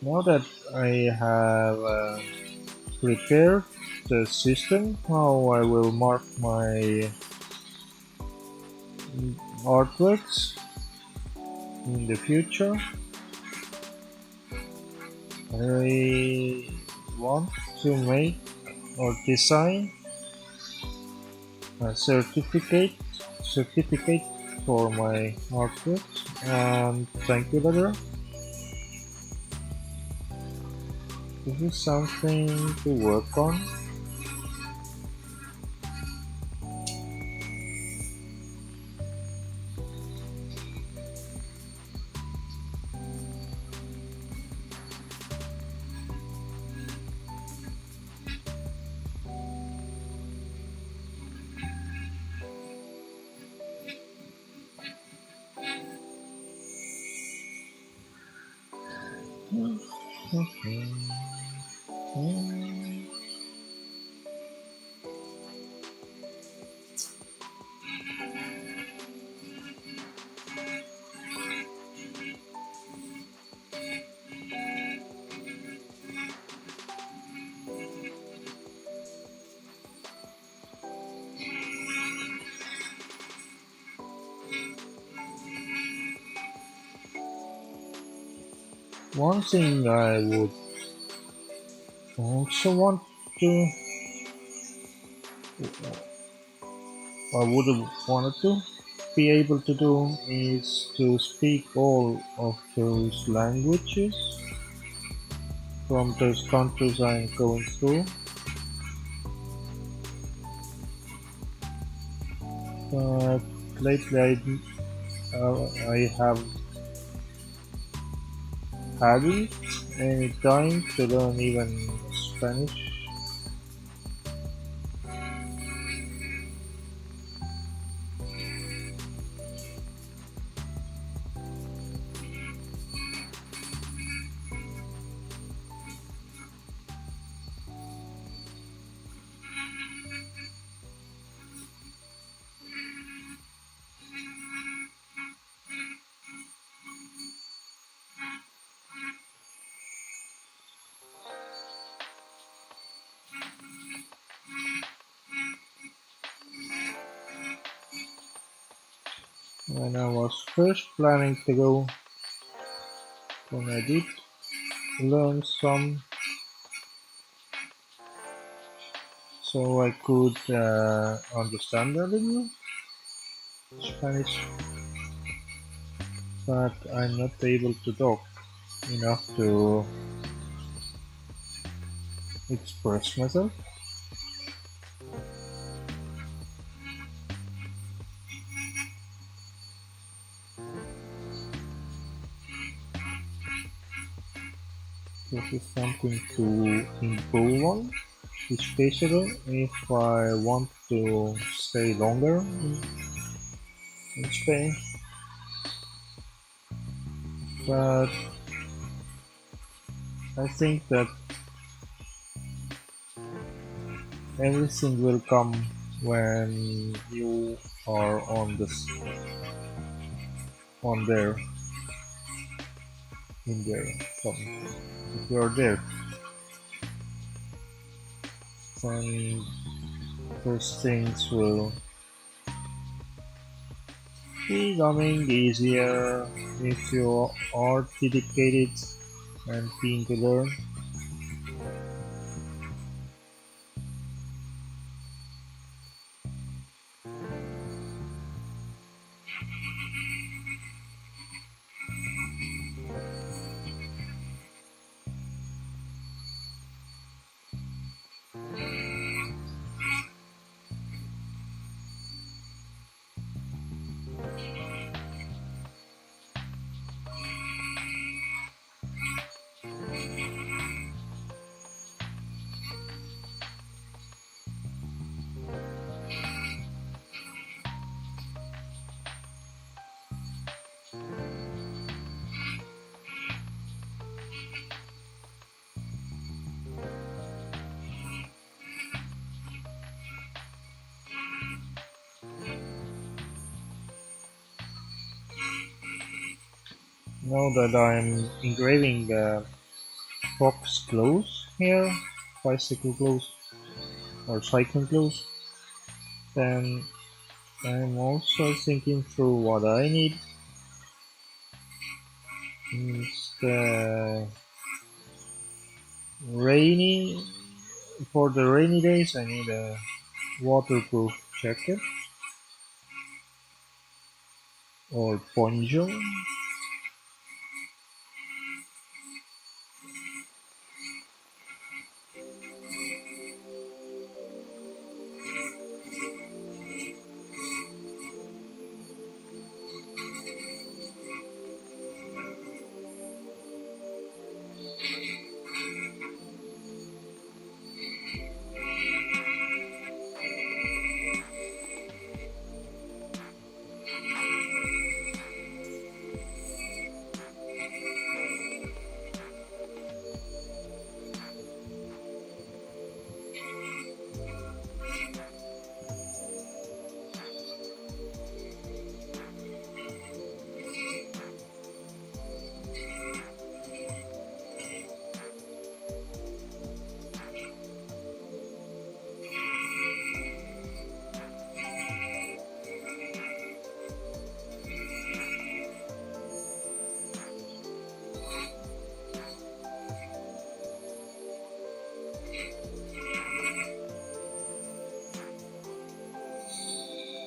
Now that I have prepared the system, how I will mark my artworks in the future, I want to make or design a certificate for my artworks, and thank you letter. This is something to work on. One thing I would also want to, I would have wanted to be able to do is to speak all of those languages from those countries I'm going through. But lately I have hadn't any time to learn even Spanish. When I was first planning to go, then I did learn some, so I could understand a little Spanish, but I'm not able to talk enough to express myself. This is something to improve on, especially if I want to stay longer in Spain. But I think that everything will come when you are on there, in there. So if you are there, then those things will be becoming easier if you are dedicated and keen to learn. Now that I'm engraving box clothes here, bicycle clothes or cycling clothes, then I'm also thinking through what I need. It's the rainy, for the rainy days I need a waterproof jacket or poncho.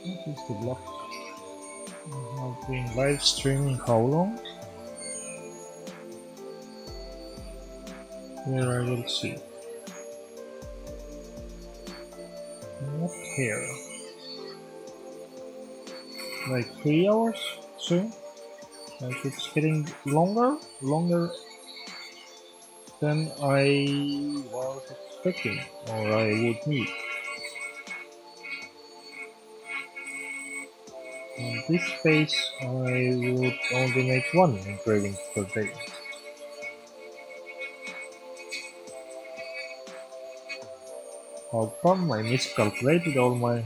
What is the block? I've been live streaming how long? Here I will see. Not here. Like 3 hours soon? Like it's getting longer than I was expecting or I would need. In this space I would only make one engraving per day. How come I miscalculated all my...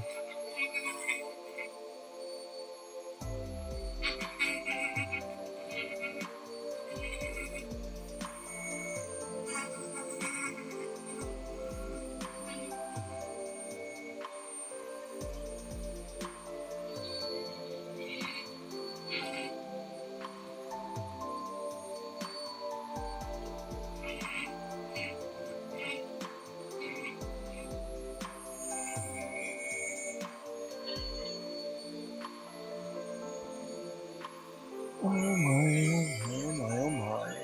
Oh my, oh my, oh my.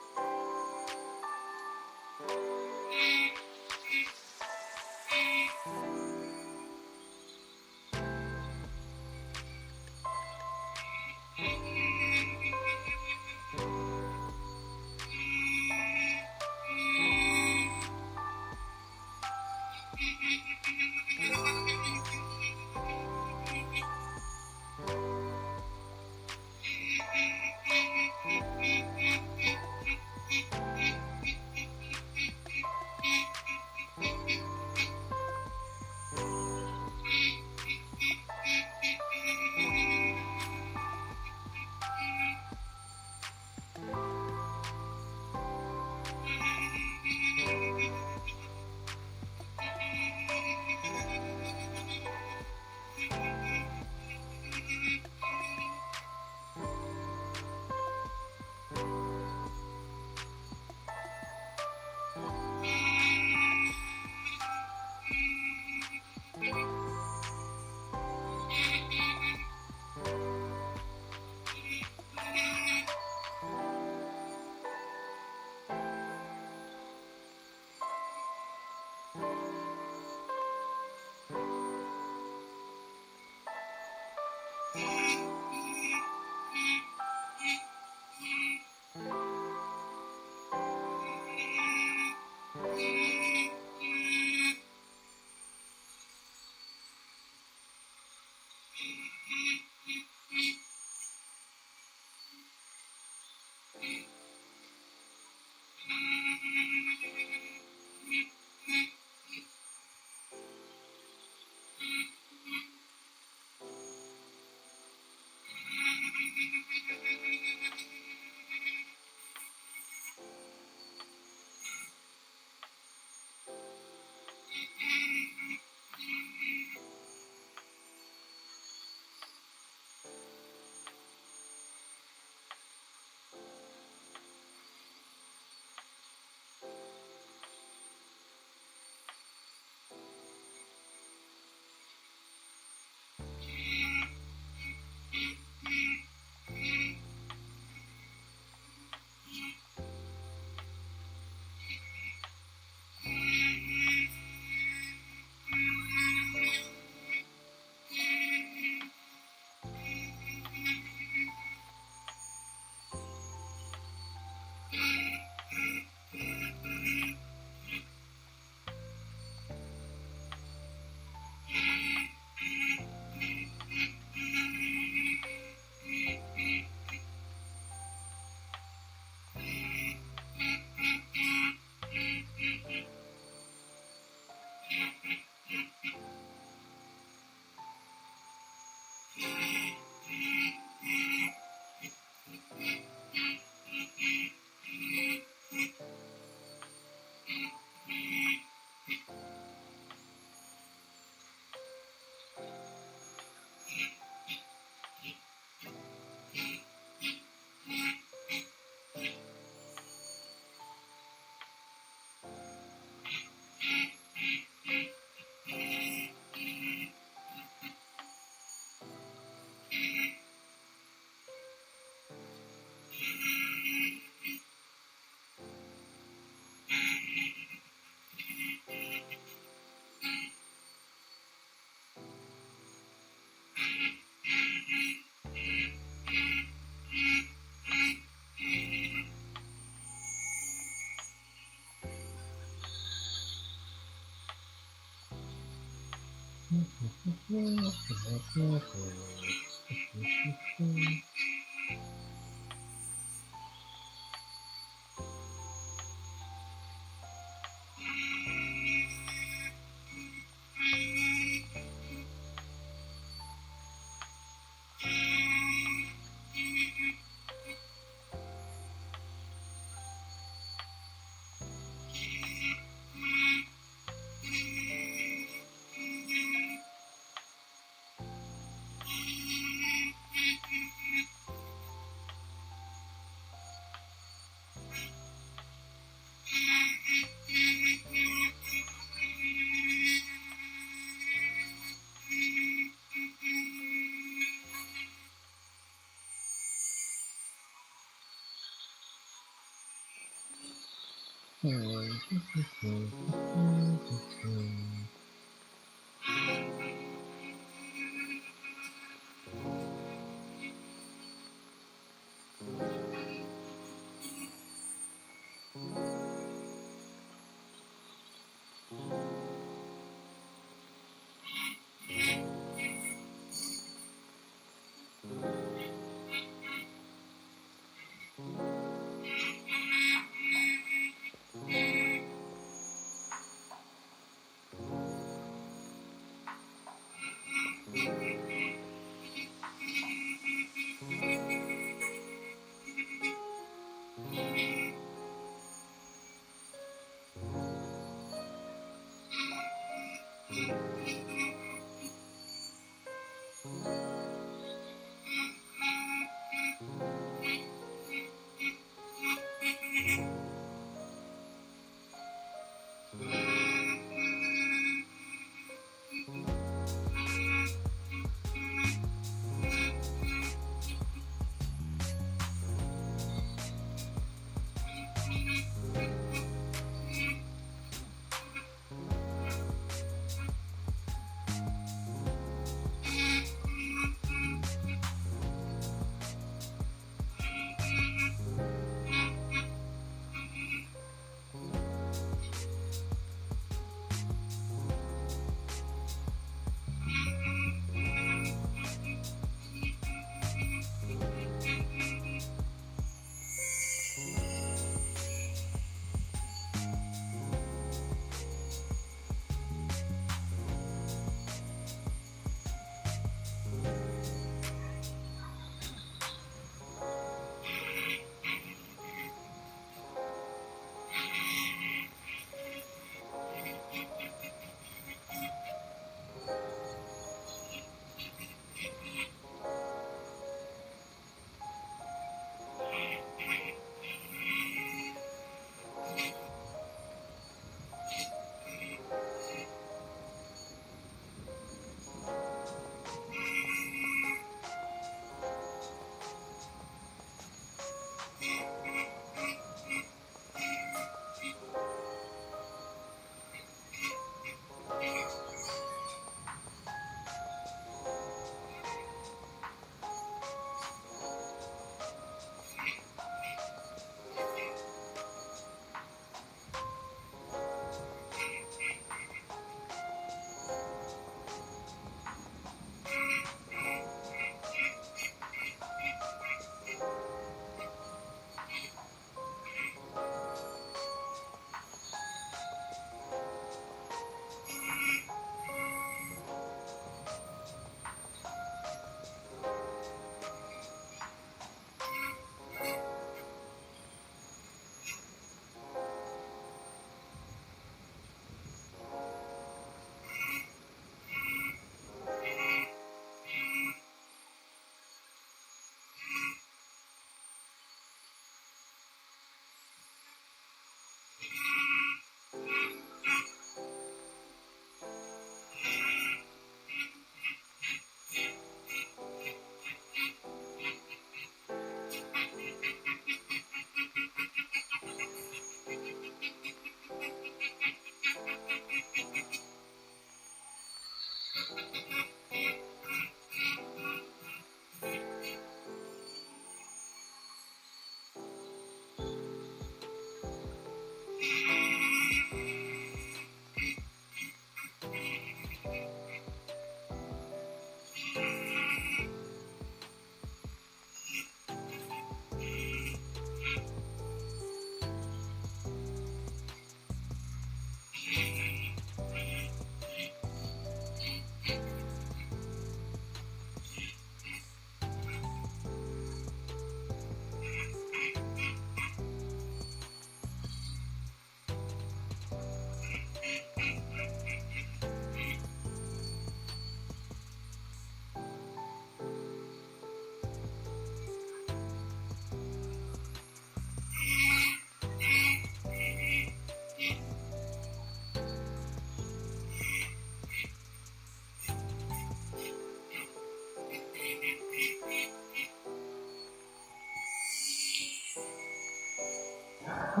I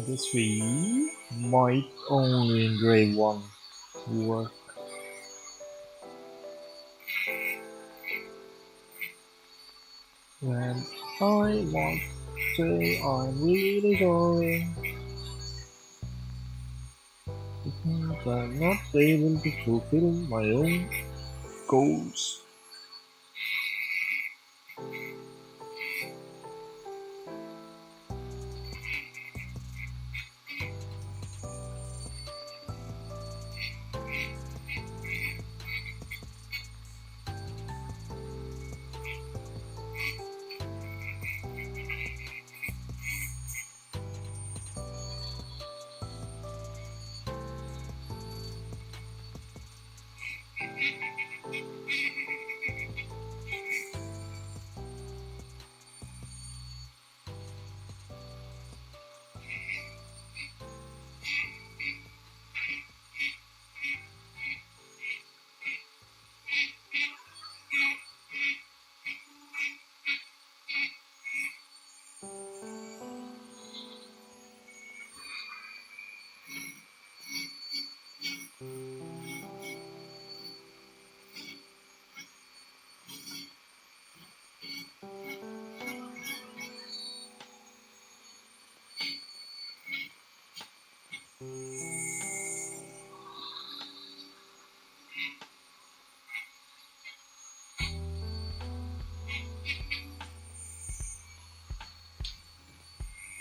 guess we might only engrave one work. When I want to say I'm really sorry, because I'm not able to fulfill my own goals.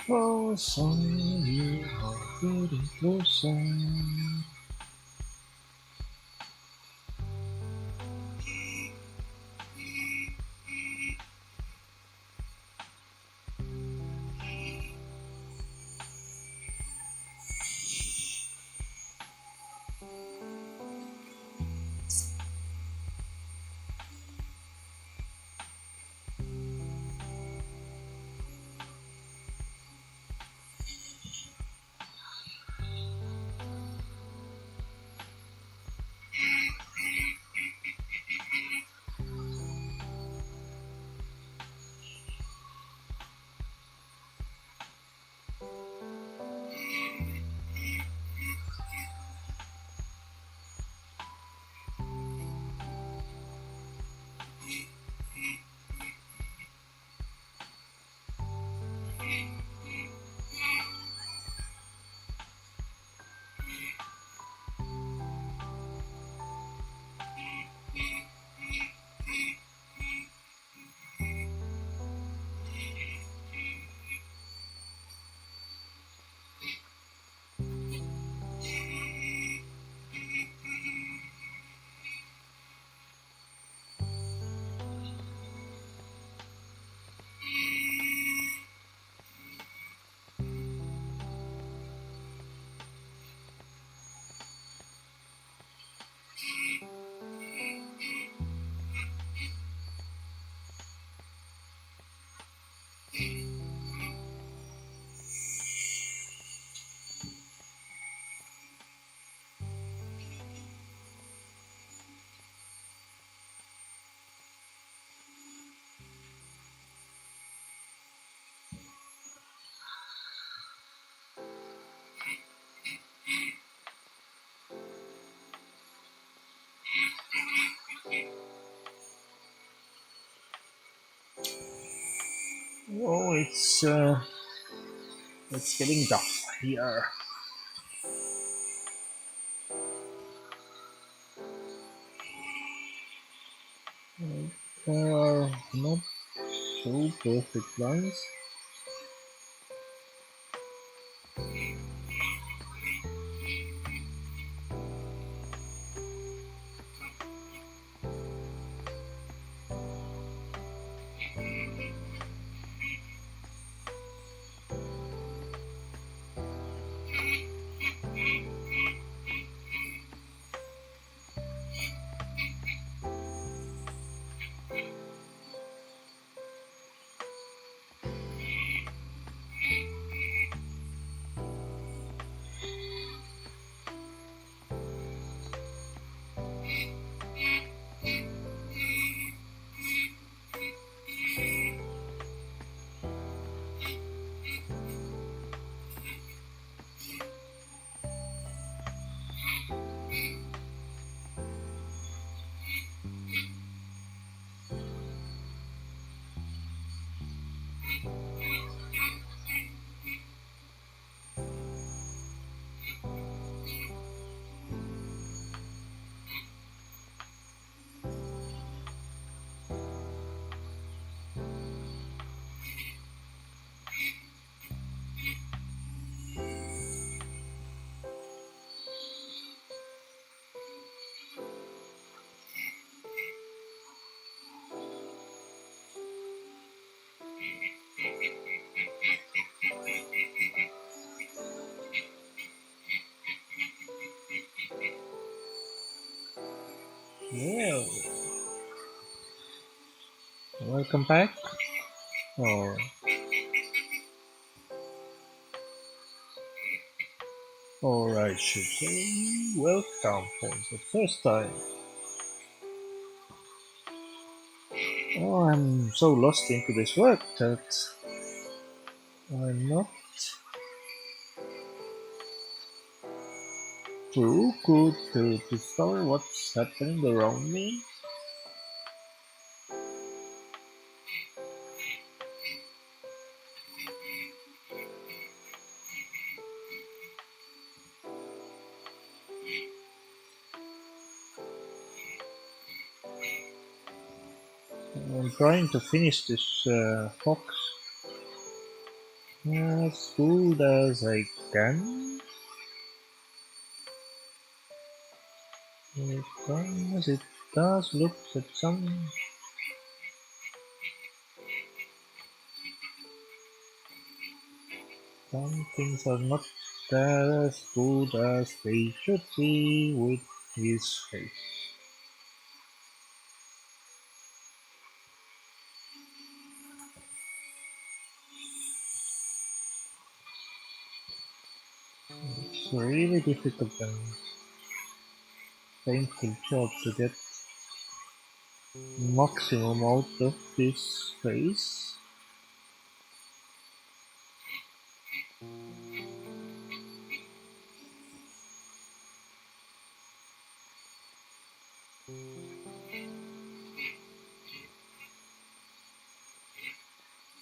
Oh, sorry, you are getting closer. Oh, it's getting tough here. There are not so perfect lines. Yeah. Welcome back. Oh, alright, should say welcome for the first time. Oh, I'm so lost into this work that I'm not too good to discover what's happening around me. I'm trying to finish this box as good as I can. Because it does look that some things are not as good as they should be with his face. It's a really difficult and painful job to get maximum out of this face.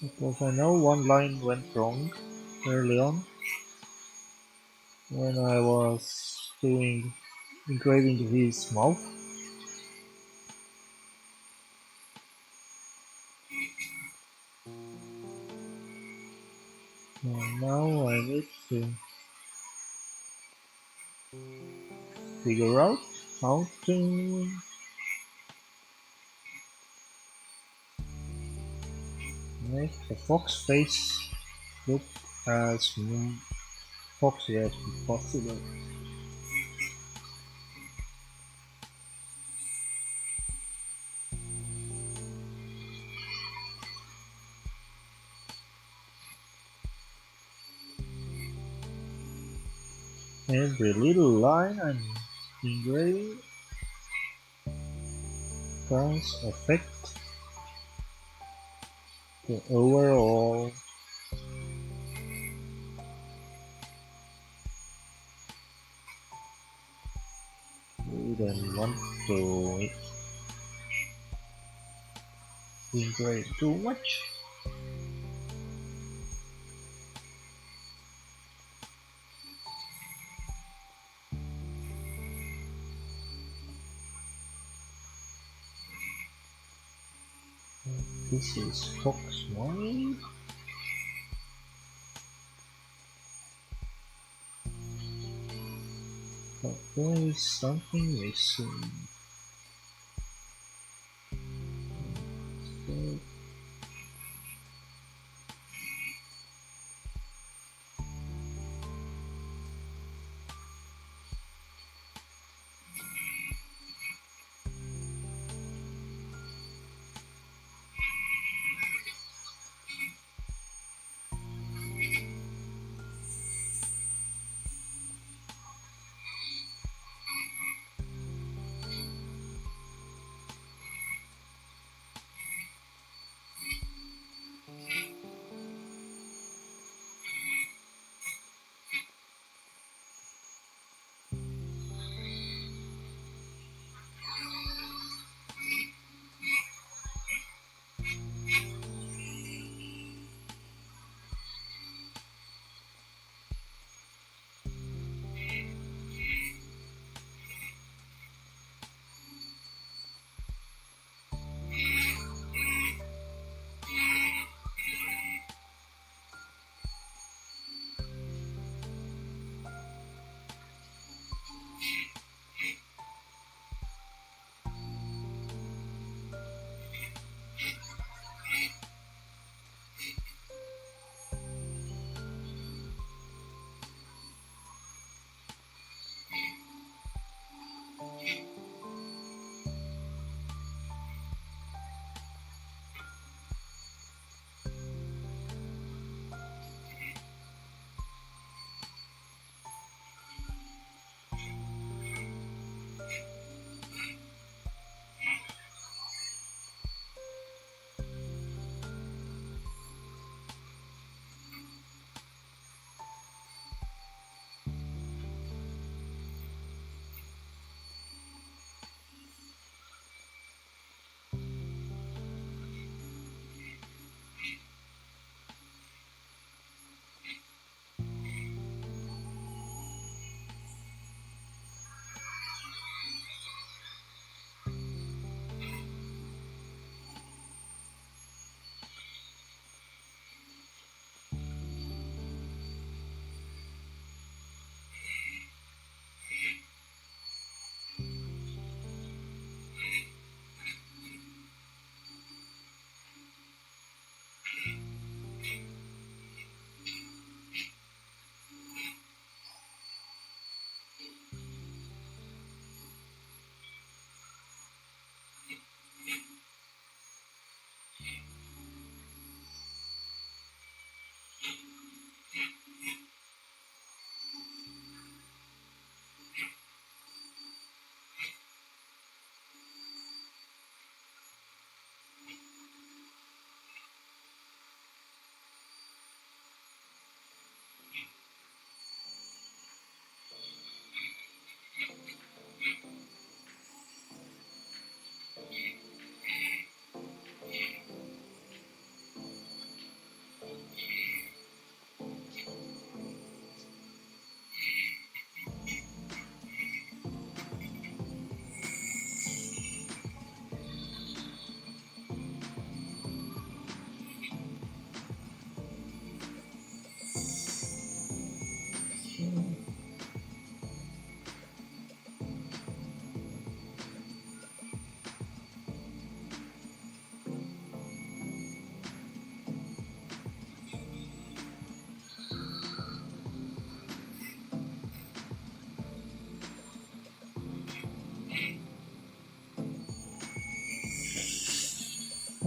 Because I know one line went wrong early on when I was engraving his mouth. And now I need to figure out how to make the fox face look as foxy as possible. Every little line I'm engraving does affect the overall we don't want to engrave too much. This is Fox 1. But there is something missing. So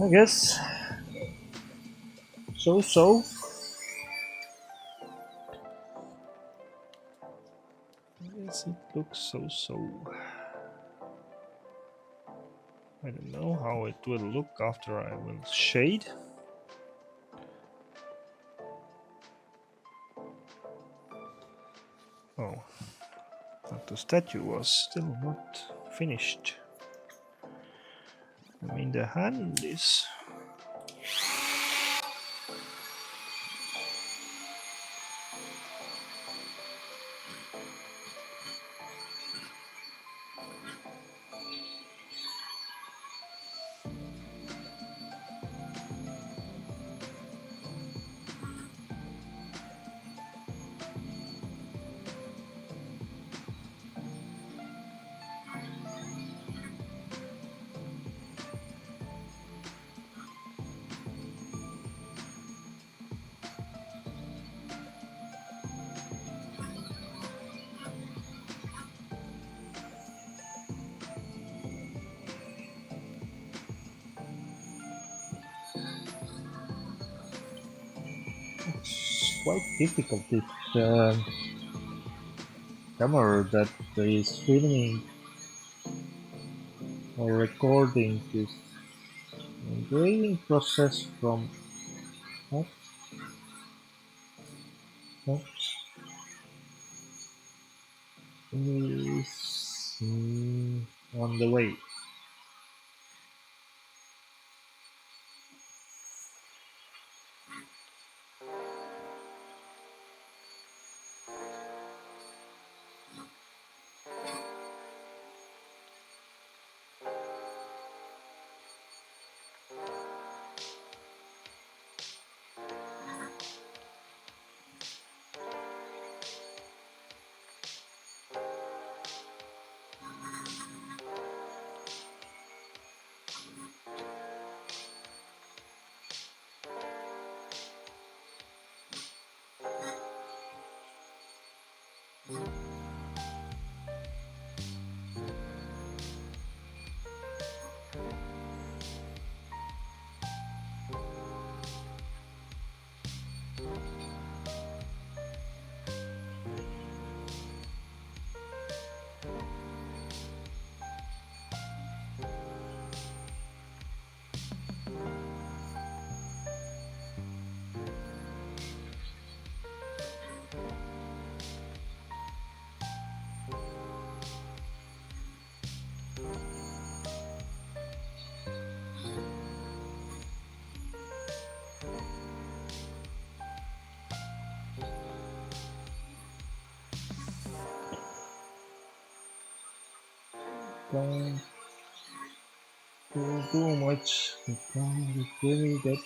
I guess so. Yes, it looks so. I don't know how it will look after I will shade. Oh, but the statue was still not finished. I mean, the hand is... It's quite difficult with camera that is filming or recording this engraving process from what? What is on the way. Don't do too much. Don't give me that.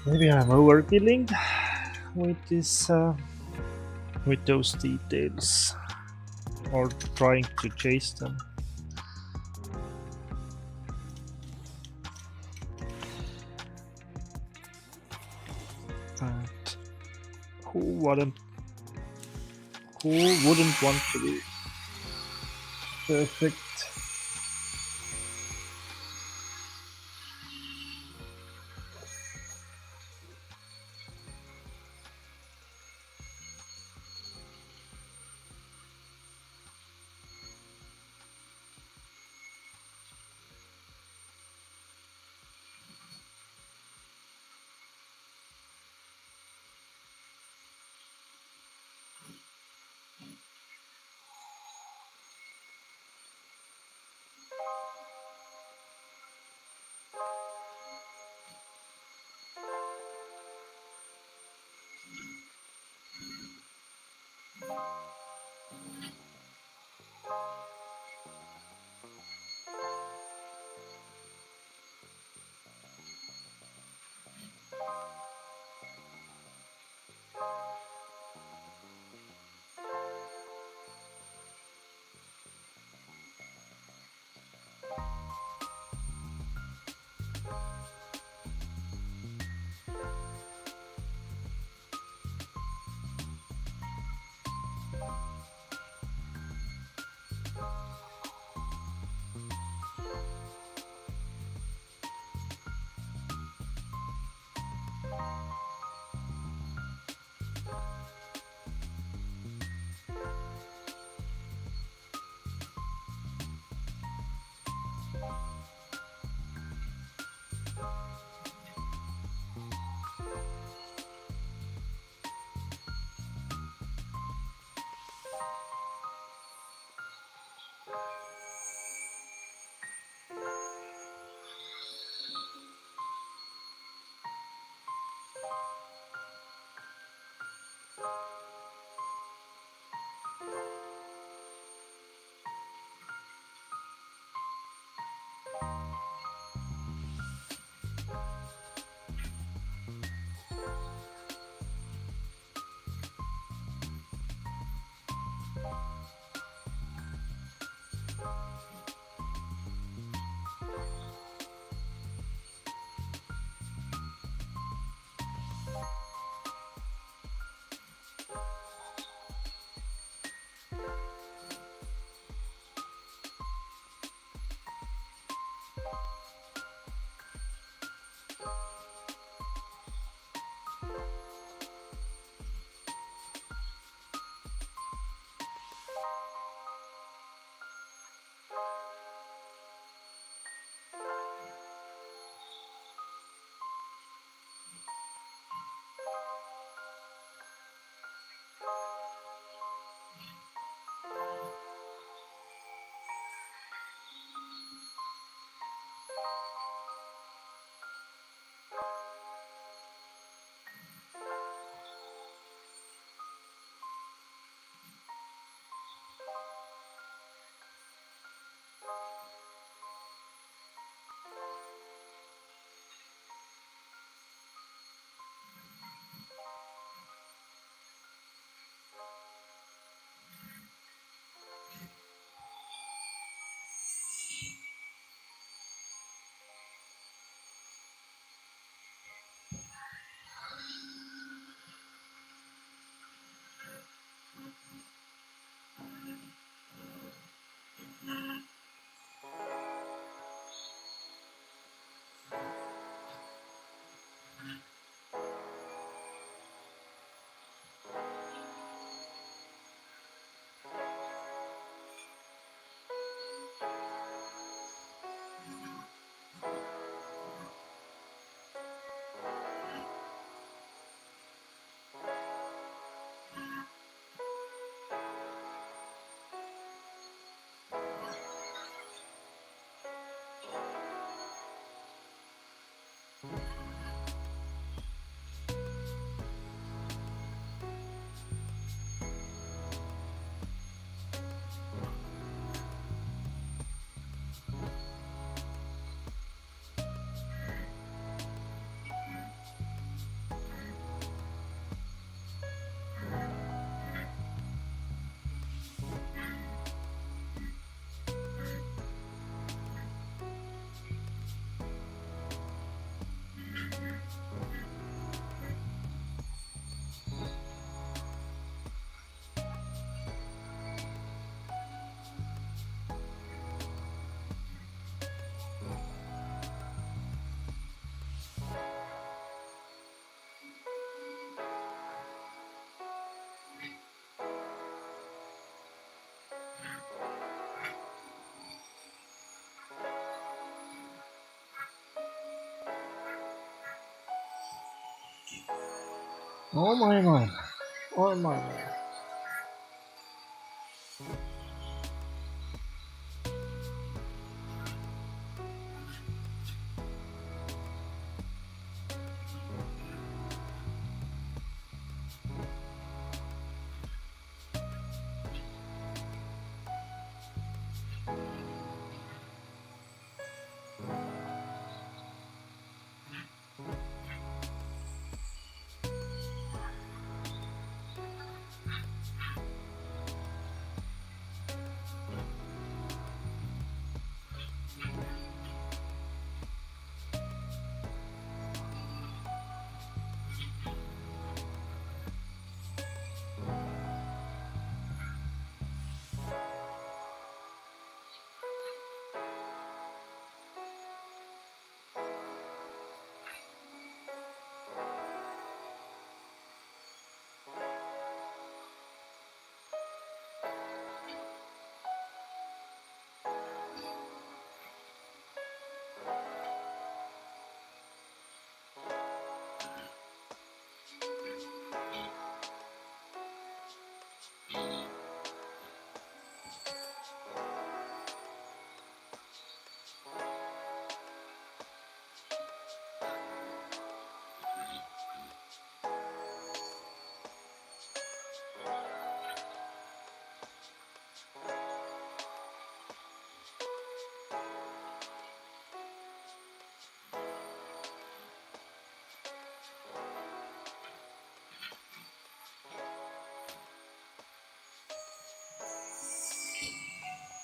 Maybe I'm overbilling with this, with those details, or trying to chase them. And who wouldn't want to be perfect? Oh my god. Oh my god.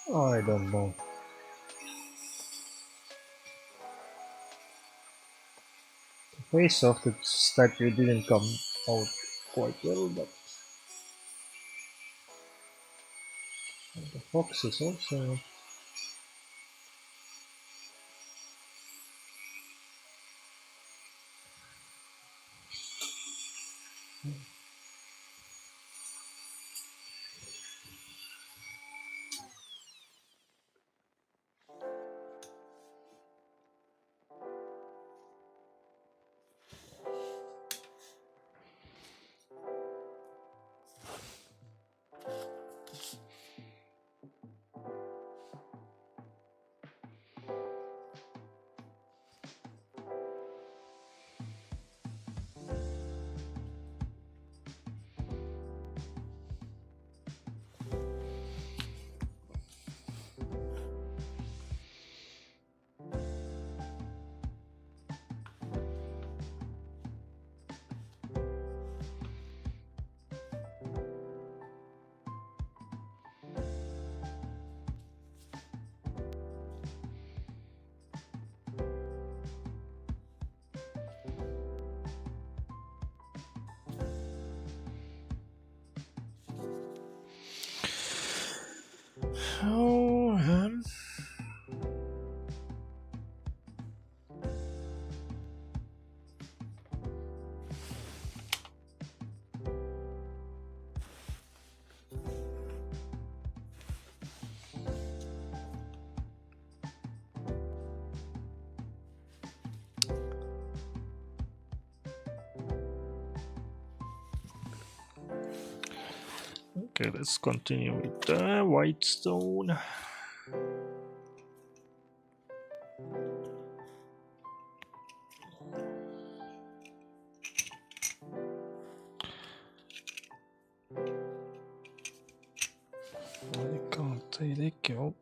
I don't know. The face of the statue didn't come out quite well, but the fox is also. Oh, okay, let's continue with the white stone. I can't take it out.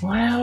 Well.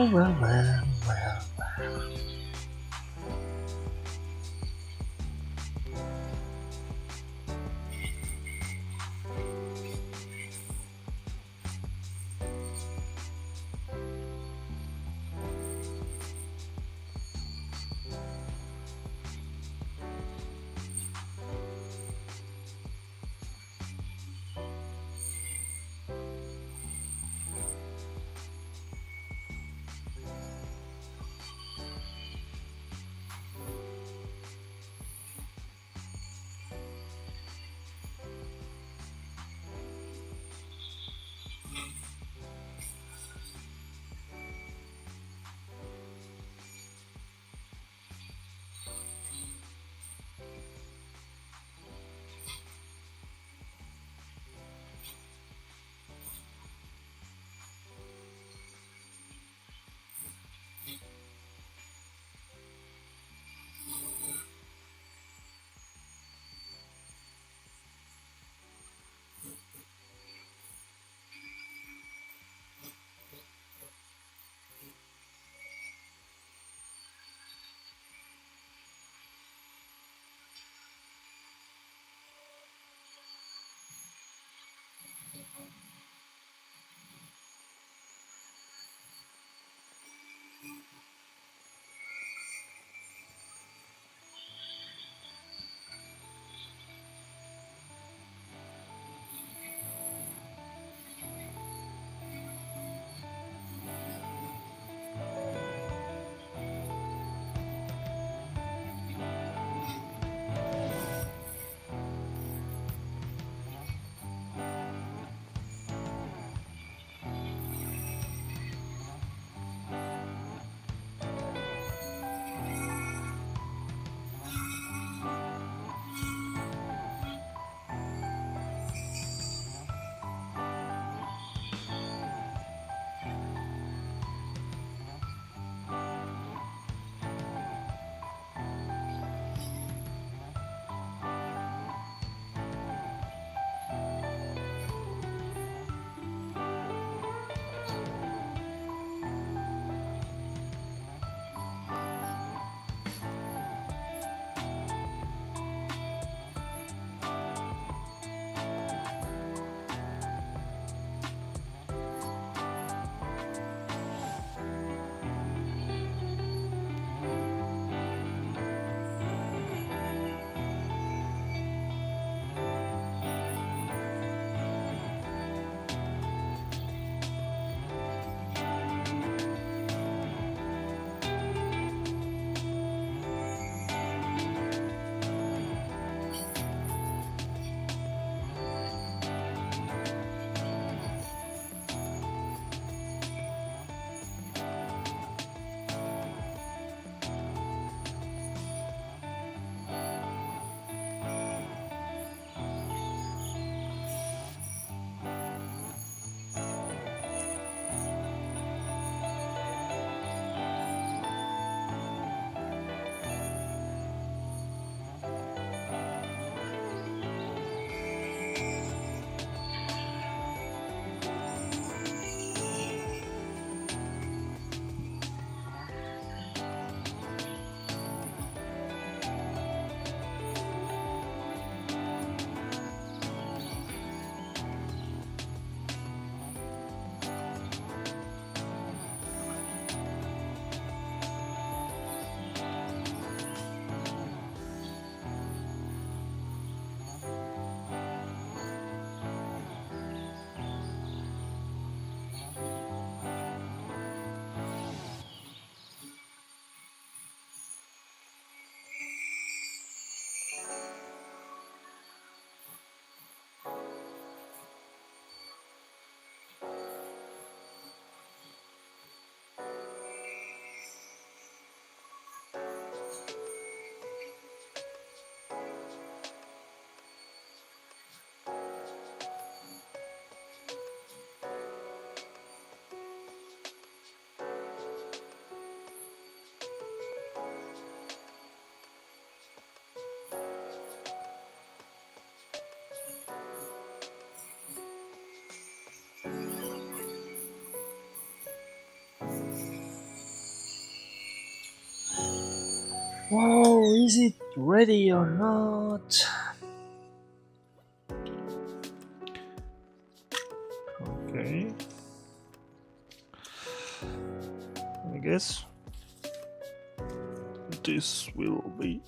Wow, is it ready or not? Okay. I guess this will be.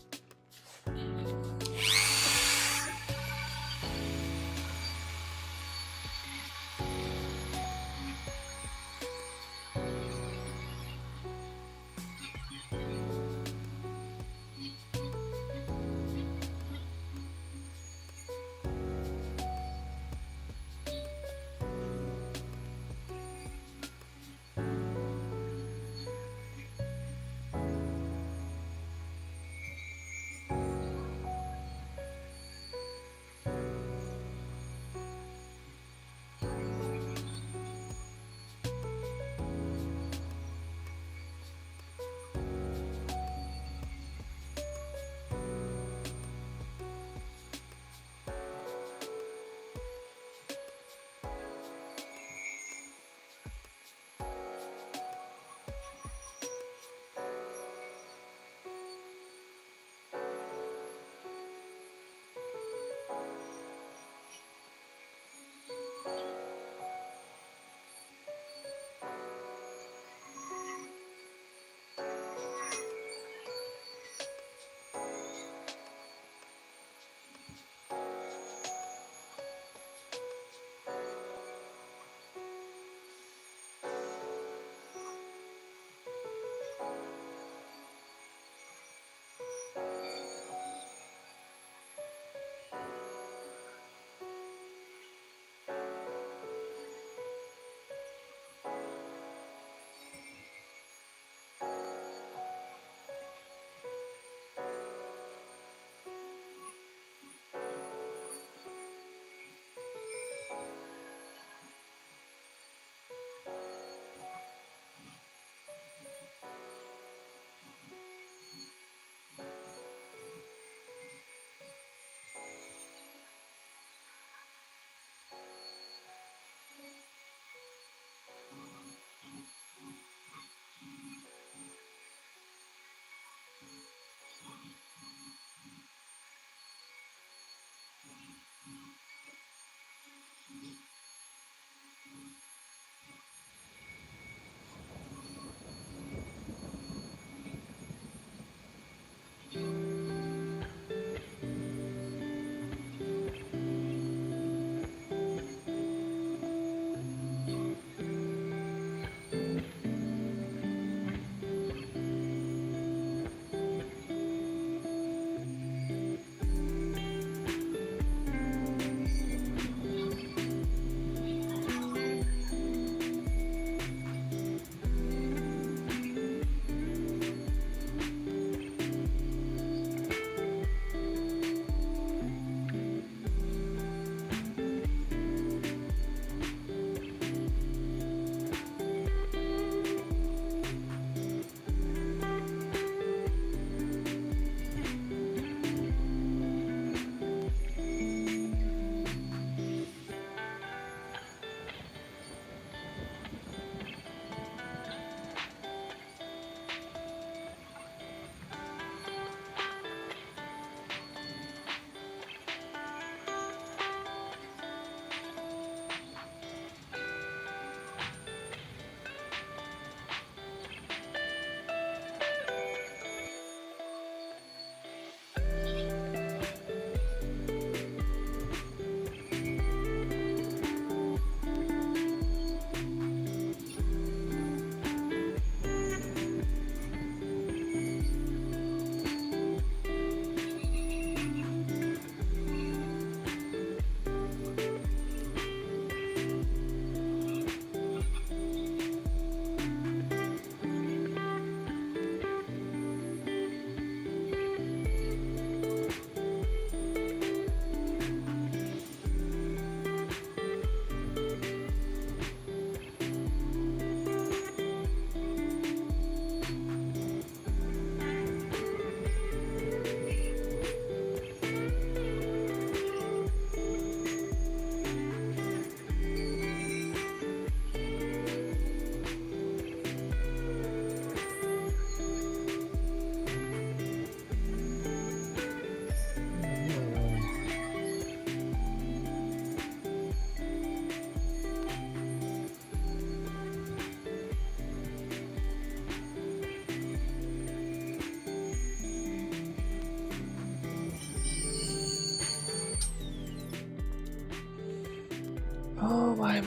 Oh my.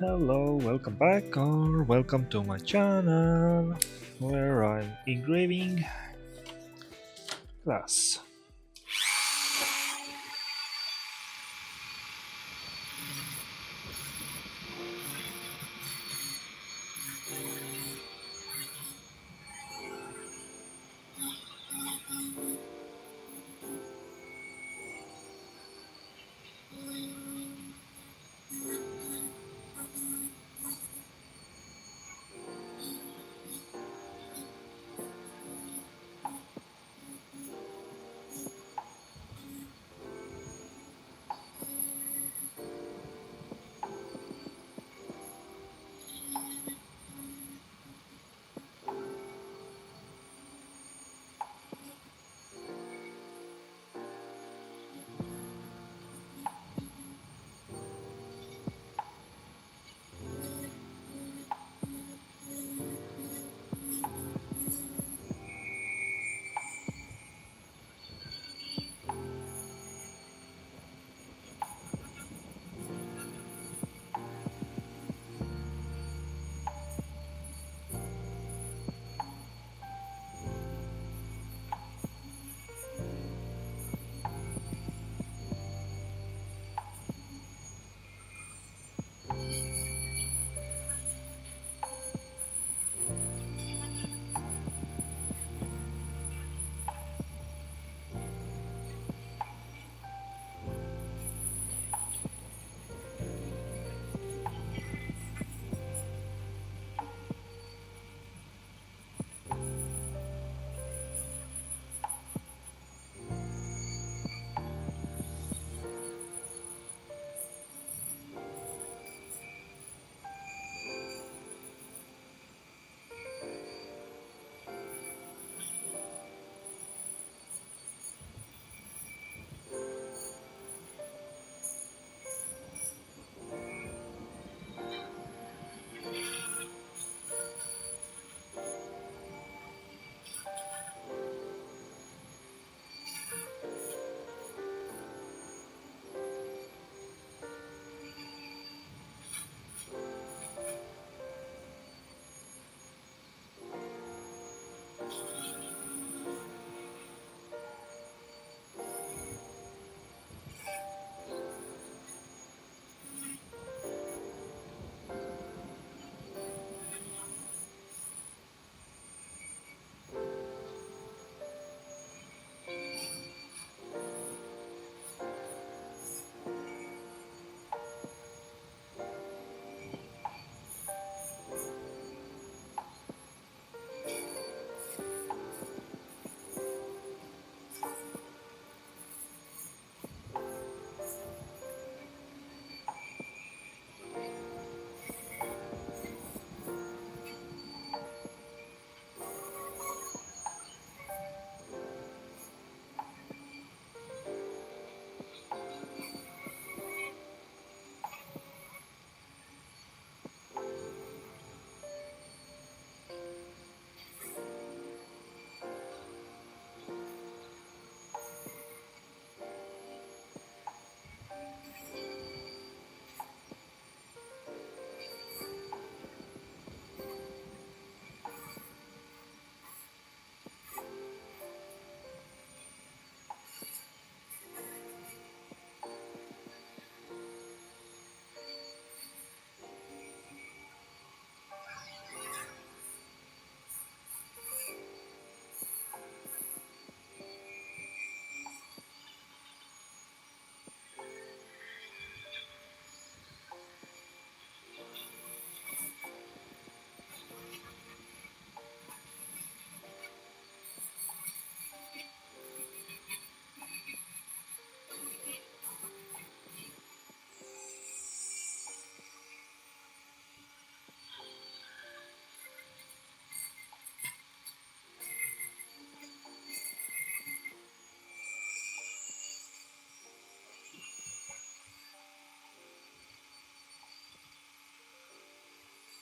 Hello, welcome back or welcome to my channel where I'm engraving glass.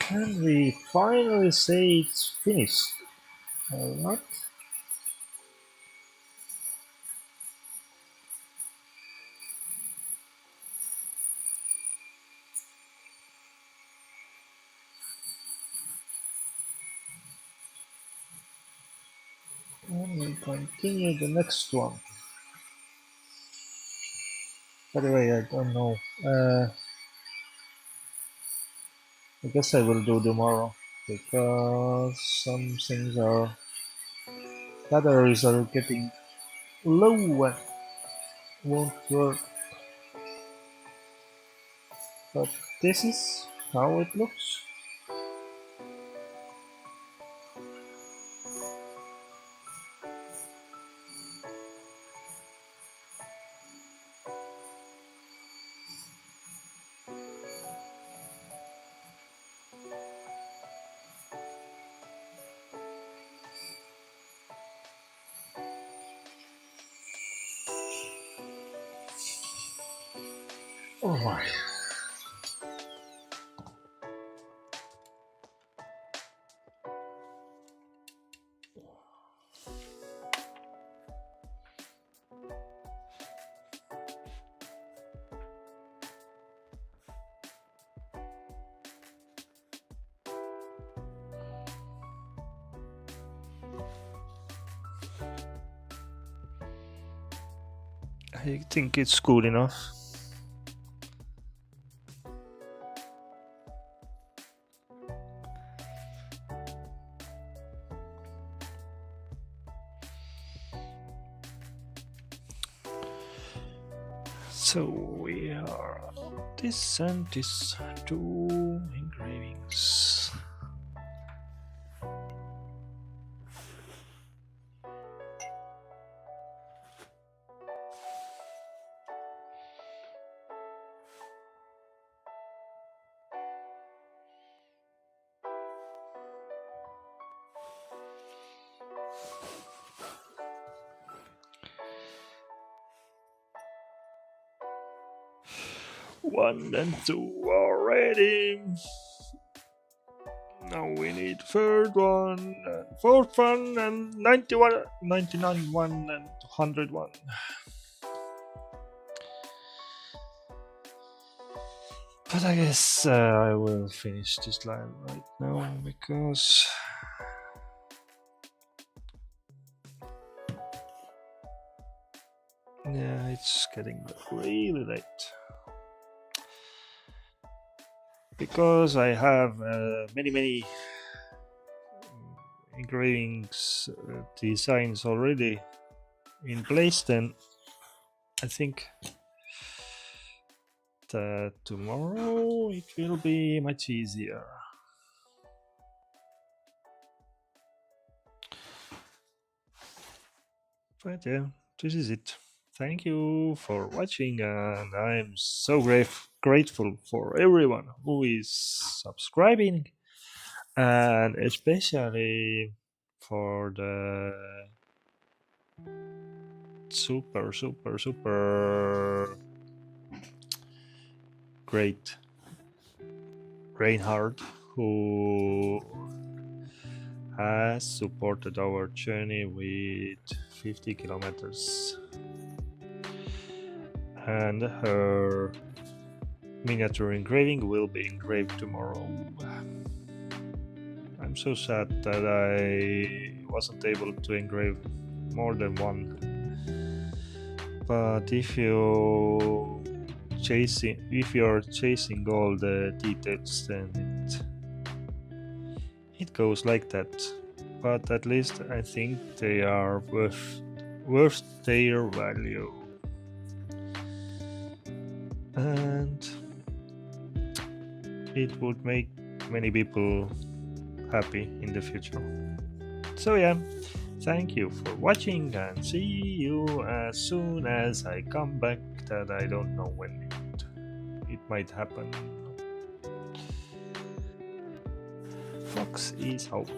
Can we finally say it's finished? Or not? continue the next one. By the way, I don't know. I guess I will do tomorrow because some things are batteries are getting low and won't work. But this is how it looks. Oh my. I think it's good enough. So we are this and this, 2 engravings. One and 2 are ready. Now we need third one, and fourth one, and 91, 99 one, and 101. But I guess I will finish this line right now because yeah, it's getting really late. Because I have many engravings designs already in place, then I think that tomorrow it will be much easier. But yeah, this is it. Thank you for watching, and I'm so grateful for everyone who is subscribing, and especially for the super great Reinhard, who has supported our journey with 50 kilometers, and her miniature engraving will be engraved tomorrow. I'm so sad that I wasn't able to engrave more than one, but if you're chasing all the details, then it goes like that. But at least I think they are worth their value, and it would make many people happy in the future. So yeah, thank you for watching, and see you as soon as I come back. That I don't know when it might happen. Fox is out.